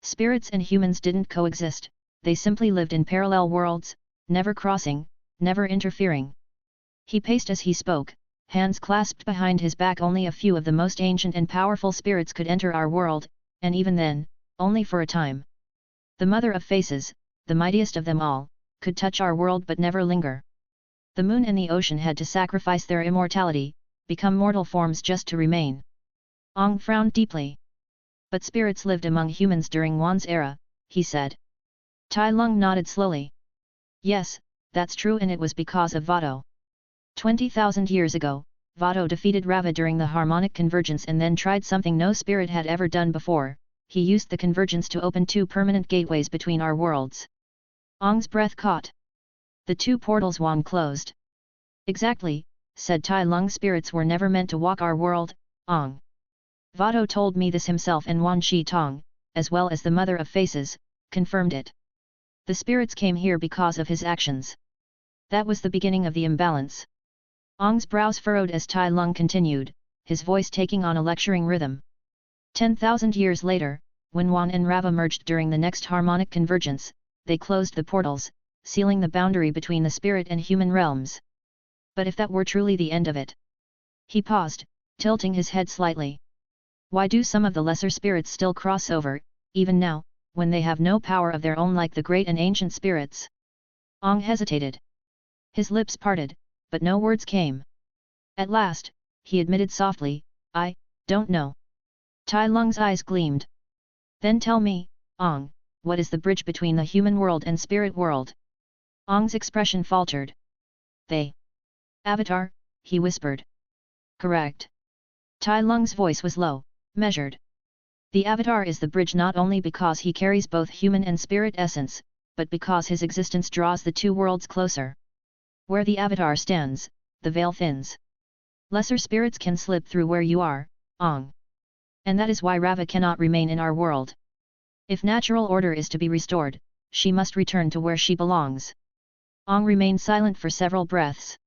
Spirits and humans didn't coexist, they simply lived in parallel worlds, never crossing, never interfering. He paced as he spoke, hands clasped behind his back. Only a few of the most ancient and powerful spirits could enter our world, and even then, only for a time. The Mother of Faces, the mightiest of them all, could touch our world but never linger. The moon and the ocean had to sacrifice their immortality, become mortal forms just to remain. Ong frowned deeply. But spirits lived among humans during Wan's era, he said. Tai Lung nodded slowly. Yes, that's true, and it was because of Vado. 20,000 years ago, Vado defeated Rava during the harmonic convergence and then tried something no spirit had ever done before. He used the convergence to open two permanent gateways between our worlds. Ong's breath caught. The two portals Wan closed. Exactly, said Tai Lung. Spirits were never meant to walk our world, Ong. Vado told me this himself, and Wan Shi Tong, as well as the Mother of Faces, confirmed it. The spirits came here because of his actions. That was the beginning of the imbalance. Ong's brows furrowed as Tai Lung continued, his voice taking on a lecturing rhythm. 10,000 years later, when Wan and Rava merged during the next harmonic convergence, they closed the portals, sealing the boundary between the spirit and human realms. But if that were truly the end of it? He paused, tilting his head slightly. Why do some of the lesser spirits still cross over, even now, when they have no power of their own like the great and ancient spirits? Ong hesitated. His lips parted, but no words came. At last, he admitted softly, I don't know. Tai Lung's eyes gleamed. Then tell me, Ong, what is the bridge between the human world and spirit world? Ong's expression faltered. They. Avatar, he whispered. Correct. Tai Lung's voice was low, measured. The Avatar is the bridge not only because he carries both human and spirit essence, but because his existence draws the two worlds closer. Where the Avatar stands, the veil thins. Lesser spirits can slip through where you are, Ong. And that is why Rava cannot remain in our world. If natural order is to be restored, she must return to where she belongs. Ong remained silent for several breaths.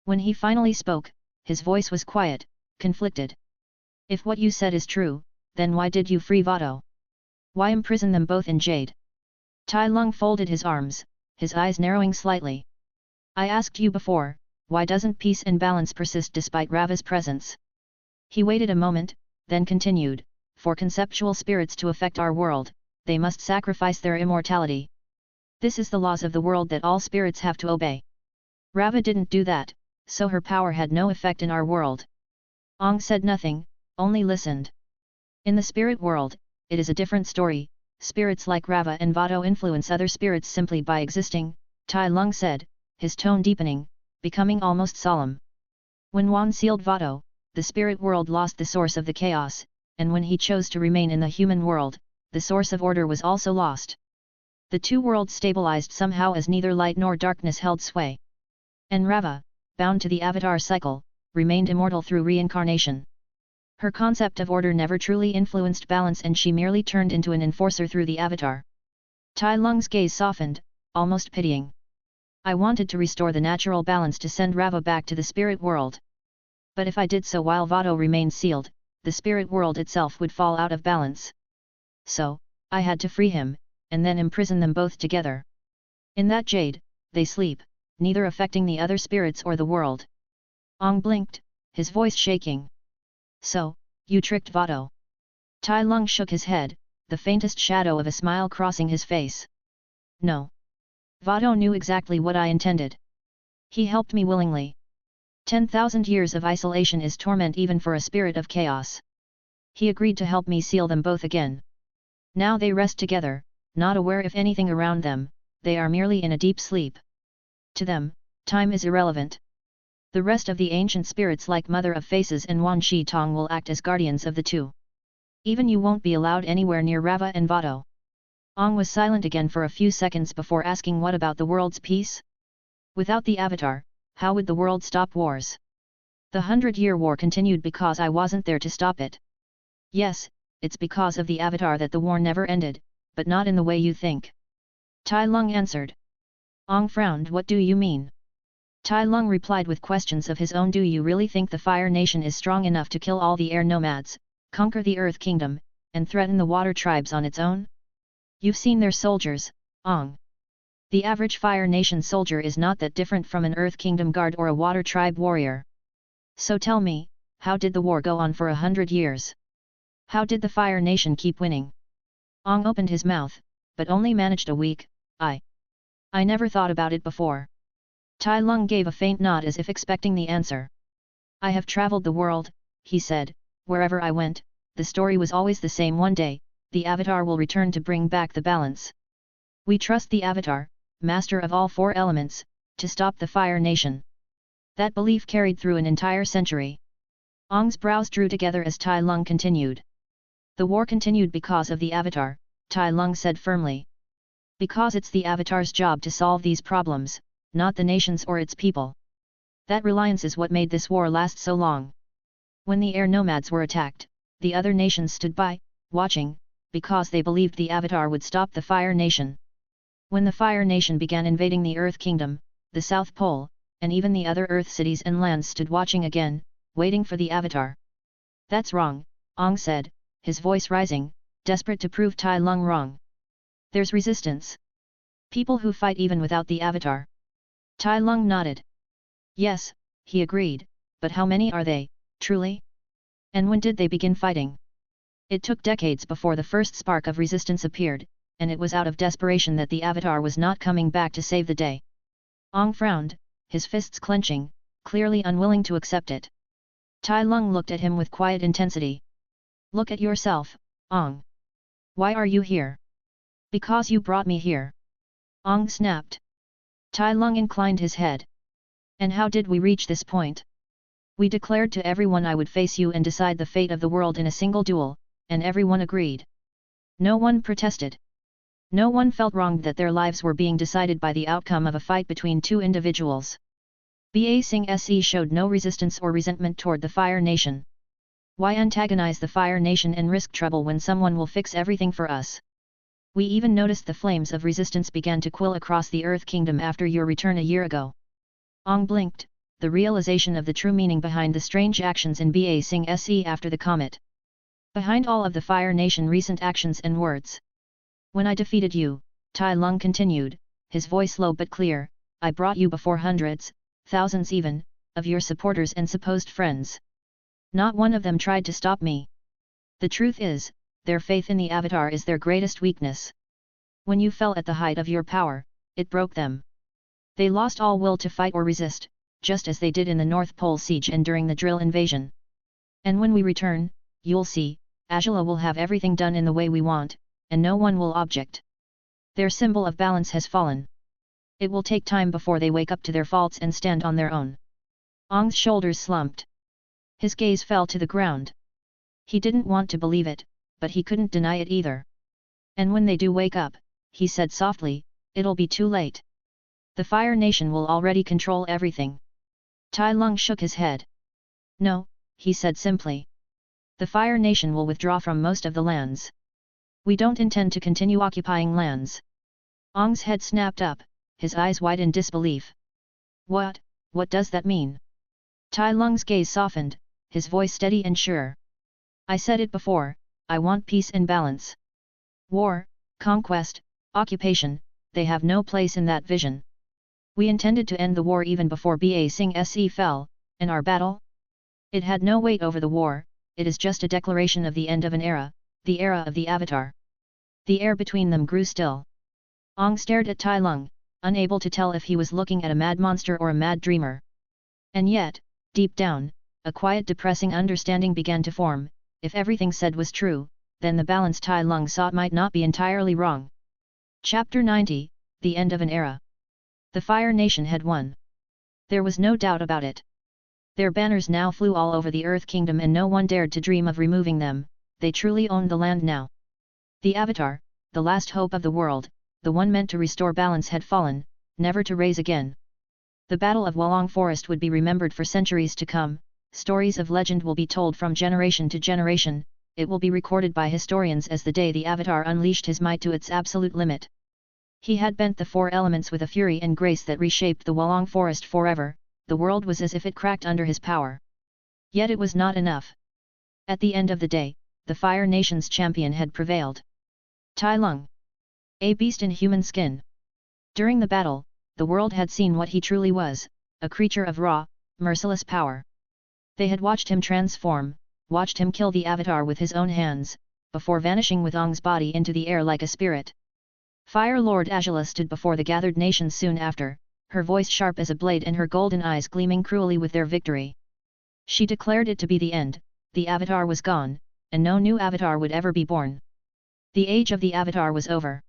When he finally spoke, his voice was quiet, conflicted. If what you said is true, then why did you free Vado? Why imprison them both in Jade? Tai Lung folded his arms, his eyes narrowing slightly. I asked you before, why doesn't peace and balance persist despite Rava's presence? He waited a moment, then continued, for conceptual spirits to affect our world, they must sacrifice their immortality. This is the laws of the world that all spirits have to obey. Rava didn't do that, so her power had no effect in our world. Ong said nothing, only listened. In the spirit world, it is a different story. Spirits like Rava and Vado influence other spirits simply by existing, Tai Lung said, his tone deepening, becoming almost solemn. When Wan sealed Vado, the spirit world lost the source of the chaos, and when he chose to remain in the human world, the source of order was also lost. The two worlds stabilized somehow as neither light nor darkness held sway. And Rava, bound to the Avatar cycle, remained immortal through reincarnation. Her concept of order never truly influenced balance and she merely turned into an enforcer through the Avatar. Tai Lung's gaze softened, almost pitying. I wanted to restore the natural balance to send Rava back to the spirit world. But if I did so while Vado remained sealed, the spirit world itself would fall out of balance. So, I had to free him, and then imprison them both together. In that Jade, they sleep, neither affecting the other spirits or the world. Ong blinked, his voice shaking. So, you tricked Vado. Tai Lung shook his head, the faintest shadow of a smile crossing his face. No. Vado knew exactly what I intended. He helped me willingly. 10,000 years of isolation is torment even for a spirit of chaos. He agreed to help me seal them both again. Now they rest together, not aware if anything around them, they are merely in a deep sleep. To them, time is irrelevant. The rest of the ancient spirits like Mother of Faces and Wan Shi Tong will act as guardians of the two. Even you won't be allowed anywhere near Rava and Vado. Ong was silent again for a few seconds before asking what about the world's peace? Without the Avatar, how would the world stop wars? The 100-Year War continued because I wasn't there to stop it. Yes, it's because of the Avatar that the war never ended, but not in the way you think. Tai Lung answered. Ong frowned. What do you mean? Tai Lung replied with questions of his own. Do you really think the Fire Nation is strong enough to kill all the air nomads, conquer the Earth Kingdom, and threaten the water tribes on its own? You've seen their soldiers, Ong. The average Fire Nation soldier is not that different from an Earth Kingdom guard or a water tribe warrior. So tell me, how did the war go on for 100 years? How did the Fire Nation keep winning? Ong opened his mouth, but only managed a weak, I never thought about it before. Tai Lung gave a faint nod as if expecting the answer. I have traveled the world, he said, wherever I went, the story was always the same. One day, the Avatar will return to bring back the balance. We trust the Avatar, master of all four elements, to stop the Fire Nation. That belief carried through an entire century. Ong's brows drew together as Tai Lung continued. The war continued because of the Avatar, Tai Lung said firmly. Because it's the Avatar's job to solve these problems, not the nation's or its people. That reliance is what made this war last so long. When the air nomads were attacked, the other nations stood by, watching, because they believed the Avatar would stop the Fire Nation. When the Fire Nation began invading the Earth Kingdom, the South Pole, and even the other Earth cities and lands stood watching again, waiting for the Avatar. That's wrong, Ong said, his voice rising, desperate to prove Tai Lung wrong. There's resistance. People who fight even without the avatar. Tai Lung nodded. Yes, he agreed, but how many are they, truly? And when did they begin fighting? It took decades before the first spark of resistance appeared, and it was out of desperation that the avatar was not coming back to save the day. Ong frowned, his fists clenching, clearly unwilling to accept it. Tai Lung looked at him with quiet intensity. Look at yourself, Ong. Why are you here? Because you brought me here. Ong snapped. Tai Lung inclined his head. And how did we reach this point? We declared to everyone I would face you and decide the fate of the world in a single duel, and everyone agreed. No one protested. No one felt wronged that their lives were being decided by the outcome of a fight between two individuals. Ba Sing Se showed no resistance or resentment toward the Fire Nation. Why antagonize the Fire Nation and risk trouble when someone will fix everything for us? We even noticed the flames of resistance began to quill across the Earth Kingdom after your return a year ago. Ong blinked, the realization of the true meaning behind the strange actions in Ba Sing Se after the comet. Behind all of the Fire Nation recent actions and words. When I defeated you, Tai Lung continued, his voice low but clear, I brought you before hundreds, thousands even, of your supporters and supposed friends. Not one of them tried to stop me. The truth is, their faith in the Avatar is their greatest weakness. When you fell at the height of your power, it broke them. They lost all will to fight or resist, just as they did in the North Pole siege and during the drill invasion. And when we return, you'll see, Azula will have everything done in the way we want, and no one will object. Their symbol of balance has fallen. It will take time before they wake up to their faults and stand on their own. Ong's shoulders slumped. His gaze fell to the ground. He didn't want to believe it, but he couldn't deny it either. And when they do wake up, he said softly, it'll be too late. The Fire Nation will already control everything. Tai Lung shook his head. No, he said simply. The Fire Nation will withdraw from most of the lands. We don't intend to continue occupying lands. Ong's head snapped up, his eyes wide in disbelief. What does that mean? Tai Lung's gaze softened, his voice steady and sure. I said it before, I want peace and balance. War, conquest, occupation, they have no place in that vision. We intended to end the war even before Ba Sing Se fell, and our battle? It had no weight over the war, it is just a declaration of the end of an era, the era of the Avatar. The air between them grew still. Ong stared at Tai Lung, unable to tell if he was looking at a mad monster or a mad dreamer. And yet, deep down, a quiet depressing understanding began to form, if everything said was true, then the balance Tai Lung sought might not be entirely wrong. Chapter 90, The End of an Era. The Fire Nation had won. There was no doubt about it. Their banners now flew all over the Earth Kingdom and no one dared to dream of removing them, they truly owned the land now. The Avatar, the last hope of the world, the one meant to restore balance had fallen, never to rise again. The Battle of Wolong Forest would be remembered for centuries to come, stories of legend will be told from generation to generation, it will be recorded by historians as the day the Avatar unleashed his might to its absolute limit. He had bent the four elements with a fury and grace that reshaped the Wolong Forest forever, the world was as if it cracked under his power. Yet it was not enough. At the end of the day, the Fire Nation's champion had prevailed. Tai Lung. A beast in human skin. During the battle, the world had seen what he truly was, a creature of raw, merciless power. They had watched him transform, watched him kill the Avatar with his own hands, before vanishing with Ong's body into the air like a spirit. Fire Lord Azula stood before the gathered nations soon after, her voice sharp as a blade and her golden eyes gleaming cruelly with their victory. She declared it to be the end, the Avatar was gone, and no new Avatar would ever be born. The age of the Avatar was over.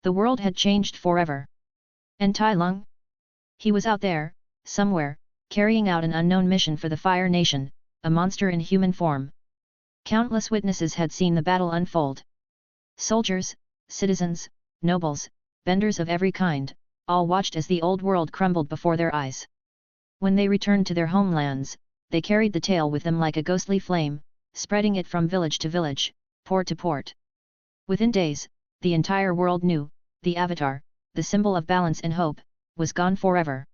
The world had changed forever. And Tai Lung? He was out there, somewhere, carrying out an unknown mission for the Fire Nation, a monster in human form. Countless witnesses had seen the battle unfold. Soldiers, citizens, nobles, benders of every kind, all watched as the old world crumbled before their eyes. When they returned to their homelands, they carried the tale with them like a ghostly flame, spreading it from village to village, port to port. Within days, the entire world knew, the Avatar, the symbol of balance and hope, was gone forever.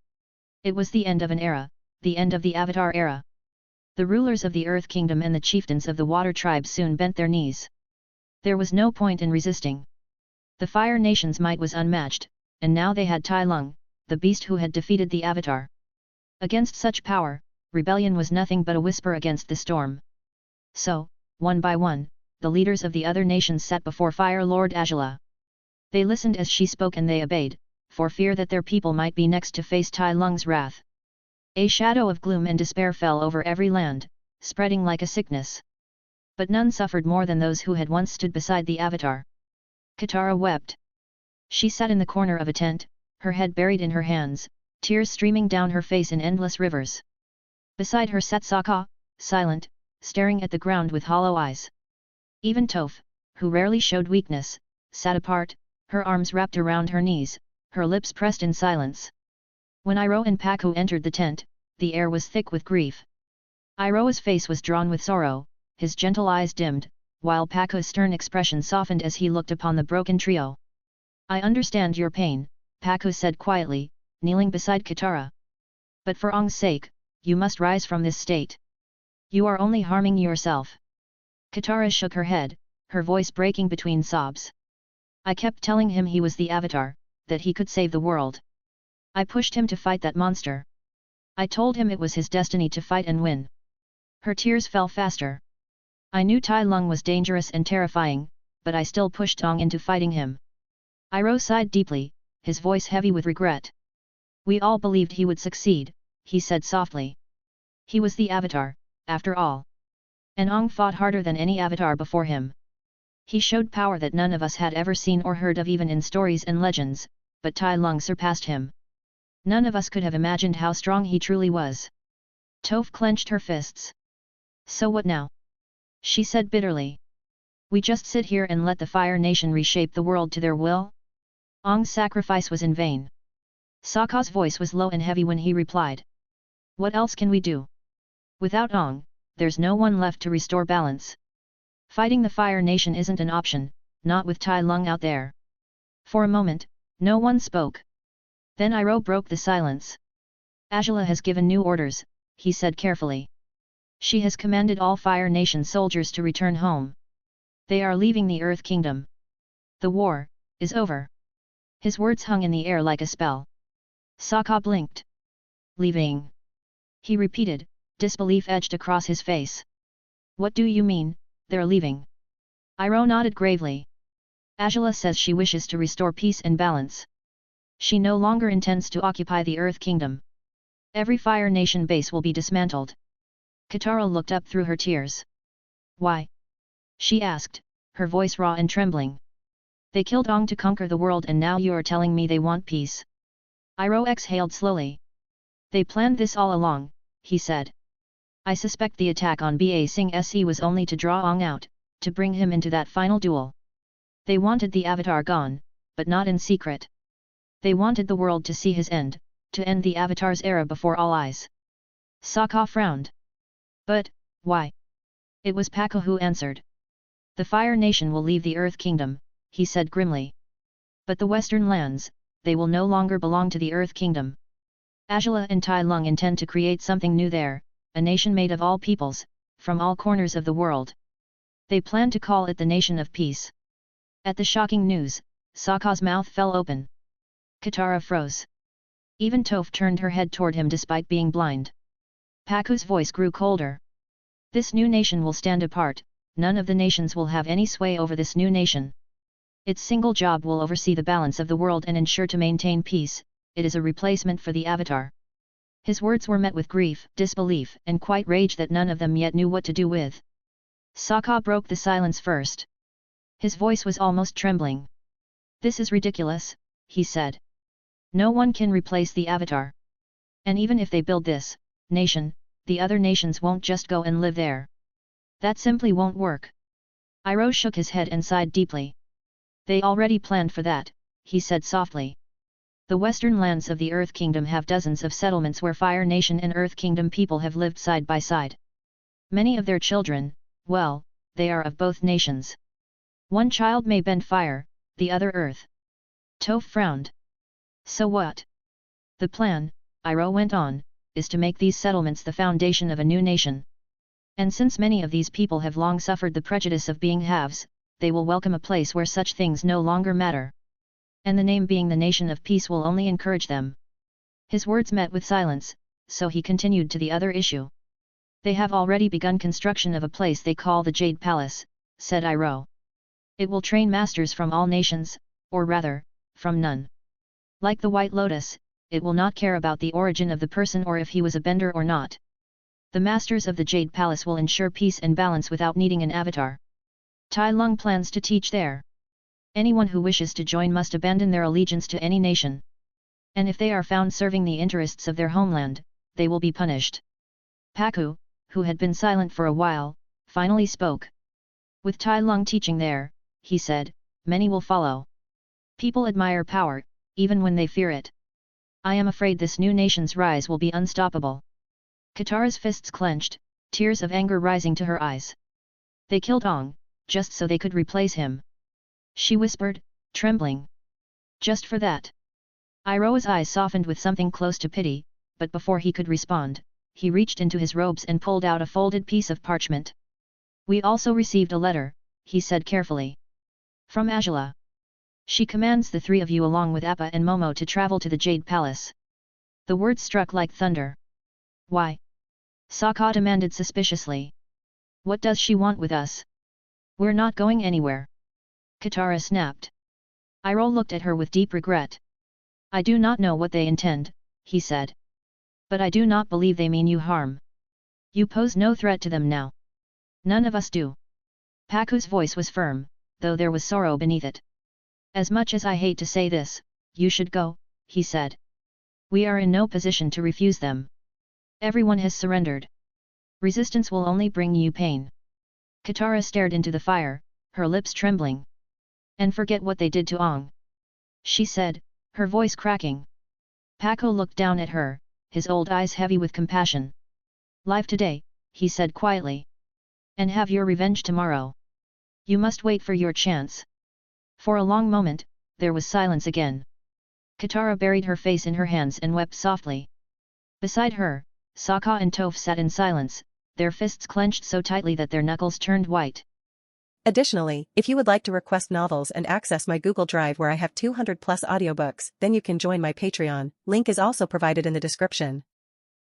It was the end of an era, the end of the Avatar era. The rulers of the Earth Kingdom and the chieftains of the Water Tribe soon bent their knees. There was no point in resisting. The Fire Nation's might was unmatched, and now they had Tai Lung, the beast who had defeated the Avatar. Against such power, rebellion was nothing but a whisper against the storm. So, one by one, the leaders of the other nations sat before Fire Lord Azula. They listened as she spoke and they obeyed, for fear that their people might be next to face Tai Lung's wrath. A shadow of gloom and despair fell over every land, spreading like a sickness. But none suffered more than those who had once stood beside the Avatar. Katara wept. She sat in the corner of a tent, her head buried in her hands, tears streaming down her face in endless rivers. Beside her sat Sokka, silent, staring at the ground with hollow eyes. Even Toph, who rarely showed weakness, sat apart, her arms wrapped around her knees, her lips pressed in silence. When Iroh and Pakku entered the tent, the air was thick with grief. Iroh's face was drawn with sorrow, his gentle eyes dimmed, while Pakku's stern expression softened as he looked upon the broken trio. "I understand your pain," Pakku said quietly, kneeling beside Katara. "But for Aang's sake, you must rise from this state. You are only harming yourself." Katara shook her head, her voice breaking between sobs. "I kept telling him he was the Avatar, that he could save the world. I pushed him to fight that monster. I told him it was his destiny to fight and win." Her tears fell faster. "I knew Tai Lung was dangerous and terrifying, but I still pushed Aang into fighting him." Iroh sighed deeply, his voice heavy with regret. "We all believed he would succeed," he said softly. "He was the Avatar, after all. And Aang fought harder than any Avatar before him. He showed power that none of us had ever seen or heard of even in stories and legends, but Tai Lung surpassed him. None of us could have imagined how strong he truly was." Toph clenched her fists. "So what now?" she said bitterly. "We just sit here and let the Fire Nation reshape the world to their will? Aang's sacrifice was in vain." Sokka's voice was low and heavy when he replied. "What else can we do? Without Aang, there's no one left to restore balance. Fighting the Fire Nation isn't an option, not with Tai Lung out there." For a moment, no one spoke. Then Iroh broke the silence. "Azula has given new orders," he said carefully. "She has commanded all Fire Nation soldiers to return home. They are leaving the Earth Kingdom. The war is over." His words hung in the air like a spell. Sokka blinked. "Leaving?" he repeated, disbelief edged across his face. "What do you mean, they're leaving?" Iroh nodded gravely. "Azula says she wishes to restore peace and balance. She no longer intends to occupy the Earth Kingdom. Every Fire Nation base will be dismantled." Katara looked up through her tears. "Why?" she asked, her voice raw and trembling. "They killed Aang to conquer the world and now you are telling me they want peace." Iroh exhaled slowly. "They planned this all along," he said. "I suspect the attack on Ba Sing Se was only to draw Aang out, to bring him into that final duel. They wanted the Avatar gone, but not in secret. They wanted the world to see his end, to end the Avatar's era before all eyes." Sokka frowned. "But, why?" It was Pakku who answered. "The Fire Nation will leave the Earth Kingdom," he said grimly. "But the Western lands, they will no longer belong to the Earth Kingdom. Azula and Tai Lung intend to create something new there, a nation made of all peoples, from all corners of the world. They plan to call it the Nation of Peace." At the shocking news, Sokka's mouth fell open. Katara froze. Even Toph turned her head toward him despite being blind. Pakku's voice grew colder. "This new nation will stand apart, none of the nations will have any sway over this new nation. Its single job will oversee the balance of the world and ensure to maintain peace, it is a replacement for the Avatar." His words were met with grief, disbelief and quite rage that none of them yet knew what to do with. Sokka broke the silence first. His voice was almost trembling. "This is ridiculous," he said. "No one can replace the Avatar. And even if they build this nation, the other nations won't just go and live there. That simply won't work." Iroh shook his head and sighed deeply. "They already planned for that," he said softly. "The western lands of the Earth Kingdom have dozens of settlements where Fire Nation and Earth Kingdom people have lived side by side. Many of their children, well, they are of both nations. One child may bend fire, the other earth." Toph frowned. "So what?" "The plan," Iroh went on, "is to make these settlements the foundation of a new nation. And since many of these people have long suffered the prejudice of being haves, they will welcome a place where such things no longer matter. And the name being the nation of peace will only encourage them. His words met with silence, so he continued to the other issue. They have already begun construction of a place they call the Jade Palace, said Iroh. It will train masters from all nations, or rather, from none. Like the White Lotus, it will not care about the origin of the person or if he was a bender or not. The masters of the Jade Palace will ensure peace and balance without needing an avatar. Tai Lung plans to teach there. Anyone who wishes to join must abandon their allegiance to any nation. And if they are found serving the interests of their homeland, they will be punished. Paku, who had been silent for a while, finally spoke. With Tai Lung teaching there, he said, many will follow. People admire power, even when they fear it. I am afraid this new nation's rise will be unstoppable. Katara's fists clenched, tears of anger rising to her eyes. They killed Ong, just so they could replace him. She whispered, trembling. Just for that. Iroh's eyes softened with something close to pity, but before he could respond, he reached into his robes and pulled out a folded piece of parchment. We also received a letter, he said carefully. From Azula. She commands the three of you along with Appa and Momo to travel to the Jade Palace. The words struck like thunder. Why? Sokka demanded suspiciously. What does she want with us? We're not going anywhere. Katara snapped. Iroh looked at her with deep regret. I do not know what they intend, he said. But I do not believe they mean you harm. You pose no threat to them now. None of us do. Paku's voice was firm, though there was sorrow beneath it. As much as I hate to say this, you should go, he said. We are in no position to refuse them. Everyone has surrendered. Resistance will only bring you pain. Katara stared into the fire, her lips trembling. And forget what they did to Ong. She said, her voice cracking. Paku looked down at her, his old eyes heavy with compassion. Live today, he said quietly. And have your revenge tomorrow. You must wait for your chance. For a long moment, there was silence again. Katara buried her face in her hands and wept softly. Beside her, Sokka and Toph sat in silence, their fists clenched so tightly that their knuckles turned white. Additionally, if you would like to request novels and access my Google Drive where I have 200+ audiobooks, then you can join my Patreon. Link is also provided in the description.